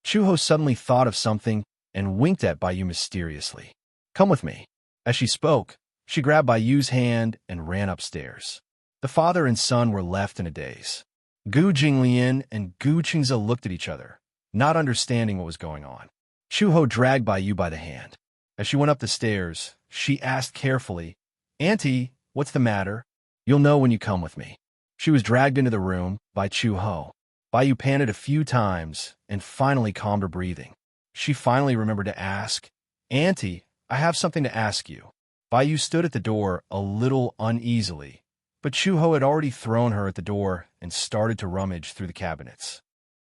Chu Ho suddenly thought of something and winked at Bai Yu mysteriously. "Come with me." As she spoke, she grabbed Bai Yu's hand and ran upstairs. The father and son were left in a daze. Gu Jinglian and Gu Qingze looked at each other, not understanding what was going on. Chu Ho dragged Bai Yu by the hand. As she went up the stairs, she asked carefully, "Auntie, what's the matter? You'll know when you come with me." She was dragged into the room by Chu Ho. Bai Yu panted a few times and finally calmed her breathing. She finally remembered to ask, "Auntie, I have something to ask you." Bai Yu stood at the door a little uneasily, but Chu Ho had already thrown her at the door and started to rummage through the cabinets.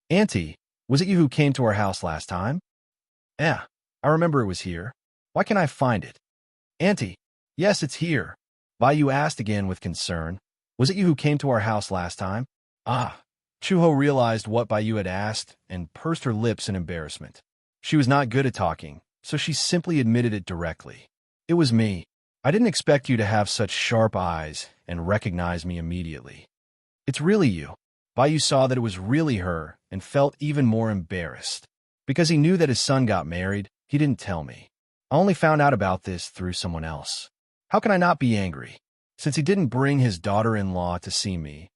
"Auntie, was it you who came to our house last time?" "Yeah, I remember it was here. Why can't I find it?" "Auntie, yes, it's here." Bai Yu asked again with concern, "Was it you who came to our house last time?" Chu Ho realized what Bai Yu had asked and pursed her lips in embarrassment. She was not good at talking, so she simply admitted it directly. "It was me. I didn't expect you to have such sharp eyes and recognize me immediately." "It's really you." Bai Yu saw that it was really her and felt even more embarrassed. Because he knew that his son got married, he didn't tell me. I only found out about this through someone else. How can I not be angry? Since he didn't bring his daughter-in-law to see me,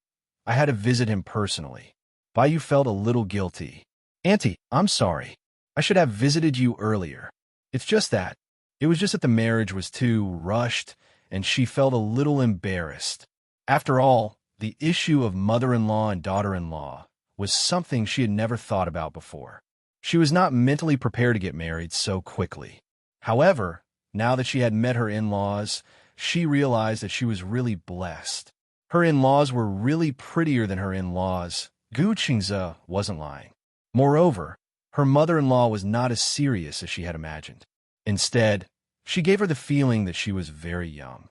I had to visit him personally. Bai felt a little guilty. Auntie, I'm sorry. I should have visited you earlier. It's just that. It was just that the marriage was too rushed, and she felt a little embarrassed. After all, the issue of mother-in-law and daughter-in-law was something she had never thought about before. She was not mentally prepared to get married so quickly. However, now that she had met her in-laws, she realized that she was really blessed. Her in-laws were really prettier than her in-laws. Gu Qingze wasn't lying. Moreover, her mother-in-law was not as serious as she had imagined. Instead, she gave her the feeling that she was very young.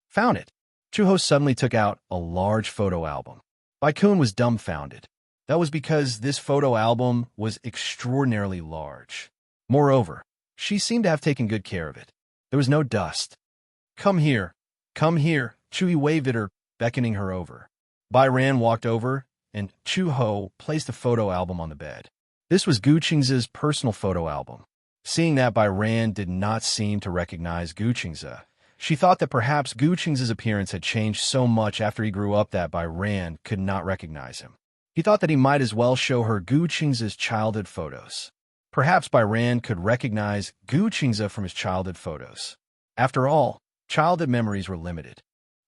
Found it. Chuho suddenly took out a large photo album. Bai Kun was dumbfounded. That was because this photo album was extraordinarily large. Moreover, she seemed to have taken good care of it. There was no dust. Come here. Come here. Chui waved at her, beckoning her over. Bai Ran walked over, and Chuho placed the photo album on the bed. This was Gu Qingze's personal photo album. Seeing that Bai Ran did not seem to recognize Gu Qingze, she thought that perhaps Gu Qingze's appearance had changed so much after he grew up that Bai Ran could not recognize him. He thought that he might as well show her Gu Qingze's childhood photos. Perhaps Bai Ran could recognize Gu Qingze from his childhood photos. After all, childhood memories were limited.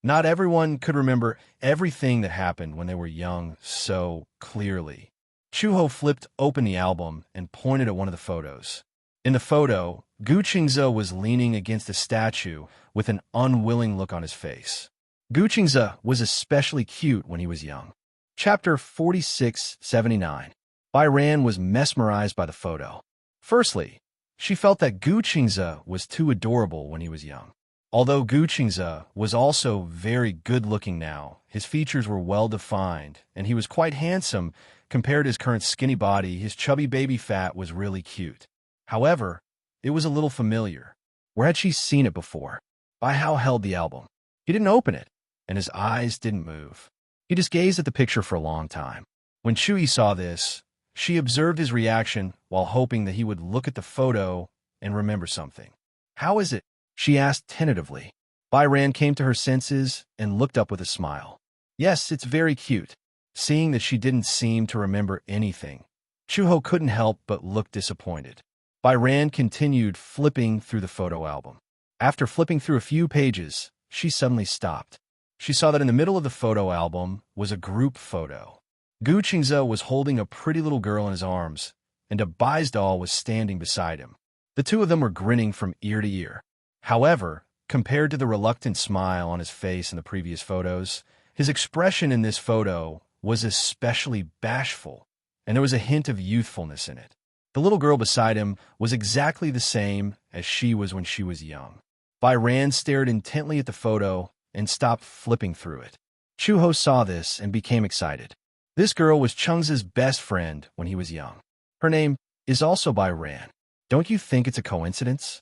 Not everyone could remember everything that happened when they were young so clearly. Chuho flipped open the album and pointed at one of the photos. In the photo, Gu Qingze was leaning against a statue with an unwilling look on his face. Gu Qingze was especially cute when he was young. Chapter 4679. Bai Ran was mesmerized by the photo. Firstly, she felt that Gu Qingze was too adorable when he was young. Although Gu Qingze was also very good-looking now, his features were well-defined, and he was quite handsome compared to his current skinny body. His chubby baby fat was really cute. However, it was a little familiar. Where had she seen it before? Bai Hao held the album. He didn't open it, and his eyes didn't move. He just gazed at the picture for a long time. When Chui saw this, she observed his reaction while hoping that he would look at the photo and remember something. How is it? She asked tentatively. Bai Ran came to her senses and looked up with a smile. Yes, it's very cute. Seeing that she didn't seem to remember anything, Chuho couldn't help but look disappointed. Bai Ran continued flipping through the photo album. After flipping through a few pages, she suddenly stopped. She saw that in the middle of the photo album was a group photo. Gu Qingze was holding a pretty little girl in his arms, and a Bai's doll was standing beside him. The two of them were grinning from ear to ear. However, compared to the reluctant smile on his face in the previous photos, his expression in this photo was especially bashful, and there was a hint of youthfulness in it. The little girl beside him was exactly the same as she was when she was young. Bai Ran stared intently at the photo and stopped flipping through it. Chuho saw this and became excited. This girl was Cheng's best friend when he was young. Her name is also Bai Ran. Don't you think it's a coincidence?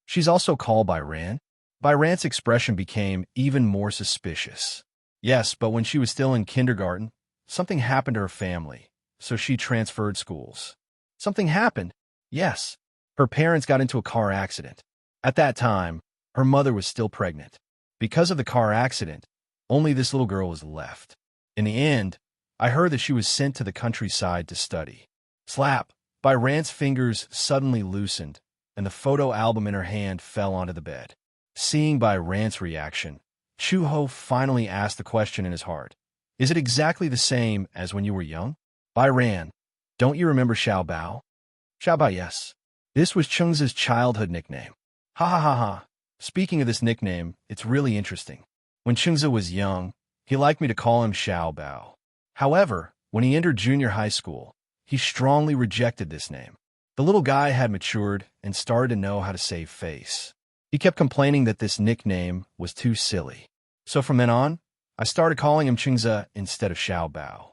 She's also called Bai Ran. Bai Ran's expression became even more suspicious. Yes, but when she was still in kindergarten, something happened to her family, so she transferred schools. Something happened? Yes. Her parents got into a car accident. At that time, her mother was still pregnant. Because of the car accident, only this little girl was left. In the end, I heard that she was sent to the countryside to study. Slap! Bai Ran's fingers suddenly loosened, and the photo album in her hand fell onto the bed. Seeing Bai Ran's reaction, Chuho finally asked the question in his heart. Is it exactly the same as when you were young? Bai Ran, don't you remember Xiao Bao? Xiao Bao, yes. This was Cheng's childhood nickname. Ha ha ha ha. Speaking of this nickname, it's really interesting. When Chengze was young, he liked me to call him Xiao Bao. However, when he entered junior high school, he strongly rejected this name. The little guy had matured and started to know how to save face. He kept complaining that this nickname was too silly. So from then on, I started calling him Chengze instead of Xiao Bao.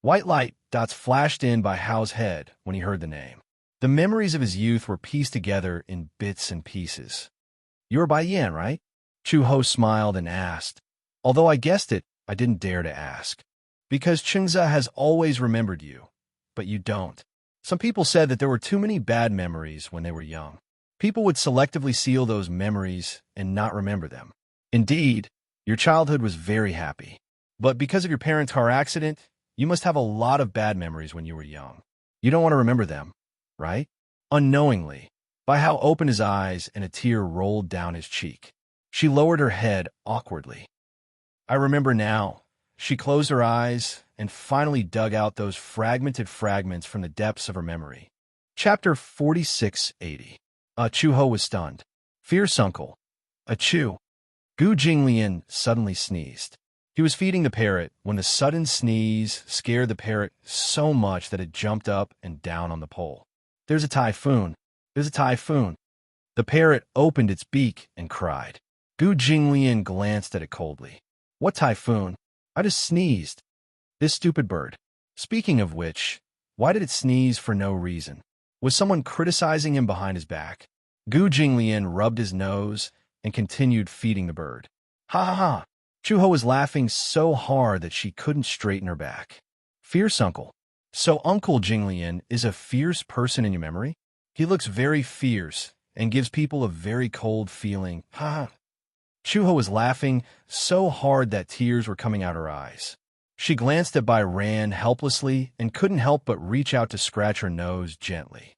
White light dots flashed in by Hao's head when he heard the name. The memories of his youth were pieced together in bits and pieces. You're Bai Yan, right? Chuho smiled and asked. Although I guessed it, I didn't dare to ask. Because Chengze has always remembered you, but you don't. Some people said that there were too many bad memories when they were young. People would selectively seal those memories and not remember them. Indeed, your childhood was very happy. But because of your parents' car accident, you must have a lot of bad memories when you were young. You don't want to remember them, right? Unknowingly, by how open his eyes and a tear rolled down his cheek. She lowered her head awkwardly. I remember now. She closed her eyes and finally dug out those fragmented fragments from the depths of her memory. Chapter 4680. Chuho was stunned. Fierce uncle. Achoo. Gu Jinglian suddenly sneezed. He was feeding the parrot when the sudden sneeze scared the parrot so much that it jumped up and down on the pole. There's a typhoon. There's a typhoon. The parrot opened its beak and cried. Gu Jinglian glanced at it coldly. What typhoon? I just sneezed. This stupid bird. Speaking of which, why did it sneeze for no reason? Was someone criticizing him behind his back? Gu Jinglian rubbed his nose and continued feeding the bird. Ha ha ha! Chuho was laughing so hard that she couldn't straighten her back. Fierce uncle. So Uncle Jinglian is a fierce person in your memory? He looks very fierce and gives people a very cold feeling. Ha ha! Chuho was laughing so hard that tears were coming out her eyes. She glanced at Bai Ran helplessly and couldn't help but reach out to scratch her nose gently.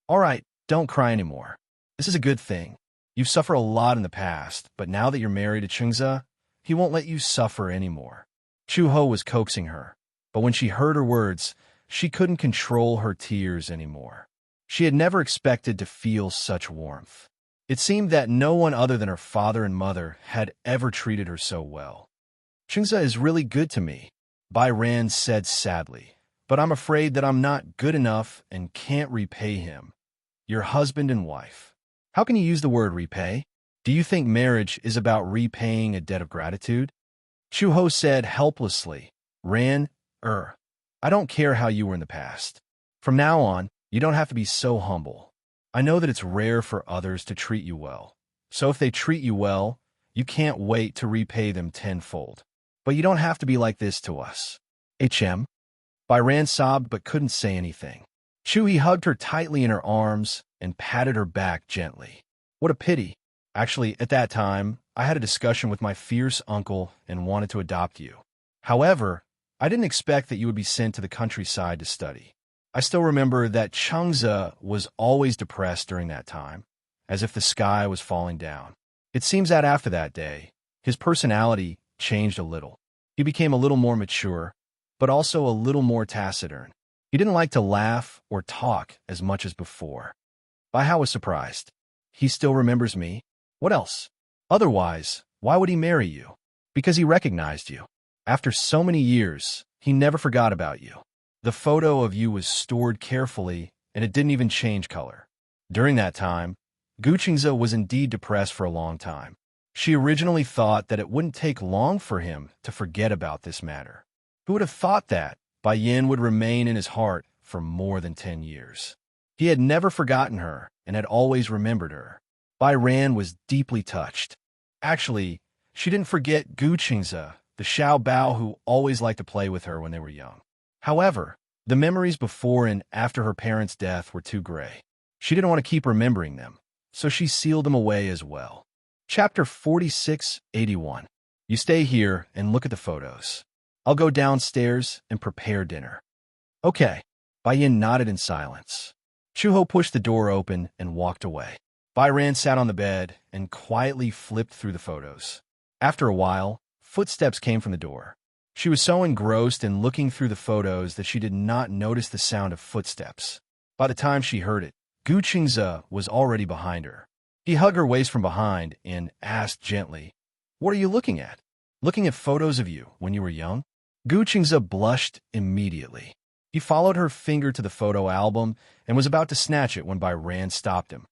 All right, don't cry anymore. This is a good thing. You've suffered a lot in the past, but now that you're married to Chungza, he won't let you suffer anymore. Chuho was coaxing her, but when she heard her words, she couldn't control her tears anymore. She had never expected to feel such warmth. It seemed that no one other than her father and mother had ever treated her so well. Chungza is really good to me, Bai Ran said sadly, but I'm afraid that I'm not good enough and can't repay him. Your husband and wife. How can you use the word repay? Do you think marriage is about repaying a debt of gratitude? Chuho said helplessly. Ran, I don't care how you were in the past. From now on, you don't have to be so humble. I know that it's rare for others to treat you well. So if they treat you well, you can't wait to repay them tenfold. But you don't have to be like this to us. Bai Ran sobbed but couldn't say anything. Chuhi hugged her tightly in her arms and patted her back gently. What a pity. Actually, at that time, I had a discussion with my fierce uncle and wanted to adopt you. However, I didn't expect that you would be sent to the countryside to study. I still remember that Chungza was always depressed during that time, as if the sky was falling down. It seems that after that day, his personality changed a little. He became a little more mature, but also a little more taciturn. He didn't like to laugh or talk as much as before. Bai Hao was surprised. He still remembers me? What else? Otherwise, why would he marry you? Because he recognized you. After so many years, he never forgot about you. The photo of you was stored carefully, and it didn't even change color. During that time, Gu Qingze was indeed depressed for a long time. She originally thought that it wouldn't take long for him to forget about this matter. Who would have thought that Bai Yin would remain in his heart for more than 10 years? He had never forgotten her and had always remembered her. Bai Ran was deeply touched. Actually, she didn't forget Gu Qingze, the Xiao Bao who always liked to play with her when they were young. However, the memories before and after her parents' death were too gray. She didn't want to keep remembering them, so she sealed them away as well. Chapter 4681. You stay here and look at the photos. I'll go downstairs and prepare dinner. Okay. Bai Yin nodded in silence. Chuho pushed the door open and walked away. Bai Ran sat on the bed and quietly flipped through the photos. After a while, footsteps came from the door. She was so engrossed in looking through the photos that she did not notice the sound of footsteps. By the time she heard it, Gu Qingze was already behind her. He hugged her waist from behind and asked gently, "What are you looking at?" "Looking at photos of you when you were young." Gu Qingze blushed immediately. He followed her finger to the photo album and was about to snatch it when Bai Ran stopped him.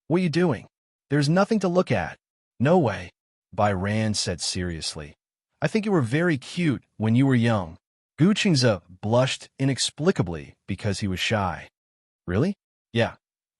"What are you doing? There's nothing to look at." "No way," Bai Ran said seriously. "I think you were very cute when you were young." Gu Qingze blushed inexplicably because he was shy. "Really?" "Yeah.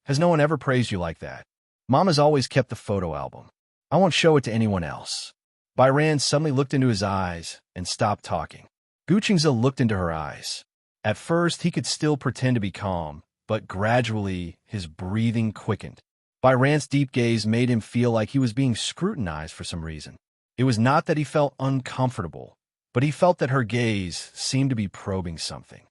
Has no one ever praised you like that? Mama's always kept the photo album. I won't show it to anyone else." Bai Ran suddenly looked into his eyes and stopped talking. Gu Qingze looked into her eyes. At first, he could still pretend to be calm, but gradually his breathing quickened. Bai Ran's deep gaze made him feel like he was being scrutinized for some reason. It was not that he felt uncomfortable, but he felt that her gaze seemed to be probing something.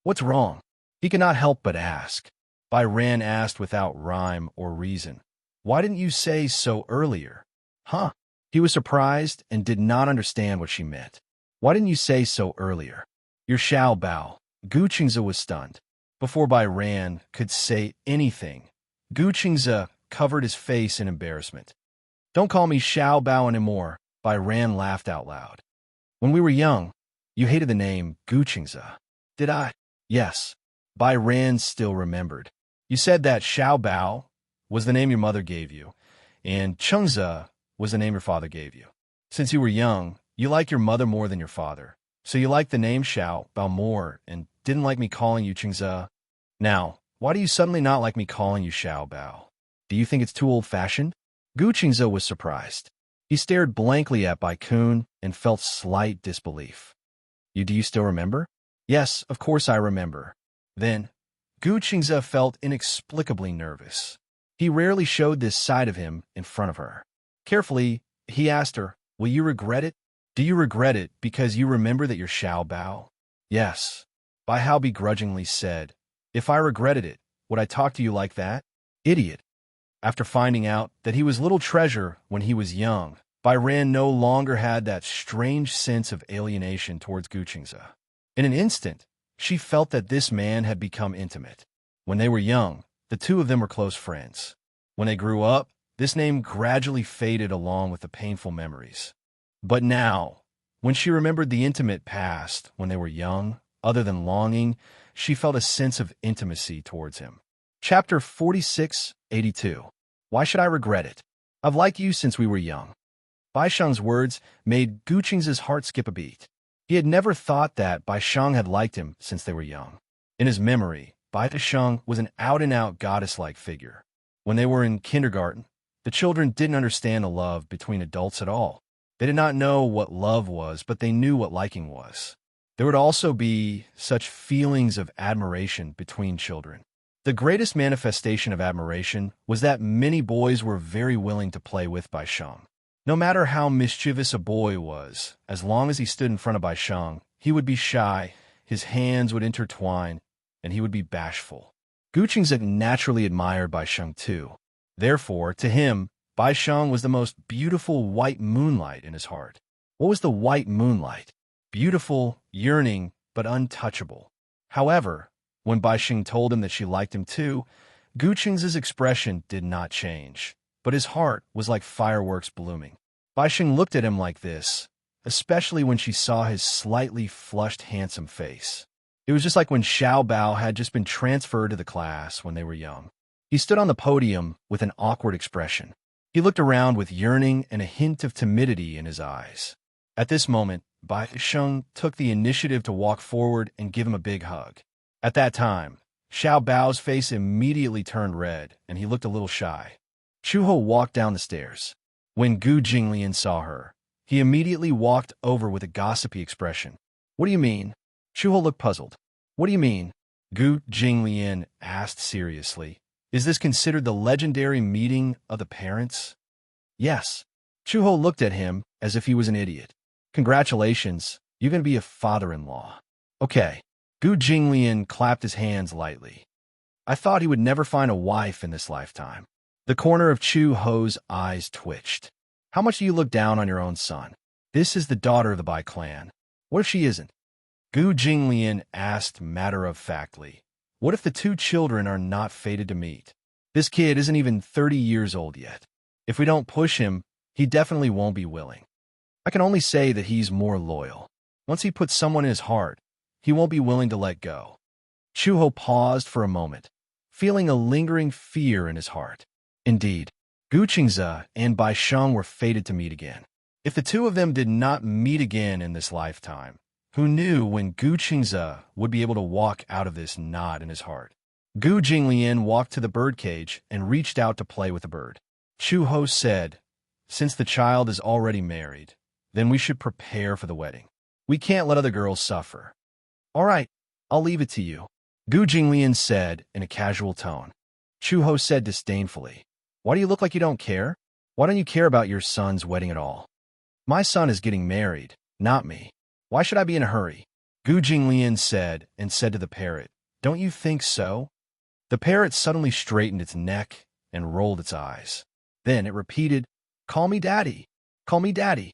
What's wrong? He could not help but ask. Bai Ran asked without rhyme or reason. Why didn't you say so earlier? Huh? He was surprised and did not understand what she meant. Why didn't you say so earlier? Your Xiao Bao. Gu Qingze was stunned. Before Bai Ran could say anything, Gu Qingze covered his face in embarrassment. Don't call me Xiao Bao anymore, Bai Ran laughed out loud. When we were young, you hated the name Gu Qingze. Did I? Yes. Bai Ran still remembered. You said that Xiao Bao was the name your mother gave you, and Chengze was the name your father gave you. Since you were young, you like your mother more than your father, so you liked the name Xiao Bao more and didn't like me calling you Chengze. Now, why do you suddenly not like me calling you Xiao Bao? Do you think it's too old-fashioned? Gu Qingze was surprised. He stared blankly at Bai Kun and felt slight disbelief. Do you still remember? Yes, of course I remember. Then, Gu Qingze felt inexplicably nervous. He rarely showed this side of him in front of her. Carefully, he asked her, will you regret it? Do you regret it because you remember that you're Xiao Bao? Yes. Bai Hao begrudgingly said, if I regretted it, would I talk to you like that? Idiot. After finding out that he was Little Treasure when he was young, Bai Ran no longer had that strange sense of alienation towards Gu Qingze. In an instant, she felt that this man had become intimate. When they were young, the two of them were close friends. When they grew up, this name gradually faded along with the painful memories. But now, when she remembered the intimate past when they were young, other than longing, she felt a sense of intimacy towards him. Chapter 4682. Why should I regret it? I've liked you since we were young. Bai Sheng's words made Gu Qingze's heart skip a beat. He had never thought that Bai Sheng had liked him since they were young. In his memory, Bai Sheng was an out-and-out goddess-like figure. When they were in kindergarten, the children didn't understand the love between adults at all. They did not know what love was, but they knew what liking was. There would also be such feelings of admiration between children. The greatest manifestation of admiration was that many boys were very willing to play with Bai Sheng. No matter how mischievous a boy was, as long as he stood in front of Bai Sheng, he would be shy, his hands would intertwine, and he would be bashful. Gu Qingze naturally admired Bai Sheng too. Therefore, to him, Bai Sheng was the most beautiful white moonlight in his heart. What was the white moonlight? Beautiful, yearning, but untouchable. However, when Bai Sheng told him that she liked him too, Gu Qingze's expression did not change, but his heart was like fireworks blooming. Bai Sheng looked at him like this, especially when she saw his slightly flushed, handsome face. It was just like when Xiao Bao had just been transferred to the class when they were young. He stood on the podium with an awkward expression. He looked around with yearning and a hint of timidity in his eyes. At this moment, Bai Sheng took the initiative to walk forward and give him a big hug. At that time, Xiao Bao's face immediately turned red, and he looked a little shy. Chuho walked down the stairs. When Gu Jinglian saw her, he immediately walked over with a gossipy expression. What do you mean? Chuho looked puzzled. What do you mean? Gu Jinglian asked seriously. Is this considered the legendary meeting of the parents? Yes. Chuho looked at him as if he was an idiot. Congratulations, you're going to be a father-in-law. Okay. Gu Jinglian clapped his hands lightly. I thought he would never find a wife in this lifetime. The corner of Chu Ho's eyes twitched. How much do you look down on your own son? This is the daughter of the Bai clan. What if she isn't? Gu Jinglian asked matter-of-factly. What if the two children are not fated to meet? This kid isn't even 30 years old yet. If we don't push him, he definitely won't be willing. I can only say that he's more loyal. Once he puts someone in his heart, he won't be willing to let go. Chuho paused for a moment, feeling a lingering fear in his heart. Indeed, Gu Qingze and Bai Sheng were fated to meet again. If the two of them did not meet again in this lifetime, who knew when Gu Qingze would be able to walk out of this knot in his heart? Gu Jinglian walked to the birdcage and reached out to play with the bird. Chu Ho said, since the child is already married, then we should prepare for the wedding. We can't let other girls suffer. All right, I'll leave it to you, Gu Jinglian said in a casual tone. Chu Ho said disdainfully, Why do you look like you don't care? Why don't you care about your son's wedding at all? My son is getting married, not me. Why should I be in a hurry? Gu Jinglian said to the parrot, Don't you think so? The parrot suddenly straightened its neck and rolled its eyes. Then it repeated, Call me daddy. Call me daddy.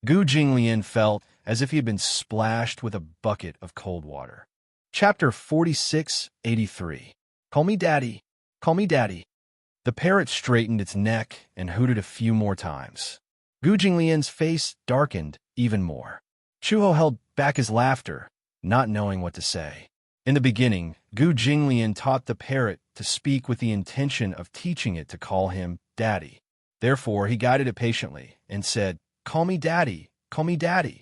Gu Jinglian felt as if he had been splashed with a bucket of cold water. Chapter 4683. Call me daddy. Call me daddy. The parrot straightened its neck and hooted a few more times. Gu Jinglian's face darkened even more. Chuho held back his laughter, not knowing what to say. In the beginning, Gu Jinglian taught the parrot to speak with the intention of teaching it to call him daddy. Therefore, he guided it patiently and said, Call me daddy, call me daddy.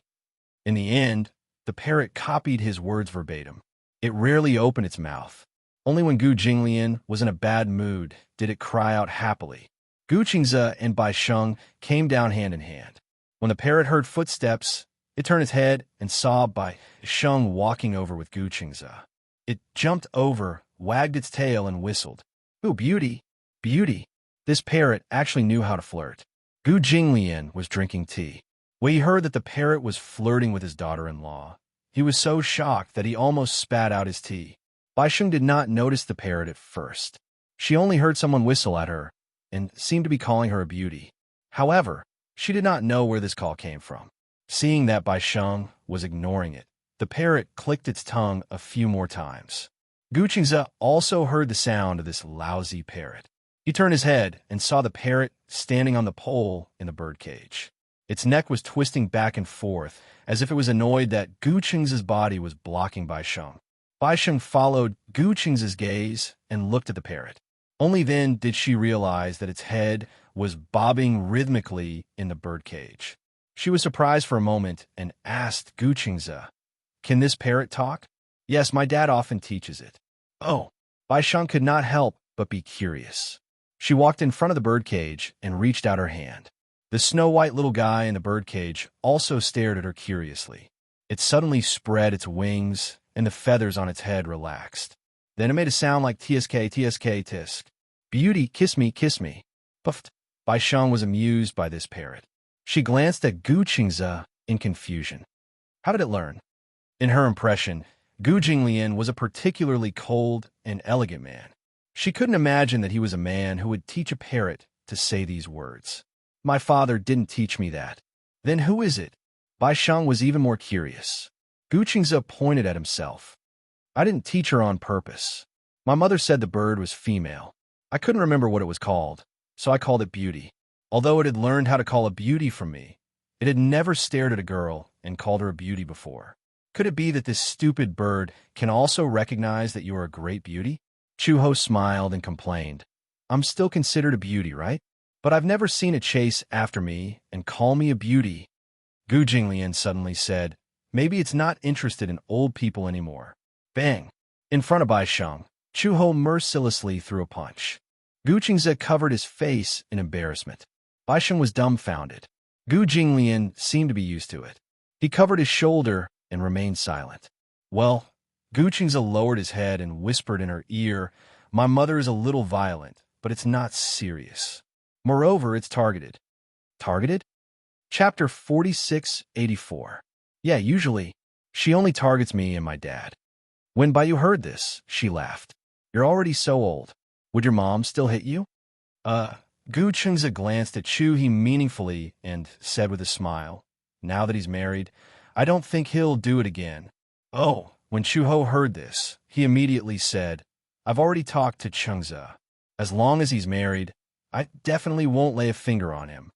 In the end, the parrot copied his words verbatim. It rarely opened its mouth. Only when Gu Jinglian was in a bad mood did it cry out happily. Gu Qingze and Bai Sheng came down hand in hand. When the parrot heard footsteps, it turned its head and saw Bai Sheng walking over with Gu Qingze. It jumped over, wagged its tail, and whistled. Ooh, beauty, beauty. This parrot actually knew how to flirt. Gu Jinglian was drinking tea. When he heard that the parrot was flirting with his daughter-in-law, he was so shocked that he almost spat out his tea. Bai Sheng did not notice the parrot at first. She only heard someone whistle at her and seemed to be calling her a beauty. However, she did not know where this call came from. Seeing that Bai Sheng was ignoring it, the parrot clicked its tongue a few more times. Gu Qingze also heard the sound of this lousy parrot. He turned his head and saw the parrot standing on the pole in the birdcage. Its neck was twisting back and forth, as if it was annoyed that Gu Qingze's body was blocking Bai Sheng. Bai Sheng followed Gu Qingze's gaze and looked at the parrot. Only then did she realize that its head was bobbing rhythmically in the birdcage. She was surprised for a moment and asked Gu Qingze, Can this parrot talk? Yes, my dad often teaches it. Oh, Bai Sheng could not help but be curious. She walked in front of the birdcage and reached out her hand. The snow-white little guy in the birdcage also stared at her curiously. It suddenly spread its wings, and the feathers on its head relaxed. Then it made a sound like TSK, TSK, tisk. Beauty, kiss me, kiss me. Puffed. Bai Sheng was amused by this parrot. She glanced at Gu Qingze in confusion. How did it learn? In her impression, Gu Jinglian was a particularly cold and elegant man. She couldn't imagine that he was a man who would teach a parrot to say these words. My father didn't teach me that. Then who is it? Bai Sheng was even more curious. Gu Qingze pointed at himself. I didn't teach her on purpose. My mother said the bird was female. I couldn't remember what it was called, so I called it Beauty. Although it had learned how to call a beauty from me, it had never stared at a girl and called her a beauty before. Could it be that this stupid bird can also recognize that you are a great beauty? Chuho smiled and complained. I'm still considered a beauty, right? But I've never seen it chase after me and call me a beauty. Gu Jinglian suddenly said, Maybe it's not interested in old people anymore. Bang! In front of Bai Sheng, Chuho mercilessly threw a punch. Gu Qingze covered his face in embarrassment. Bai Sheng was dumbfounded. Gu Jinglian seemed to be used to it. He covered his shoulder and remained silent. Well, Gu Qingze lowered his head and whispered in her ear, My mother is a little violent, but it's not serious. Moreover, it's targeted. Targeted? Chapter 4684. Yeah, usually, she only targets me and my dad. When Bayu heard this, she laughed. You're already so old. Would your mom still hit you? Gu Qingze glanced at Chu He meaningfully and said with a smile, Now that he's married, I don't think he'll do it again. Oh, when Chu Ho heard this, he immediately said, I've already talked to Qingze. As long as he's married, I definitely won't lay a finger on him.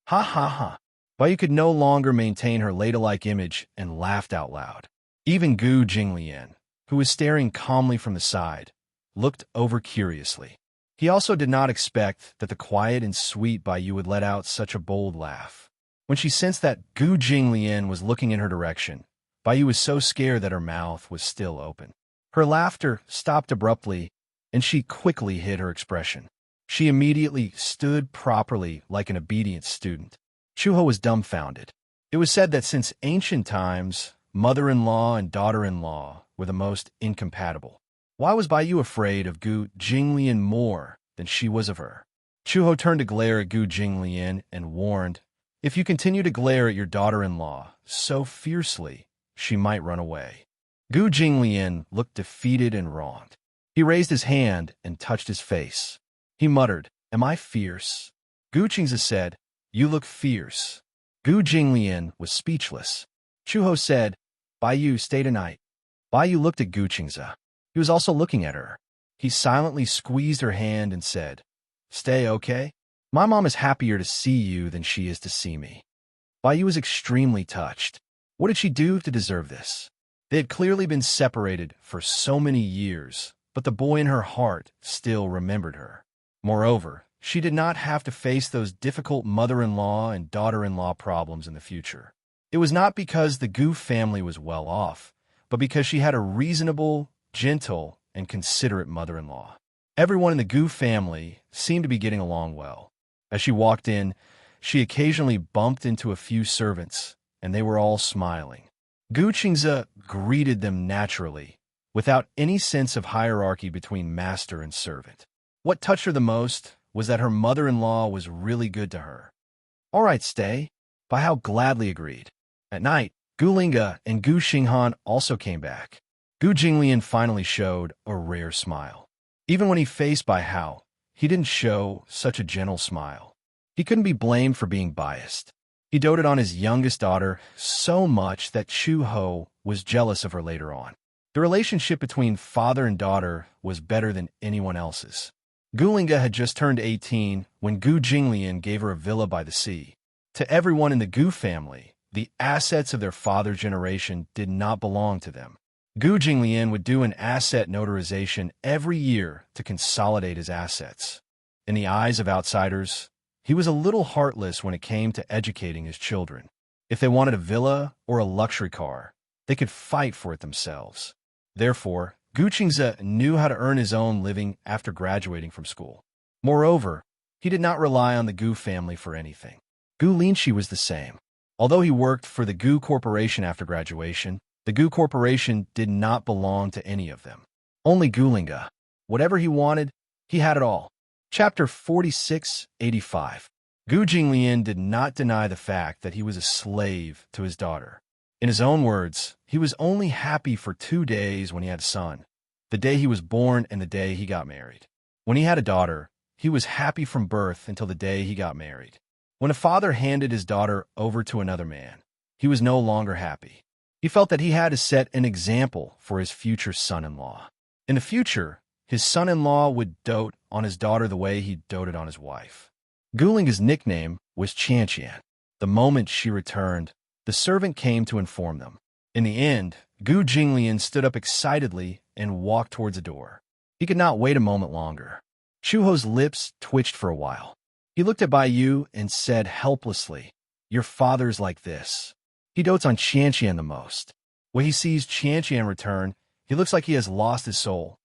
Ha ha ha. Bayu could no longer maintain her ladylike image and laughed out loud. Even Gu Jinglian, who was staring calmly from the side, looked over curiously. He also did not expect that the quiet and sweet Bayu would let out such a bold laugh. When she sensed that Gu Jinglian was looking in her direction, Bayu was so scared that her mouth was still open. Her laughter stopped abruptly, and she quickly hid her expression. She immediately stood properly like an obedient student. Chuho was dumbfounded. It was said that since ancient times, mother-in-law and daughter-in-law were the most incompatible. Why was Bayu afraid of Gu Jinglian more than she was of her? Chuho turned to glare at Gu Jinglian and warned, "If you continue to glare at your daughter-in-law so fiercely, she might run away." Gu Jinglian looked defeated and wronged. He raised his hand and touched his face. He muttered, "Am I fierce?" Gu Qingzi said, "You look fierce." Gu Jinglian was speechless. Chuho said, "Bai Yu, stay tonight." Bai Yu looked at Gu Qingzi. He was also looking at her. He silently squeezed her hand and said, "Stay, okay? My mom is happier to see you than she is to see me." Bai Yu was extremely touched. What did she do to deserve this? They had clearly been separated for so many years, but the boy in her heart still remembered her. Moreover, she did not have to face those difficult mother-in-law and daughter-in-law problems in the future. It was not because the Gu family was well off, but because she had a reasonable, gentle, and considerate mother-in-law. Everyone in the Gu family seemed to be getting along well. As she walked in, she occasionally bumped into a few servants, and they were all smiling. Gu Qingzi greeted them naturally, without any sense of hierarchy between master and servant. What touched her the most was that her mother-in-law was really good to her. "All right, stay," Bai Hao gladly agreed. At night, Gu Linga and Gu Xinghan also came back. Gu Jinglian finally showed a rare smile. Even when he faced Bai Hao, he didn't show such a gentle smile. He couldn't be blamed for being biased. He doted on his youngest daughter so much that Chu Ho was jealous of her later on. The relationship between father and daughter was better than anyone else's. Gu Linga had just turned 18 when Gu Jinglian gave her a villa by the sea. To everyone in the Gu family, the assets of their father's generation did not belong to them. Gu Jinglian would do an asset notarization every year to consolidate his assets. In the eyes of outsiders, he was a little heartless when it came to educating his children. If they wanted a villa or a luxury car, they could fight for it themselves. Therefore, Gu Qingzi knew how to earn his own living after graduating from school. Moreover, he did not rely on the Gu family for anything. Gu Linshi was the same. Although he worked for the Gu Corporation after graduation, the Gu Corporation did not belong to any of them. Only Gu Linga. Whatever he wanted, he had it all. Chapter 4685. Gu Jinglian did not deny the fact that he was a slave to his daughter. In his own words, he was only happy for 2 days when he had a son, the day he was born and the day he got married. When he had a daughter, he was happy from birth until the day he got married. When a father handed his daughter over to another man, he was no longer happy. He felt that he had to set an example for his future son-in-law. In the future, his son-in-law would dote on his daughter the way he doted on his wife. Gu Linga's nickname was Qianqian. The moment she returned, the servant came to inform them. In the end, Gu Jinglian stood up excitedly and walked towards the door. He could not wait a moment longer. Chuho's lips twitched for a while. He looked at Bai Yu and said helplessly, "Your father's like this. He dotes on Qianqian the most. When he sees Qianqian return, he looks like he has lost his soul."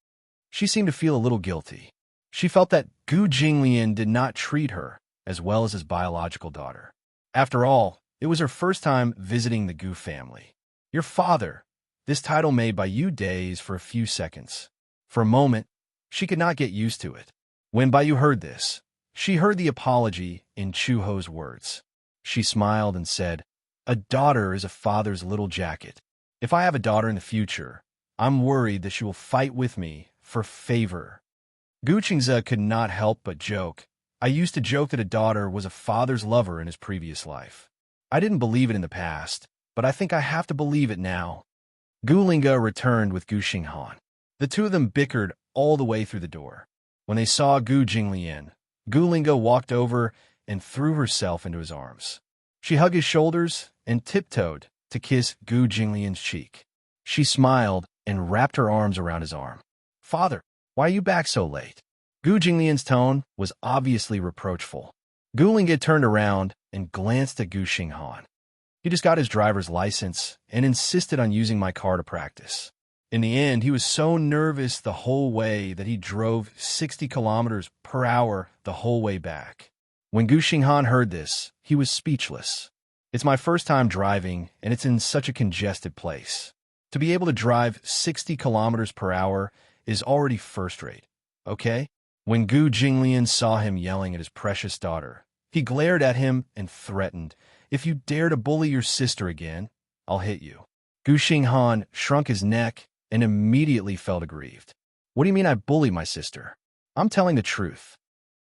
She seemed to feel a little guilty. She felt that Gu Jinglian did not treat her as well as his biological daughter. After all, it was her first time visiting the Gu family. "Your father," this title made Bai Yu daze for a few seconds. For a moment, she could not get used to it. When Bai Yu heard this, she heard the apology in Chu Ho's words. She smiled and said, "A daughter is a father's little jacket. If I have a daughter in the future, I'm worried that she will fight with me for favor." Gu Qingzi could not help but joke. "I used to joke that a daughter was a father's lover in his previous life. I didn't believe it in the past, but I think I have to believe it now." Gu Linga returned with Gu Xinghan. The two of them bickered all the way through the door. When they saw Gu Jinglian, Gu Linga walked over and threw herself into his arms. She hugged his shoulders and tiptoed to kiss Gu Jinglian's cheek. She smiled and wrapped her arms around his arm. "Father, why are you back so late?" Gu Jinglian's tone was obviously reproachful. Gu Linga turned around and glanced at Gu Xinghan. "He just got his driver's license and insisted on using my car to practice. In the end, he was so nervous the whole way that he drove 60 kilometers per hour the whole way back." When Gu Xinghan heard this, he was speechless. "It's my first time driving, and it's in such a congested place. To be able to drive 60 kilometers per hour is already first-rate, okay? When Gu Jinglian saw him yelling at his precious daughter, he glared at him and threatened, "If you dare to bully your sister again, I'll hit you." Gu Xinghan shrunk his neck and immediately felt aggrieved. "What do you mean I bullied my sister? I'm telling the truth.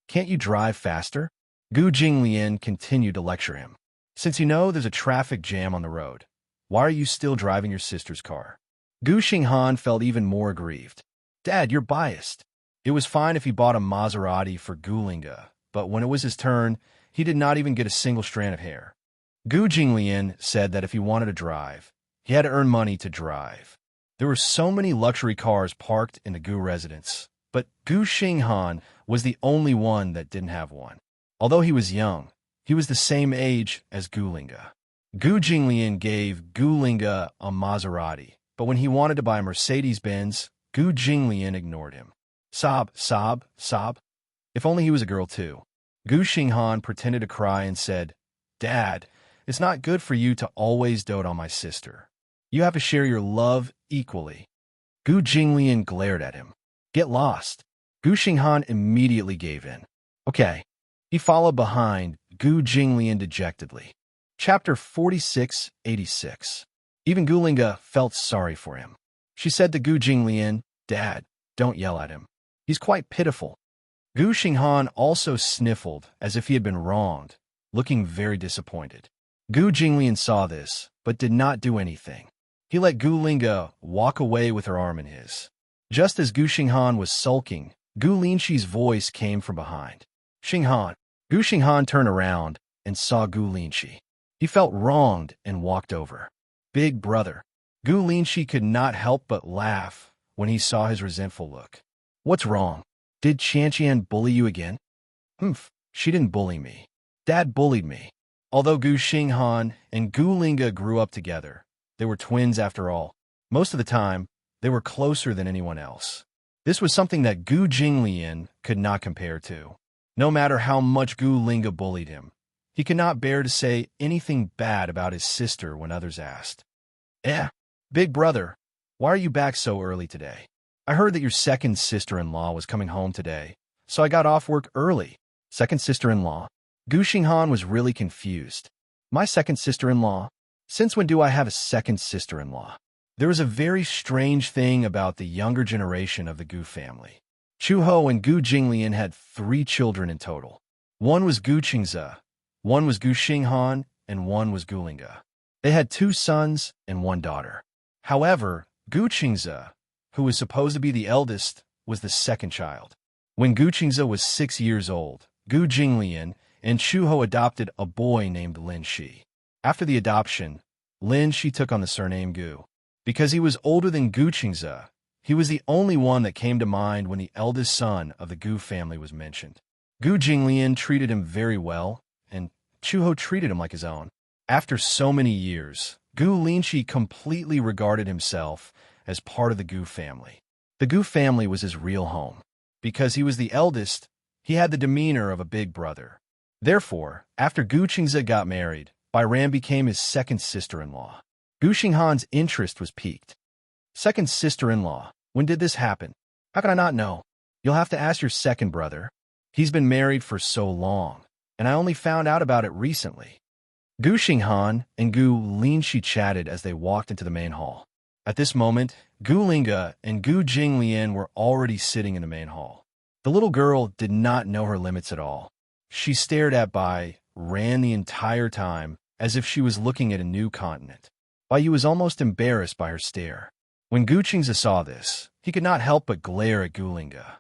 Can't you drive faster?" Gu Jinglian continued to lecture him. "Since you know there's a traffic jam on the road, why are you still driving your sister's car?" Gu Xinghan felt even more aggrieved. "Dad, you're biased. It was fine if he bought a Maserati for Gulinga, but when it was his turn, he did not even get a single strand of hair." Gu Jinglian said that if he wanted to drive, he had to earn money to drive. There were so many luxury cars parked in the Gu residence, but Gu Xinghan was the only one that didn't have one. Although he was young, he was the same age as Gulinga. Gu Jinglian gave Gulinga a Maserati, but when he wanted to buy a Mercedes-Benz, Gu Jinglian ignored him. Sob, sob, sob. If only he was a girl too. Gu Xinghan pretended to cry and said, "Dad, it's not good for you to always dote on my sister. You have to share your love equally." Gu Jinglian glared at him. "Get lost." Gu Xinghan immediately gave in. "Okay." He followed behind Gu Jinglian dejectedly. Chapter 4686. Even Gulinga felt sorry for him. She said to Gu Jinglian, "Dad, don't yell at him. He's quite pitiful." Gu Xinghan also sniffled as if he had been wronged, looking very disappointed. Gu Jinglian saw this, but did not do anything. He let Gulinga walk away with her arm in his. Just as Gu Xinghan was sulking, Gu Linqi's voice came from behind. "Xinghan." Gu Xinghan turned around and saw Gu Linqi. He felt wronged and walked over. "Big brother." Gu Linqi could not help but laugh when he saw his resentful look. "What's wrong? Did Qianqian bully you again?" "Humph, she didn't bully me. Dad bullied me." Although Gu Xinghan and Gulinga grew up together, they were twins after all. Most of the time, they were closer than anyone else. This was something that Gu Jinglian could not compare to. No matter how much Gulinga bullied him, he could not bear to say anything bad about his sister when others asked. Big brother, why are you back so early today? I heard that your second sister-in-law was coming home today, so I got off work early." Second sister-in-law? Gu Xinghan was really confused. "My second sister-in-law? Since when do I have a second sister-in-law?" There was a very strange thing about the younger generation of the Gu family. Chu Ho and Gu Jinglian had 3 children in total. One was Gu Qingze, one was Gu Xinghan, and one was Gulinga. They had 2 sons and 1 daughter. However, Gu Qingze, who was supposed to be the eldest, was the second child. When Gu Qingze was 6 years old, Gu Jinglian and Chu Ho adopted a boy named Lin Shi. After the adoption, Lin Shi took on the surname Gu. Because he was older than Gu Qingze, he was the only one that came to mind when the eldest son of the Gu family was mentioned. Gu Jinglian treated him very well, and Chu Ho treated him like his own. After so many years, Gu Linqi completely regarded himself as part of the Gu family. The Gu family was his real home. Because he was the eldest, he had the demeanor of a big brother. Therefore, after Gu Qingze got married, Bairan became his second sister-in-law. Gu Xinghan's interest was piqued. "Second sister-in-law, when did this happen? How can I not know? You'll have to ask your second brother. He's been married for so long, and I only found out about it recently." Gu Xinghan and Gu Linqi chatted as they walked into the main hall. At this moment, Gulinga and Gu Jinglian were already sitting in the main hall. The little girl did not know her limits at all. She stared at Bairan the entire time as if she was looking at a new continent. Bai was almost embarrassed by her stare. When Gu Qingze saw this, he could not help but glare at Gulinga.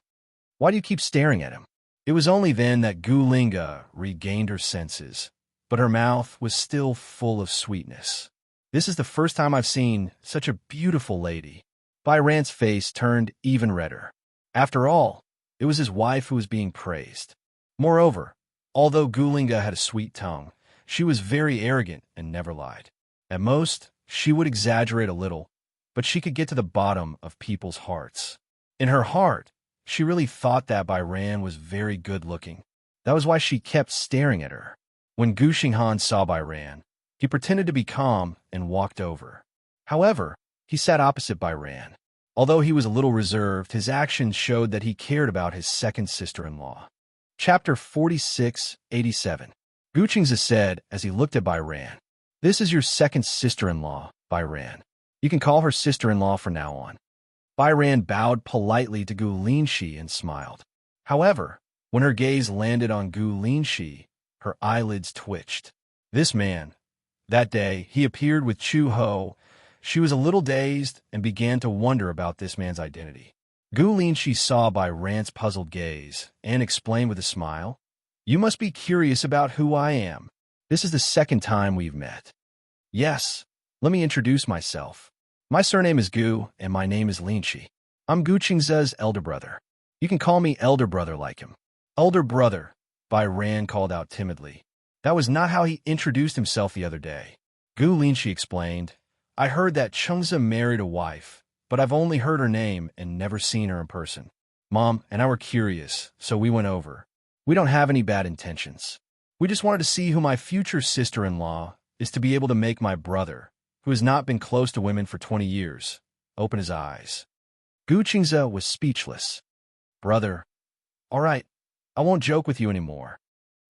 "Why do you keep staring at him?" It was only then that Gulinga regained her senses, but her mouth was still full of sweetness. "This is the first time I've seen such a beautiful lady." Bairan's face turned even redder. After all, it was his wife who was being praised. Moreover, although Gulinga had a sweet tongue, she was very arrogant and never lied. At most, she would exaggerate a little, but she could get to the bottom of people's hearts. In her heart, she really thought that Bairan was very good-looking. That was why she kept staring at her. When Gu Xinghan saw Bairan, he pretended to be calm and walked over. However, he sat opposite Bairan. Although he was a little reserved, his actions showed that he cared about his second sister-in-law. Chapter 4687. Guqingzi said as he looked at Bai Ran, "This is your second sister-in-law, Bai Ran. You can call her sister-in-law from now on." Bai Ran bowed politely to Gu Linshi and smiled. However, when her gaze landed on Gu Linshi, her eyelids twitched. This man. That day, he appeared with Chu Ho. She was a little dazed and began to wonder about this man's identity. Gu Linshi saw Bai Ran's puzzled gaze and explained with a smile, "You must be curious about who I am. This is the second time we've met." "Yes, let me introduce myself. My surname is Gu, and my name is Linshi. I'm Guqingzi's elder brother. You can call me elder brother like him." "Elder brother," Bai Ran called out timidly. That was not how he introduced himself the other day. Gu Linshi explained, "I heard that Chengzi married a wife, but I've only heard her name and never seen her in person. Mom and I were curious, so we went over. We don't have any bad intentions. We just wanted to see who my future sister-in-law is to be able to make my brother, who has not been close to women for 20 years, open his eyes." Guqingzi was speechless. "Brother, all right, I won't joke with you anymore."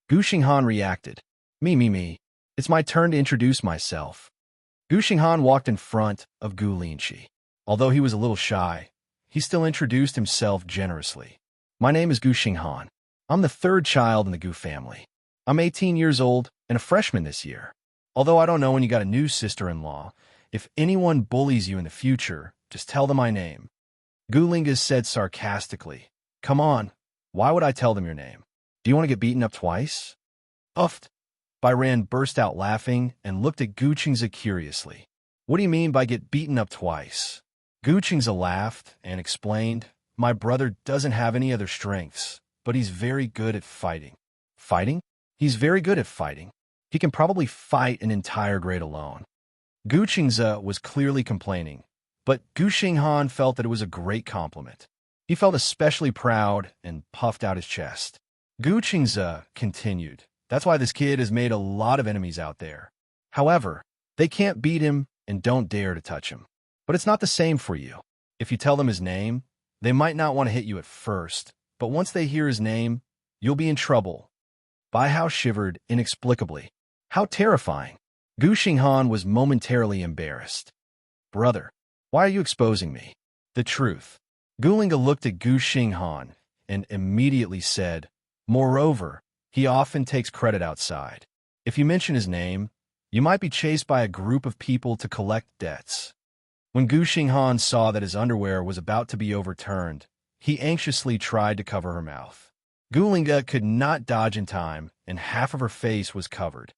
Gu Xinghan reacted. Me. It's my turn to introduce myself." Gu Xinghan walked in front of Gu Linshi. Although he was a little shy, he still introduced himself generously. "My name is Gu Xinghan. I'm the third child in the Gu family. I'm 18 years old and a freshman this year. Although I don't know when you got a new sister-in-law, if anyone bullies you in the future, just tell them my name." Gu Linga said sarcastically, "Come on, why would I tell them your name? Do you want to get beaten up twice?" "Uffed." Bai Ran burst out laughing and looked at Guqingzi curiously. "What do you mean by get beaten up twice?" Guqingzi laughed and explained, "My brother doesn't have any other strengths, but he's very good at fighting." "Fighting?" "He's very good at fighting. He can probably fight an entire grade alone." Guqingzi was clearly complaining, but Gu Xinghan felt that it was a great compliment. He felt especially proud and puffed out his chest. Guqingzi continued, "That's why this kid has made a lot of enemies out there. However, they can't beat him and don't dare to touch him. But it's not the same for you. If you tell them his name, they might not want to hit you at first, but once they hear his name, you'll be in trouble." Bai Hao shivered inexplicably. How terrifying. Gu Xinghan was momentarily embarrassed. "Brother, why are you exposing me?" "The truth." Gulinga looked at Gu Xinghan and immediately said, "Moreover, he often takes credit outside. If you mention his name, you might be chased by a group of people to collect debts." When Gu Xinghan saw that his underwear was about to be overturned, he anxiously tried to cover her mouth. Gulinga could not dodge in time, and half of her face was covered.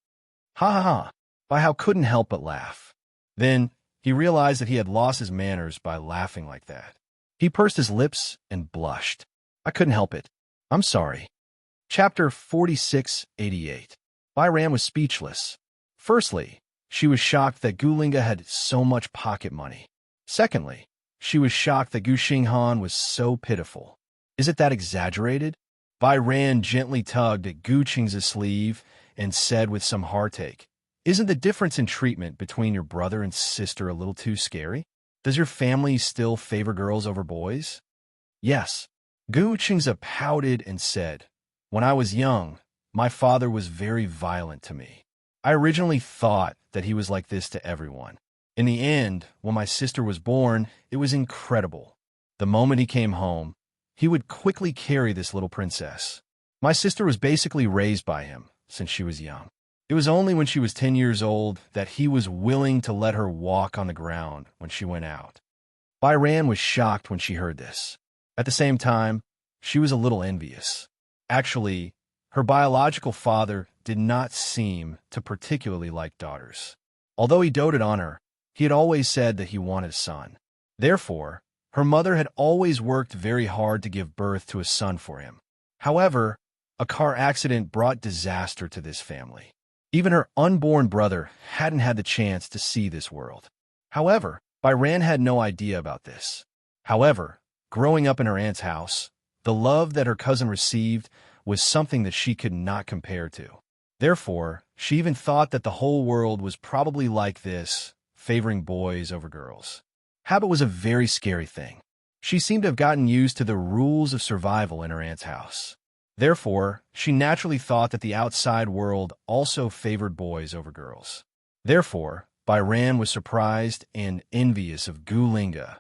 "Ha ha ha!" Bai Hao couldn't help but laugh. Then, he realized that he had lost his manners by laughing like that. He pursed his lips and blushed. "I couldn't help it. I'm sorry." Chapter 4688. Bai Ran was speechless. Firstly, she was shocked that Gulinga had so much pocket money. Secondly, she was shocked that Gu Xinghan was so pitiful. Is it that exaggerated? Bai Ran gently tugged at Gu Qing's sleeve and said with some heartache, "Isn't the difference in treatment between your brother and sister a little too scary? Does your family still favor girls over boys?" "Yes." Gu Qingzi pouted and said, "When I was young, my father was very violent to me. I originally thought that he was like this to everyone. In the end, when my sister was born, it was incredible. The moment he came home, he would quickly carry this little princess. My sister was basically raised by him since she was young. It was only when she was 10 years old that he was willing to let her walk on the ground when she went out." Bai Ran was shocked when she heard this. At the same time, she was a little envious. Actually, her biological father did not seem to particularly like daughters. Although he doted on her, he had always said that he wanted a son. Therefore, her mother had always worked very hard to give birth to a son for him. However, a car accident brought disaster to this family. Even her unborn brother hadn't had the chance to see this world. However, Bai Ran had no idea about this. However, growing up in her aunt's house, the love that her cousin received was something that she could not compare to. Therefore, she even thought that the whole world was probably like this, favoring boys over girls. Habit was a very scary thing. She seemed to have gotten used to the rules of survival in her aunt's house. Therefore, she naturally thought that the outside world also favored boys over girls. Therefore, Byran was surprised and envious of Gulinga,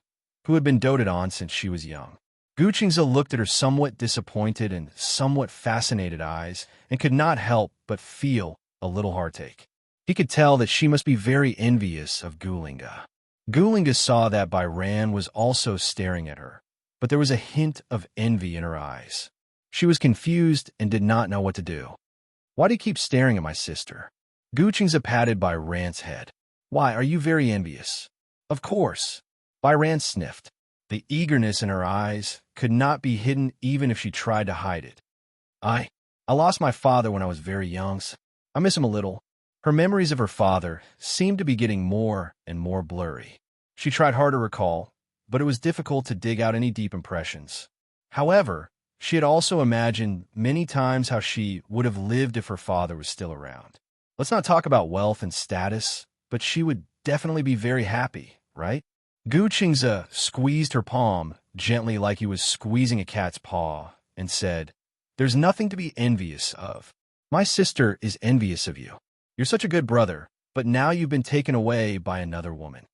who had been doted on since she was young. Guchingza looked at her somewhat disappointed and somewhat fascinated eyes and could not help but feel a little heartache. He could tell that she must be very envious of Gulinga. Gulinga saw that Byran was also staring at her, but there was a hint of envy in her eyes. She was confused and did not know what to do. "Why do you keep staring at my sister?" Guchingza patted Byran's head. "Why, are you very envious?" "Of course." Byran sniffed. The eagerness in her eyes could not be hidden even if she tried to hide it. I lost my father when I was very young. I miss him a little." Her memories of her father seemed to be getting more and more blurry. She tried hard to recall, but it was difficult to dig out any deep impressions. However, she had also imagined many times how she would have lived if her father was still around. Let's not talk about wealth and status, but she would definitely be very happy, right? Guchingza squeezed her palm gently like he was squeezing a cat's paw and said, "There's nothing to be envious of. My sister is envious of you. You're such a good brother, but now you've been taken away by another woman."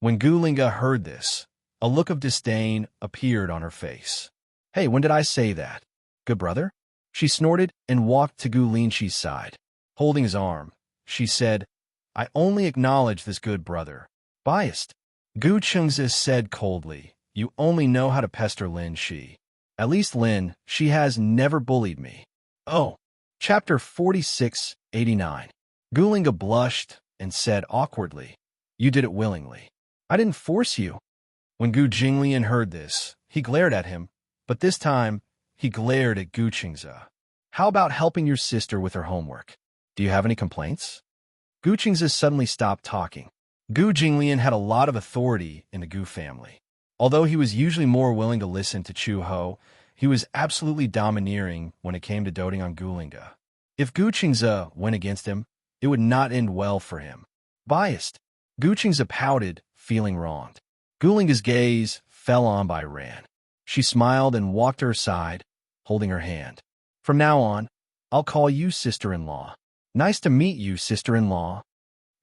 When Gulinga heard this, a look of disdain appeared on her face. "Hey, when did I say that? Good brother?" She snorted and walked to Gulinchi's side. Holding his arm, she said, "I only acknowledge this good brother. Biased." Guchingza said coldly, "You only know how to pester Lin Shi. At least Lin, she has never bullied me." Oh, Chapter 4689. Gulinga blushed and said awkwardly, "You did it willingly. I didn't force you." When Gu Jinglian heard this, he glared at him, but this time he glared at Guchingza. "How about helping your sister with her homework? Do you have any complaints?" Guchingza suddenly stopped talking. Gu Jinglian had a lot of authority in the Gu family. Although he was usually more willing to listen to Chu Ho, he was absolutely domineering when it came to doting on Gulinga. If Guchingza went against him, it would not end well for him. Biased, Guchingza pouted, feeling wronged. Gulinga's gaze fell on Byran. She smiled and walked to her side, holding her hand. "From now on, I'll call you sister-in-law." "Nice to meet you, sister-in-law."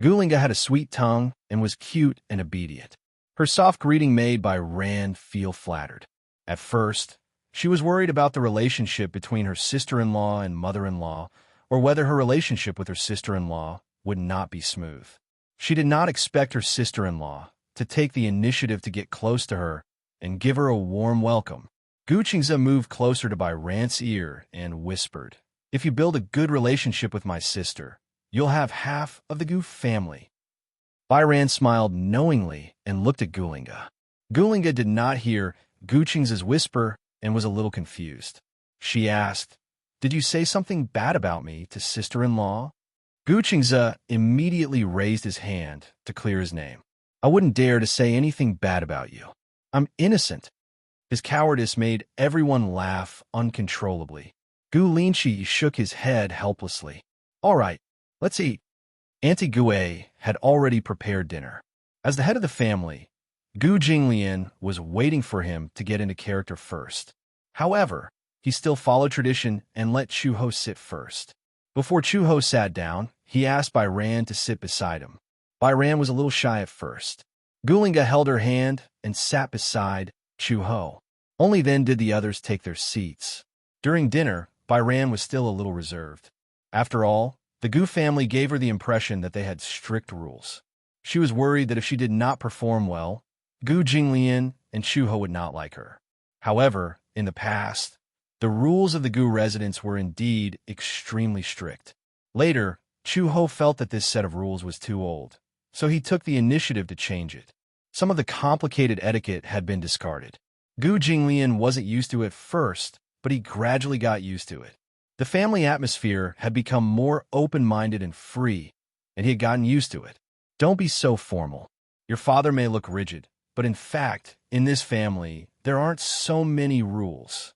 Gulinga had a sweet tongue and was cute and obedient. Her soft greeting made Byran feel flattered. At first, she was worried about the relationship between her sister-in-law and mother-in-law, or whether her relationship with her sister-in-law would not be smooth. She did not expect her sister-in-law to take the initiative to get close to her and give her a warm welcome. Guchingza moved closer to Byran's ear and whispered, "If you build a good relationship with my sister, you'll have half of the Gu family." Byran smiled knowingly and looked at Gulinga. Gulinga did not hear Guchingza's whisper and was a little confused. She asked, "Did you say something bad about me to sister-in-law?" Guchingza immediately raised his hand to clear his name. "I wouldn't dare to say anything bad about you. I'm innocent." His cowardice made everyone laugh uncontrollably. Gu Linchi shook his head helplessly. "All right, let's eat." Auntie Gue had already prepared dinner. As the head of the family, Gu Jinglian was waiting for him to get into character first. However, he still followed tradition and let Chu Ho sit first. Before Chu Ho sat down, he asked Byran to sit beside him. Byran was a little shy at first. Gulinga held her hand and sat beside Chu Ho. Only then did the others take their seats. During dinner, Byran was still a little reserved. After all, the Gu family gave her the impression that they had strict rules. She was worried that if she did not perform well, Gu Jinglian and Chu Ho would not like her. However, in the past, the rules of the Gu residence were indeed extremely strict. Later, Chu Ho felt that this set of rules was too old, so he took the initiative to change it. Some of the complicated etiquette had been discarded. Gu Jinglian wasn't used to it first, but he gradually got used to it. The family atmosphere had become more open-minded and free, and he had gotten used to it. "Don't be so formal. Your father may look rigid, but in fact, in this family, there aren't so many rules."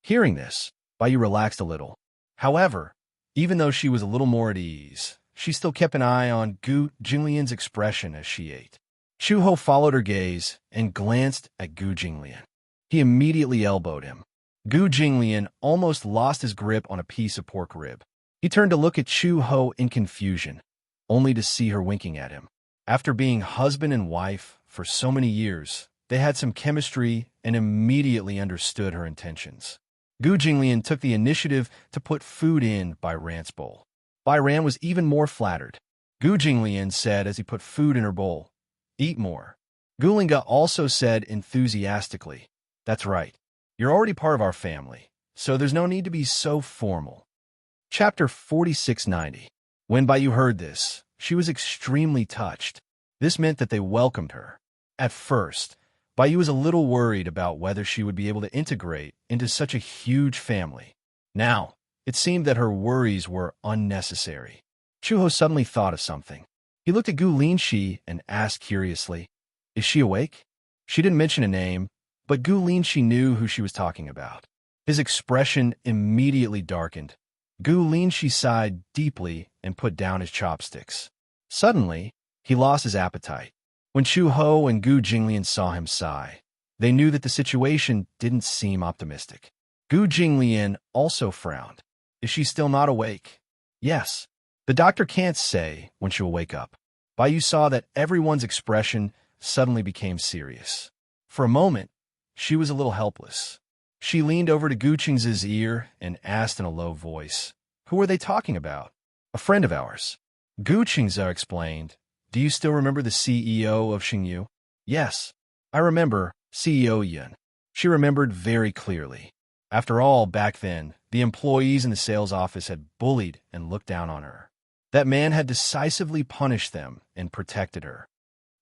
Hearing this, Baiyu relaxed a little. However, even though she was a little more at ease, she still kept an eye on Gu Jinglian's expression as she ate. Chu-ho followed her gaze and glanced at Gu Jinglian. He immediately elbowed him. Gu Jinglian almost lost his grip on a piece of pork rib. He turned to look at Chu-ho in confusion, only to see her winking at him. After being husband and wife for so many years, they had some chemistry and immediately understood her intentions. Gu Jinglian took the initiative to put food in Bai Ran's bowl. Bai Ran was even more flattered. Gu Jinglian said as he put food in her bowl, "Eat more." Gulinga also said enthusiastically, "That's right. You're already part of our family, so there's no need to be so formal." Chapter 4690. When Baiyu heard this, she was extremely touched. This meant that they welcomed her. At first, Baiyu was a little worried about whether she would be able to integrate into such a huge family. Now, it seemed that her worries were unnecessary. Chu-ho suddenly thought of something. He looked at Gu Linshi and asked curiously, "Is she awake?" She didn't mention a name, but Gu Linshi knew who she was talking about. His expression immediately darkened. Gu Linshi sighed deeply and put down his chopsticks. Suddenly, he lost his appetite. When Chu-ho and Gu Jinglian saw him sigh, they knew that the situation didn't seem optimistic. Gu Jinglian also frowned. "Is she still not awake?" "Yes. The doctor can't say when she will wake up." Baiyu saw that everyone's expression suddenly became serious. For a moment, she was a little helpless. She leaned over to Gu Qing's ear and asked in a low voice, "Who are they talking about?" "A friend of ours." Gu Qingze explained, "Do you still remember the CEO of Xingyu?" "Yes, I remember, CEO Yun." She remembered very clearly. After all, back then, the employees in the sales office had bullied and looked down on her. That man had decisively punished them and protected her.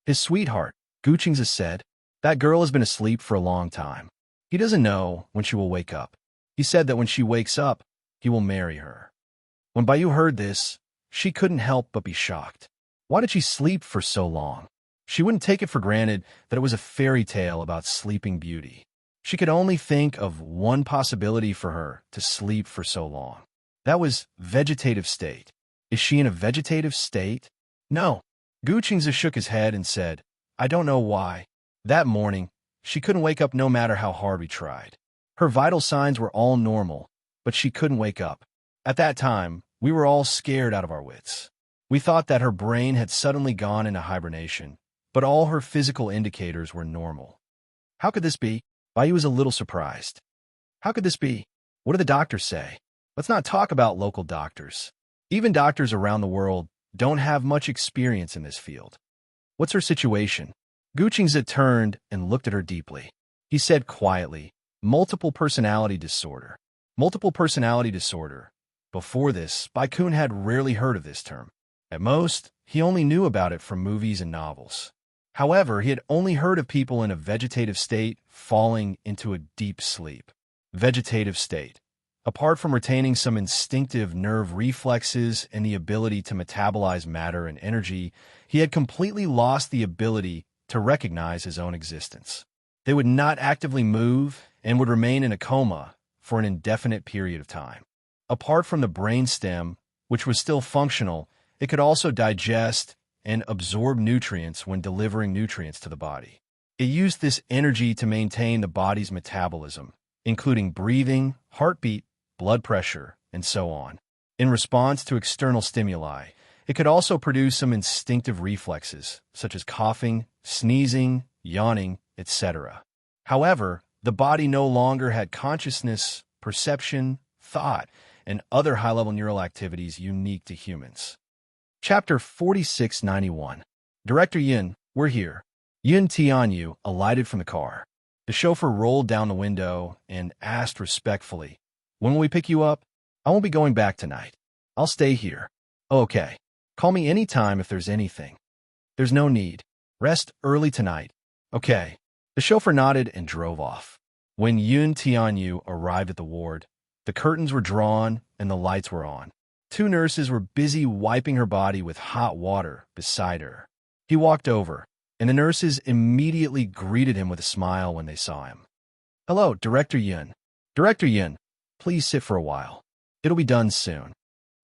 "His sweetheart," Gu Qingze said. "That girl has been asleep for a long time. He doesn't know when she will wake up. He said that when she wakes up, he will marry her." When Baiyu heard this, she couldn't help but be shocked. Why did she sleep for so long? She wouldn't take it for granted that it was a fairy tale about sleeping beauty. She could only think of one possibility for her to sleep for so long. That was vegetative state. Is she in a vegetative state? No. Gu Qingze shook his head and said, "I don't know why." That morning, she couldn't wake up no matter how hard we tried. Her vital signs were all normal, but she couldn't wake up. At that time, we were all scared out of our wits. We thought that her brain had suddenly gone into hibernation, but all her physical indicators were normal. How could this be? Baiyu was a little surprised. How could this be? What do the doctors say? Let's not talk about local doctors. Even doctors around the world don't have much experience in this field. What's her situation? Gu Qingze turned and looked at her deeply. He said quietly, "Multiple personality disorder." Multiple personality disorder. Before this, Bai Kun had rarely heard of this term. At most, he only knew about it from movies and novels. However, he had only heard of people in a vegetative state falling into a deep sleep. Vegetative state. Apart from retaining some instinctive nerve reflexes and the ability to metabolize matter and energy, he had completely lost the ability to recognize his own existence. They would not actively move and would remain in a coma for an indefinite period of time. Apart from the brainstem, which was still functional, it could also digest and absorb nutrients when delivering nutrients to the body. It used this energy to maintain the body's metabolism, including breathing, heartbeat, blood pressure, and so on. In response to external stimuli, it could also produce some instinctive reflexes, such as coughing, sneezing, yawning, etc. However, the body no longer had consciousness, perception, thought, and other high-level neural activities unique to humans. Chapter 4691. Director Yin, we're here. Yun Tianyu alighted from the car. The chauffeur rolled down the window and asked respectfully, "When will we pick you up?" "I won't be going back tonight. I'll stay here." "Okay. Call me anytime if there's anything." "There's no need. Rest early tonight." "Okay." The chauffeur nodded and drove off. When Yun Tianyu arrived at the ward, the curtains were drawn and the lights were on. Two nurses were busy wiping her body with hot water beside her. He walked over, and the nurses immediately greeted him with a smile when they saw him. "Hello, Director Yun." "Director Yun, please sit for a while. It'll be done soon."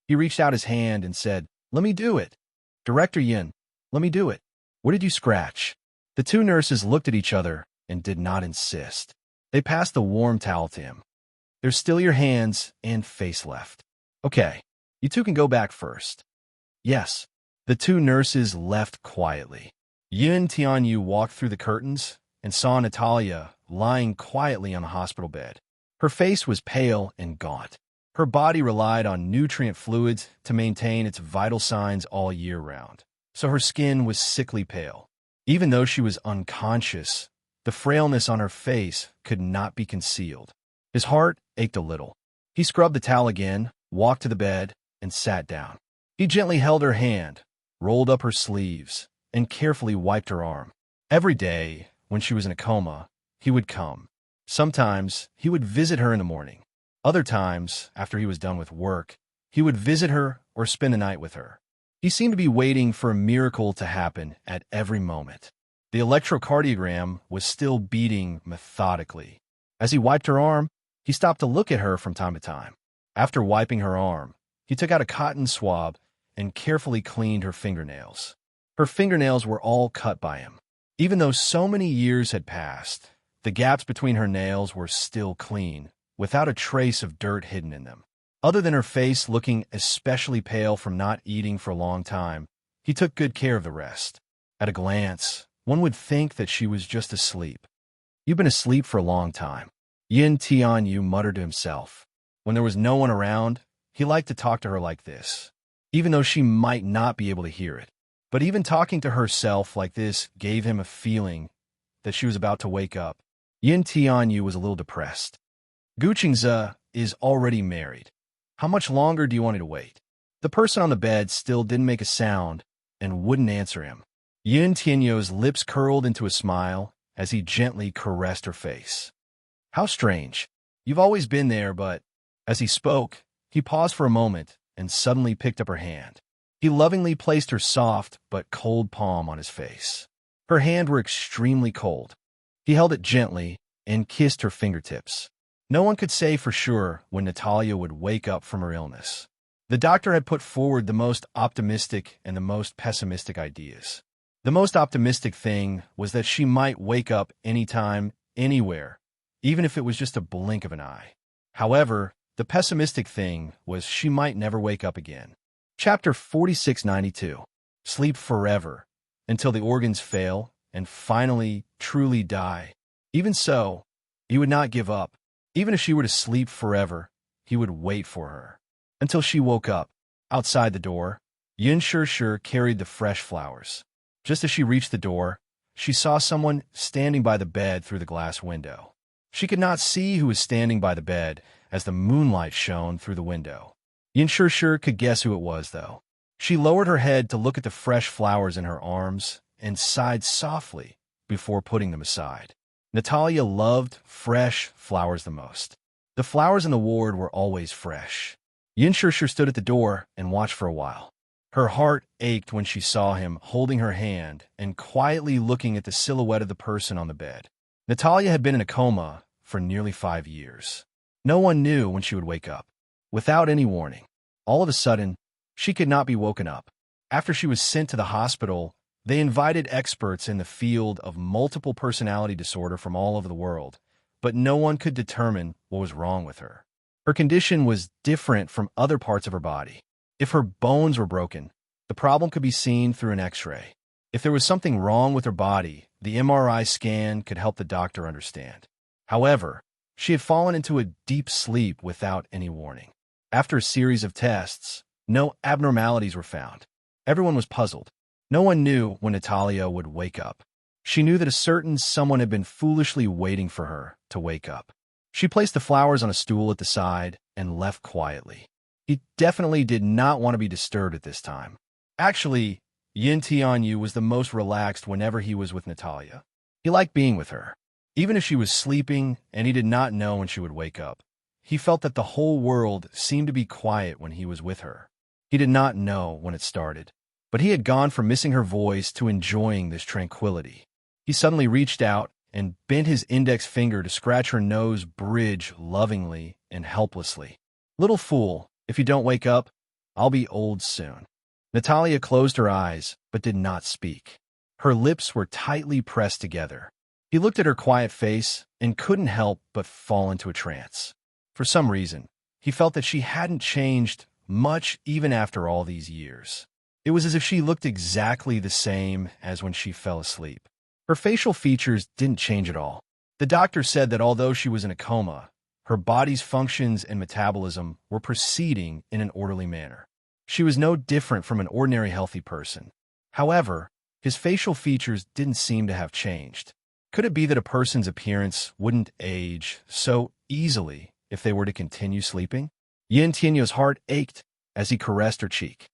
He reached out his hand and said, "Let me do it." "Director Yin, let me do it." "What did you scratch?" The two nurses looked at each other and did not insist. They passed the warm towel to him. There's still your hands and face left. Okay, you two can go back first. Yes. The two nurses left quietly. Yin Tianyu walked through the curtains and saw Natalia lying quietly on the hospital bed. Her face was pale and gaunt. Her body relied on nutrient fluids to maintain its vital signs all year round, so her skin was sickly pale. Even though she was unconscious, the frailness on her face could not be concealed. His heart ached a little. He scrubbed the towel again, walked to the bed, and sat down. He gently held her hand, rolled up her sleeves, and carefully wiped her arm. Every day, when she was in a coma, he would come. Sometimes, he would visit her in the morning. Other times, after he was done with work, he would visit her or spend the night with her. He seemed to be waiting for a miracle to happen at every moment. The electrocardiogram was still beating methodically. As he wiped her arm, he stopped to look at her from time to time. After wiping her arm, he took out a cotton swab and carefully cleaned her fingernails. Her fingernails were all cut by him. Even though so many years had passed, the gaps between her nails were still clean, without a trace of dirt hidden in them. Other than her face looking especially pale from not eating for a long time, he took good care of the rest. At a glance, one would think that she was just asleep. You've been asleep for a long time, Yin Tianyu muttered to himself. When there was no one around, he liked to talk to her like this, even though she might not be able to hear it. But even talking to herself like this gave him a feeling that she was about to wake up. Yin Tianyu was a little depressed. Guqingze is already married. How much longer do you want me to wait? The person on the bed still didn't make a sound and wouldn't answer him. Yin Tianyu's lips curled into a smile as he gently caressed her face. How strange. You've always been there, but... As he spoke, he paused for a moment and suddenly picked up her hand. He lovingly placed her soft but cold palm on his face. Her hands were extremely cold. He held it gently and kissed her fingertips. No one could say for sure when Natalia would wake up from her illness. The doctor had put forward the most optimistic and the most pessimistic ideas. The most optimistic thing was that she might wake up anytime, anywhere, even if it was just a blink of an eye. However, the pessimistic thing was she might never wake up again. Chapter 4692. Sleep forever, until the organs fail and finally truly die. Even so, he would not give up. Even if she were to sleep forever, he would wait for her. Until she woke up. Outside the door, Yin Shishir carried the fresh flowers. Just as she reached the door, she saw someone standing by the bed through the glass window. She could not see who was standing by the bed as the moonlight shone through the window. Yin Shishir could guess who it was, though. She lowered her head to look at the fresh flowers in her arms and sighed softly before putting them aside. Natalia loved fresh flowers the most. The flowers in the ward were always fresh. Yin Shishir stood at the door and watched for a while. Her heart ached when she saw him holding her hand and quietly looking at the silhouette of the person on the bed. Natalia had been in a coma for nearly 5 years. No one knew when she would wake up. Without any warning, all of a sudden, she could not be woken up. After she was sent to the hospital, they invited experts in the field of multiple personality disorder from all over the world, but no one could determine what was wrong with her. Her condition was different from other parts of her body. If her bones were broken, the problem could be seen through an X-ray. If there was something wrong with her body, the MRI scan could help the doctor understand. However, she had fallen into a deep sleep without any warning. After a series of tests, no abnormalities were found. Everyone was puzzled. No one knew when Natalia would wake up. She knew that a certain someone had been foolishly waiting for her to wake up. She placed the flowers on a stool at the side and left quietly. He definitely did not want to be disturbed at this time. Actually, Yin Tianyu was the most relaxed whenever he was with Natalia. He liked being with her. Even if she was sleeping and he did not know when she would wake up, he felt that the whole world seemed to be quiet when he was with her. He did not know when it started, but he had gone from missing her voice to enjoying this tranquility. He suddenly reached out and bent his index finger to scratch her nose bridge lovingly and helplessly. Little fool, if you don't wake up, I'll be old soon. Natalia closed her eyes, but did not speak. Her lips were tightly pressed together. He looked at her quiet face and couldn't help but fall into a trance. For some reason, he felt that she hadn't changed much even after all these years. It was as if she looked exactly the same as when she fell asleep. Her facial features didn't change at all. The doctor said that although she was in a coma, her body's functions and metabolism were proceeding in an orderly manner. She was no different from an ordinary healthy person. However, his facial features didn't seem to have changed. Could it be that a person's appearance wouldn't age so easily if they were to continue sleeping? Yin Tianyo's heart ached as he caressed her cheek.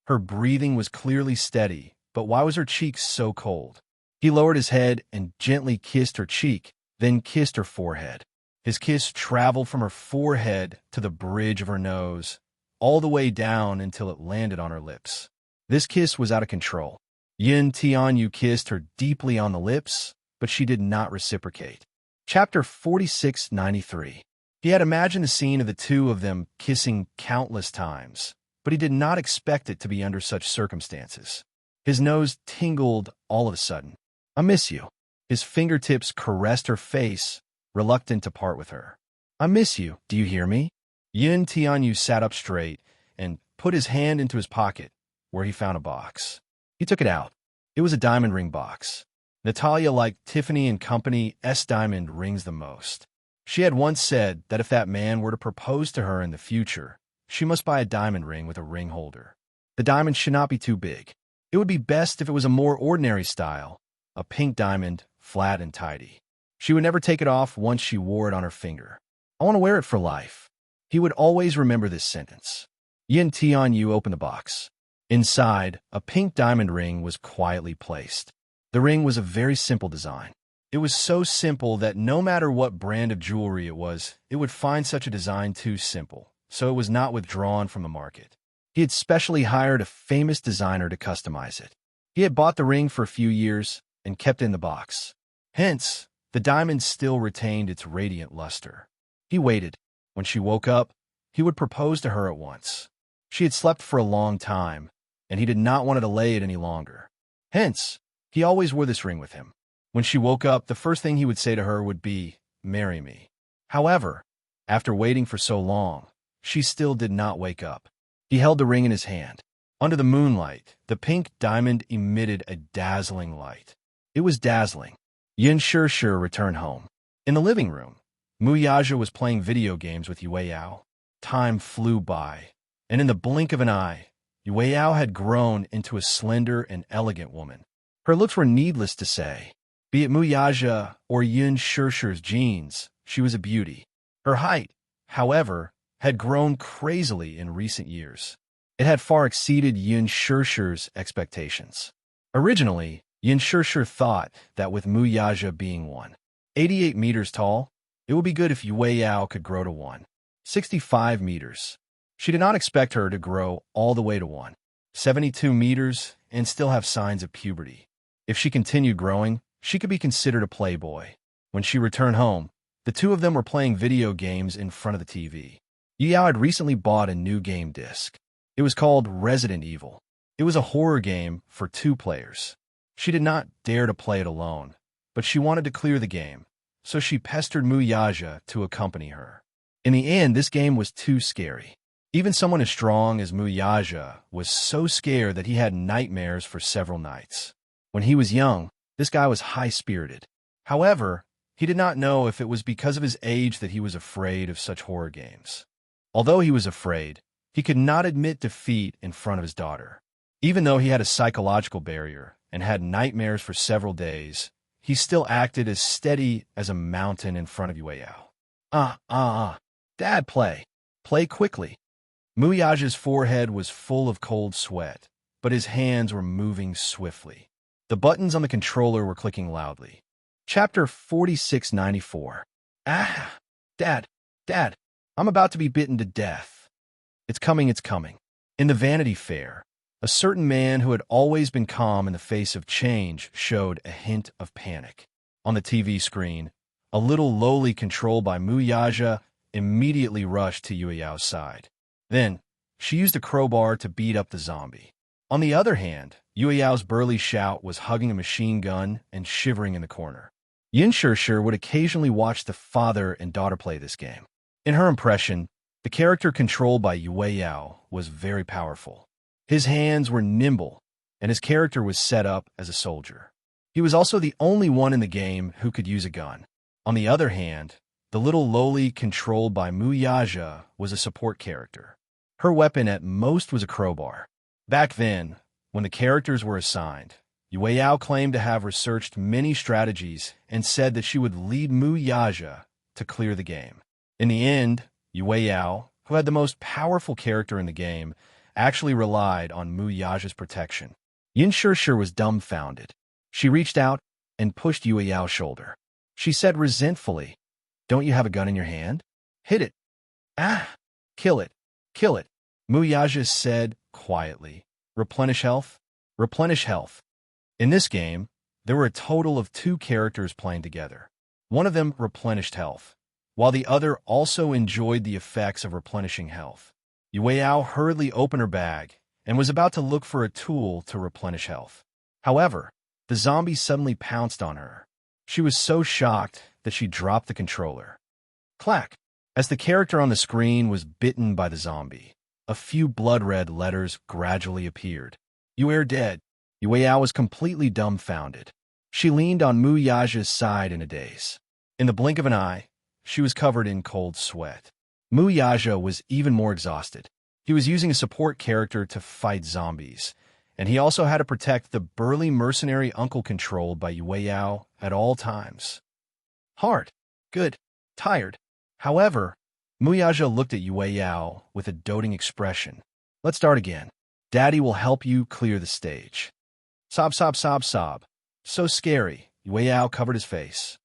Her breathing was clearly steady, but why was her cheek so cold? He lowered his head and gently kissed her cheek, then kissed her forehead. His kiss traveled from her forehead to the bridge of her nose, all the way down until it landed on her lips. This kiss was out of control. Yin Tianyu kissed her deeply on the lips, but she did not reciprocate. Chapter 4693. He had imagined the scene of the two of them kissing countless times, but he did not expect it to be under such circumstances. His nose tingled all of a sudden. "I miss you." His fingertips caressed her face, reluctant to part with her. "I miss you. Do you hear me?" Yin Tianyu sat up straight and put his hand into his pocket, where he found a box. He took it out. It was a diamond ring box. Natalia liked Tiffany & Company's diamond rings the most. She had once said that if that man were to propose to her in the future, she must buy a diamond ring with a ring holder. The diamond should not be too big. It would be best if it was a more ordinary style, a pink diamond, flat and tidy. She would never take it off once she wore it on her finger. "I want to wear it for life." He would always remember this sentence. Yin Tianyu opened the box. Inside, a pink diamond ring was quietly placed. The ring was a very simple design. It was so simple that no matter what brand of jewelry it would find such a design too simple, so it was not withdrawn from the market. He had specially hired a famous designer to customize it. He had bought the ring for a few years and kept it in the box. Hence, the diamond still retained its radiant luster. He waited. When she woke up, he would propose to her at once. She had slept for a long time, and he did not want to delay it any longer. Hence, he always wore this ring with him. When she woke up, the first thing he would say to her would be, "Marry me." However, after waiting for so long, she still did not wake up. He held the ring in his hand. Under the moonlight, the pink diamond emitted a dazzling light. It was dazzling. Yin Shishir returned home. In the living room, Muyaja was playing video games with Yueyao. Time flew by, and in the blink of an eye, Yueyao had grown into a slender and elegant woman. Her looks were needless to say. Be it Muyaja or Yin Shishir's genes, she was a beauty. Her height, however, had grown crazily in recent years. It had far exceeded Yin Shishir's expectations. Originally, Yin Shishir thought that with Muyaja being 1.88 meters tall, it would be good if Yueyao could grow to 1.65 meters. She did not expect her to grow all the way to 1.72 meters and still have signs of puberty. If she continued growing, she could be considered a playboy. When she returned home, the two of them were playing video games in front of the TV. Yao had recently bought a new game disc. It was called Resident Evil. It was a horror game for 2 players. She did not dare to play it alone, but she wanted to clear the game, so she pestered Muyaja to accompany her. In the end, this game was too scary. Even someone as strong as Muyaja was so scared that he had nightmares for several nights. When he was young, this guy was high-spirited. However, he did not know if it was because of his age that he was afraid of such horror games. Although he was afraid, he could not admit defeat in front of his daughter. Even though he had a psychological barrier and had nightmares for several days, he still acted as steady as a mountain in front of Yueyao. Dad, play. Play quickly. Muyaja's forehead was full of cold sweat, but his hands were moving swiftly. The buttons on the controller were clicking loudly. Chapter 4694. Dad, I'm about to be bitten to death. It's coming. In the Vanity Fair, a certain man who had always been calm in the face of change showed a hint of panic. On the TV screen, a little lowly controlled by Muyaja immediately rushed to Yueyao's side. Then, she used a crowbar to beat up the zombie. On the other hand, Yue Yao's burly shout was hugging a machine gun and shivering in the corner. Yin Shishir would occasionally watch the father and daughter play this game. In her impression, the character controlled by Yue Yao was very powerful. His hands were nimble, and his character was set up as a soldier. He was also the only one in the game who could use a gun. On the other hand, the little loli controlled by Mu Yaja was a support character. Her weapon at most was a crowbar. Back then, when the characters were assigned, Yue Yao claimed to have researched many strategies and said that she would lead Mu Yaja to clear the game. In the end, Yue Yao, who had the most powerful character in the game, actually relied on Mu Yaja's protection. Yin Shishir was dumbfounded. She reached out and pushed Yue Yao's shoulder. She said resentfully, "Don't you have a gun in your hand? Hit it. Ah! Kill it. Kill it." Mu Yaja said quietly, "Replenish health. Replenish health." In this game, there were a total of 2 characters playing together. One of them replenished health, while the other also enjoyed the effects of replenishing health. Yue Yao hurriedly opened her bag and was about to look for a tool to replenish health. However, the zombie suddenly pounced on her. She was so shocked that she dropped the controller. Clack! As the character on the screen was bitten by the zombie, a few blood-red letters gradually appeared. "You are dead." Yue Yao was completely dumbfounded. She leaned on Mu Yaja's side in a daze. In the blink of an eye, she was covered in cold sweat. Mu Yaja was even more exhausted. He was using a support character to fight zombies, and he also had to protect the burly mercenary uncle controlled by Yue Yao at all times. Hard. Good. Tired. However, Mu Yaja looked at Yue Yao with a doting expression. "Let's start again. Daddy will help you clear the stage." Sob, sob, sob, sob. So scary. Yue Yao covered his face.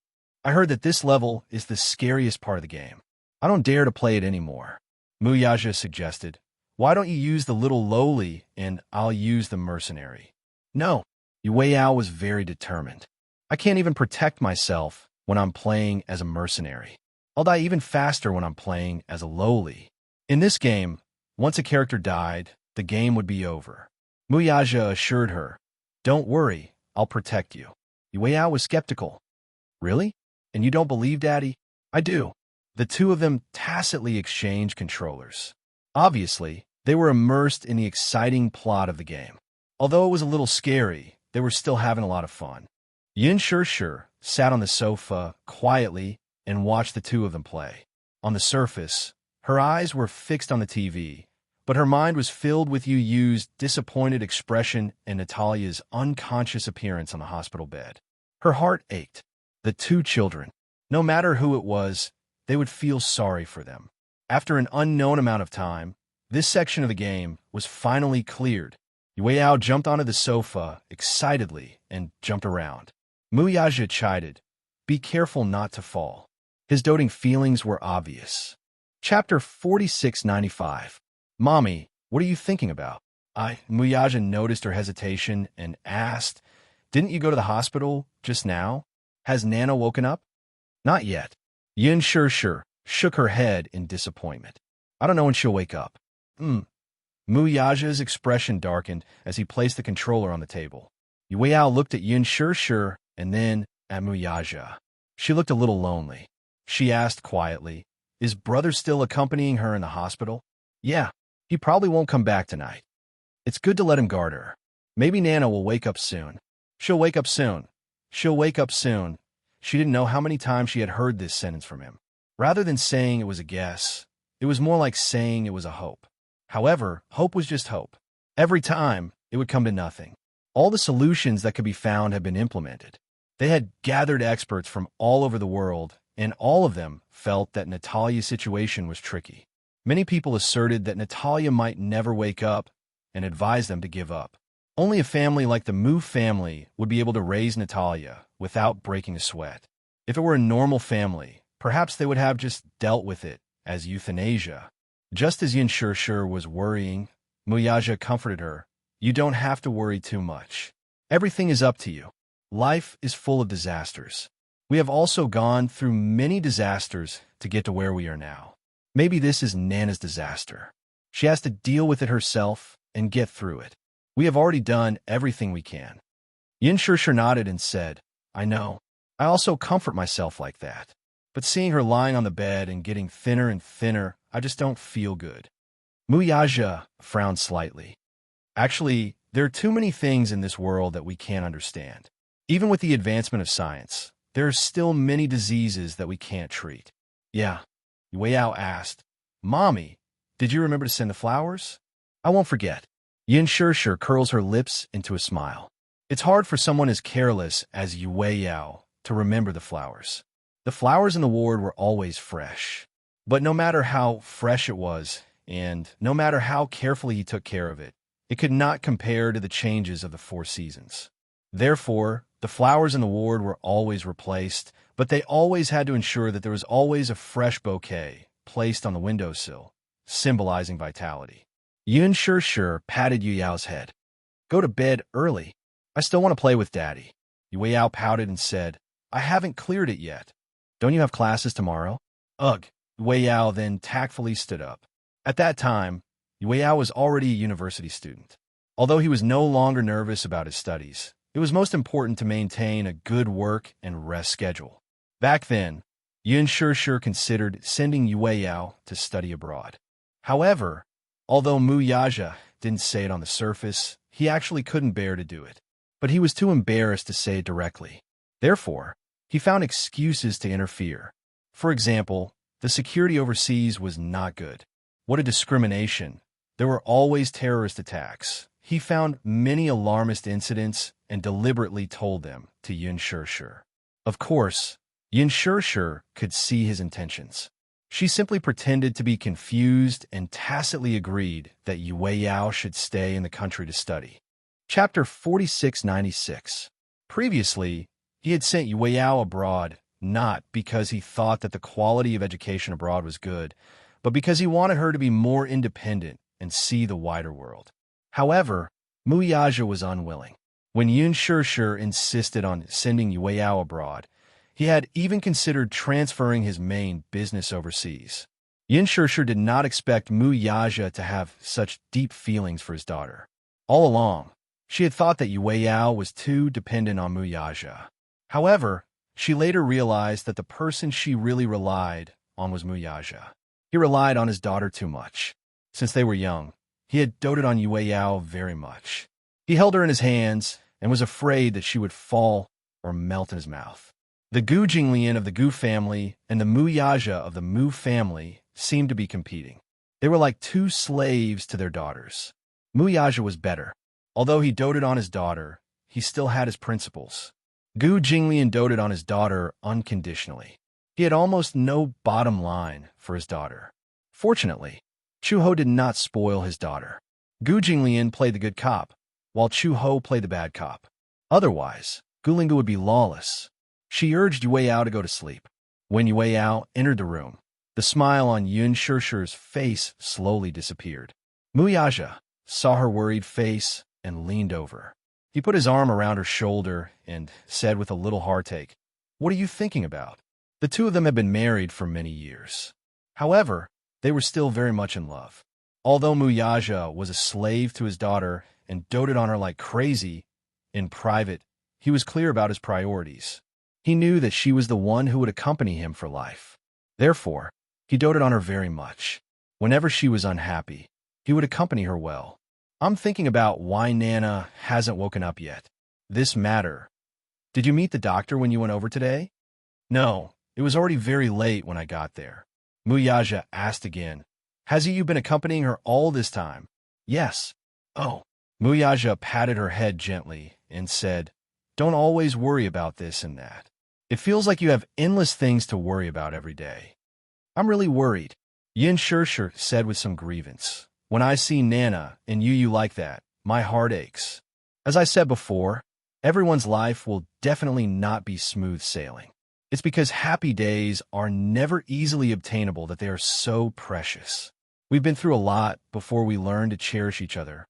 "I heard that this level is the scariest part of the game. I don't dare to play it anymore." Mu Yaja suggested, "Why don't you use the little lowly and I'll use the mercenary?" "No." Yue Yao was very determined. "I can't even protect myself when I'm playing as a mercenary. I'll die even faster when I'm playing as a lowly." In this game, once a character died, the game would be over. Mu Yaja assured her, "Don't worry, I'll protect you." Yue Yao was skeptical. "Really? And you don't believe Daddy?" "I do." The two of them tacitly exchanged controllers. Obviously, they were immersed in the exciting plot of the game. Although it was a little scary, they were still having a lot of fun. Yin Shishir sat on the sofa quietly and watched the two of them play. On the surface, her eyes were fixed on the TV, but her mind was filled with Yu Yu's disappointed expression and Natalia's unconscious appearance on the hospital bed. Her heart ached. The 2 children, no matter who it was, they would feel sorry for them. After an unknown amount of time, this section of the game was finally cleared. Yue Yao jumped onto the sofa excitedly and jumped around. Mu Yaja chided, "Be careful not to fall." His doting feelings were obvious. Chapter 4695. "Mommy, what are you thinking about?" Mu Yaja noticed her hesitation and asked, "Didn't you go to the hospital just now? Has Nana woken up?" "Not yet." Yin Shishir shook her head in disappointment. "I don't know when she'll wake up." Mu Yaja's expression darkened as he placed the controller on the table. Yue Yao looked at Yin Shishir and then at Mu Yaja. She looked a little lonely. She asked quietly, "Is brother still accompanying her in the hospital?" "Yeah. He probably won't come back tonight." "It's good to let him guard her. Maybe Nana will wake up soon." "She'll wake up soon. She'll wake up soon." She didn't know how many times she had heard this sentence from him. Rather than saying it was a guess, it was more like saying it was a hope. However, hope was just hope. Every time, it would come to nothing. All the solutions that could be found had been implemented. They had gathered experts from all over the world, and all of them felt that Natalia's situation was tricky. Many people asserted that Natalia might never wake up and advised them to give up. Only a family like the Mu family would be able to raise Natalia without breaking a sweat. If it were a normal family, perhaps they would have just dealt with it as euthanasia. Just as Yin Shishir was worrying, Mu Yaja comforted her. "You don't have to worry too much. Everything is up to you. Life is full of disasters. We have also gone through many disasters to get to where we are now. Maybe this is Nana's disaster. She has to deal with it herself and get through it. We have already done everything we can. Yin Shishir nodded and said, I know. I also comfort myself like that. But seeing her lying on the bed and getting thinner and thinner, I just don't feel good. Mu Yaja frowned slightly. Actually, there are too many things in this world that we can't understand. Even with the advancement of science, there are still many diseases that we can't treat. Yeah, Yue Yao asked, Mommy, did you remember to send the flowers? I won't forget. Yin Shishir curls her lips into a smile. It's hard for someone as careless as Yue Yao to remember the flowers. The flowers in the ward were always fresh. But no matter how fresh it was, and no matter how carefully he took care of it, it could not compare to the changes of the 4 seasons. Therefore, the flowers in the ward were always replaced, but they always had to ensure that there was always a fresh bouquet placed on the windowsill, symbolizing vitality. Yun Shishir patted Yu Yao's head. Go to bed early. I still want to play with Daddy. Yue Yao pouted and said, I haven't cleared it yet. Don't you have classes tomorrow? Ugh. Yue Yao then tactfully stood up. At that time, Yue Yao was already a university student. Although he was no longer nervous about his studies, it was most important to maintain a good work and rest schedule. Back then, Yun Shishir considered sending Yue Yao to study abroad. However, although Mu Yaja didn't say it on the surface, he actually couldn't bear to do it. But he was too embarrassed to say it directly. Therefore, he found excuses to interfere. For example, the security overseas was not good. What a discrimination. There were always terrorist attacks. He found many alarmist incidents and deliberately told them to Yun Shishir. Of course, Yun Shishir could see his intentions. She simply pretended to be confused and tacitly agreed that Yue Yao should stay in the country to study. Chapter 4696. Previously, he had sent Yue Yao abroad not because he thought that the quality of education abroad was good, but because he wanted her to be more independent and see the wider world. However, Mu Yaja was unwilling. When Yun Shishir insisted on sending Yue Yao abroad, he had even considered transferring his main business overseas. Yun Shishir did not expect Mu Yaja to have such deep feelings for his daughter. All along, she had thought that Yue Yao was too dependent on Mu Yaja. However, she later realized that the person she really relied on was Mu Yaja. He relied on his daughter too much. Since they were young, he had doted on Yue Yao very much. He held her in his hands and was afraid that she would fall or melt in his mouth. The Gu Jinglian of the Gu family and the Mu Yaja of the Mu family seemed to be competing. They were like 2 slaves to their daughters. Mu Yaja was better. Although he doted on his daughter, he still had his principles. Gu Jinglian doted on his daughter unconditionally. He had almost no bottom line for his daughter. Fortunately, Chu Ho did not spoil his daughter. Gu Jinglian played the good cop, while Chu Ho played the bad cop. Otherwise, Gulingu would be lawless. She urged Yue Yao to go to sleep. When Yue Yao entered the room, the smile on Yun Shishir's face slowly disappeared. Mu Yaja saw her worried face and leaned over. He put his arm around her shoulder and said with a little heartache, What are you thinking about? The 2 of them had been married for many years. However, they were still very much in love. Although Mu Yaja was a slave to his daughter and doted on her like crazy, in private, he was clear about his priorities. He knew that she was the one who would accompany him for life. Therefore, he doted on her very much. Whenever she was unhappy, he would accompany her well. I'm thinking about why Nana hasn't woken up yet. This matter. Did you meet the doctor when you went over today? No, it was already very late when I got there. Mu Yaja asked again. Has you been accompanying her all this time? Yes. Oh. Mu Yaja patted her head gently and said, Don't always worry about this and that. It feels like you have endless things to worry about every day. I'm really worried, Yin Shishir said with some grievance. When I see Nana and you like that, my heart aches. As I said before, everyone's life will definitely not be smooth sailing. It's because happy days are never easily obtainable that they are so precious. We've been through a lot before we learn to cherish each other.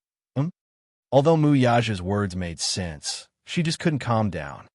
Although Mu Yaja's words made sense, she just couldn't calm down.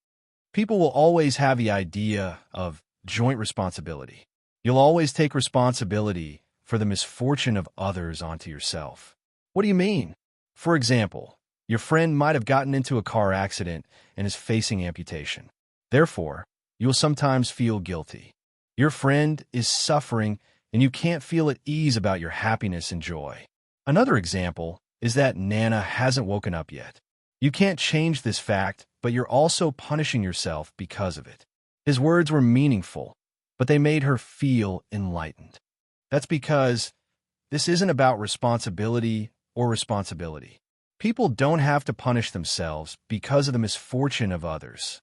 People will always have the idea of joint responsibility. You'll always take responsibility for the misfortune of others onto yourself. What do you mean? For example, Your friend might have gotten into a car accident and is facing amputation. Therefore, you will sometimes feel guilty. Your friend is suffering, and you can't feel at ease about your happiness and joy. Another example is that Nana hasn't woken up yet. You can't change this fact, but you're also punishing yourself because of it. His words were meaningful, but they made her feel enlightened. That's because this isn't about responsibility or responsibility. People don't have to punish themselves because of the misfortune of others.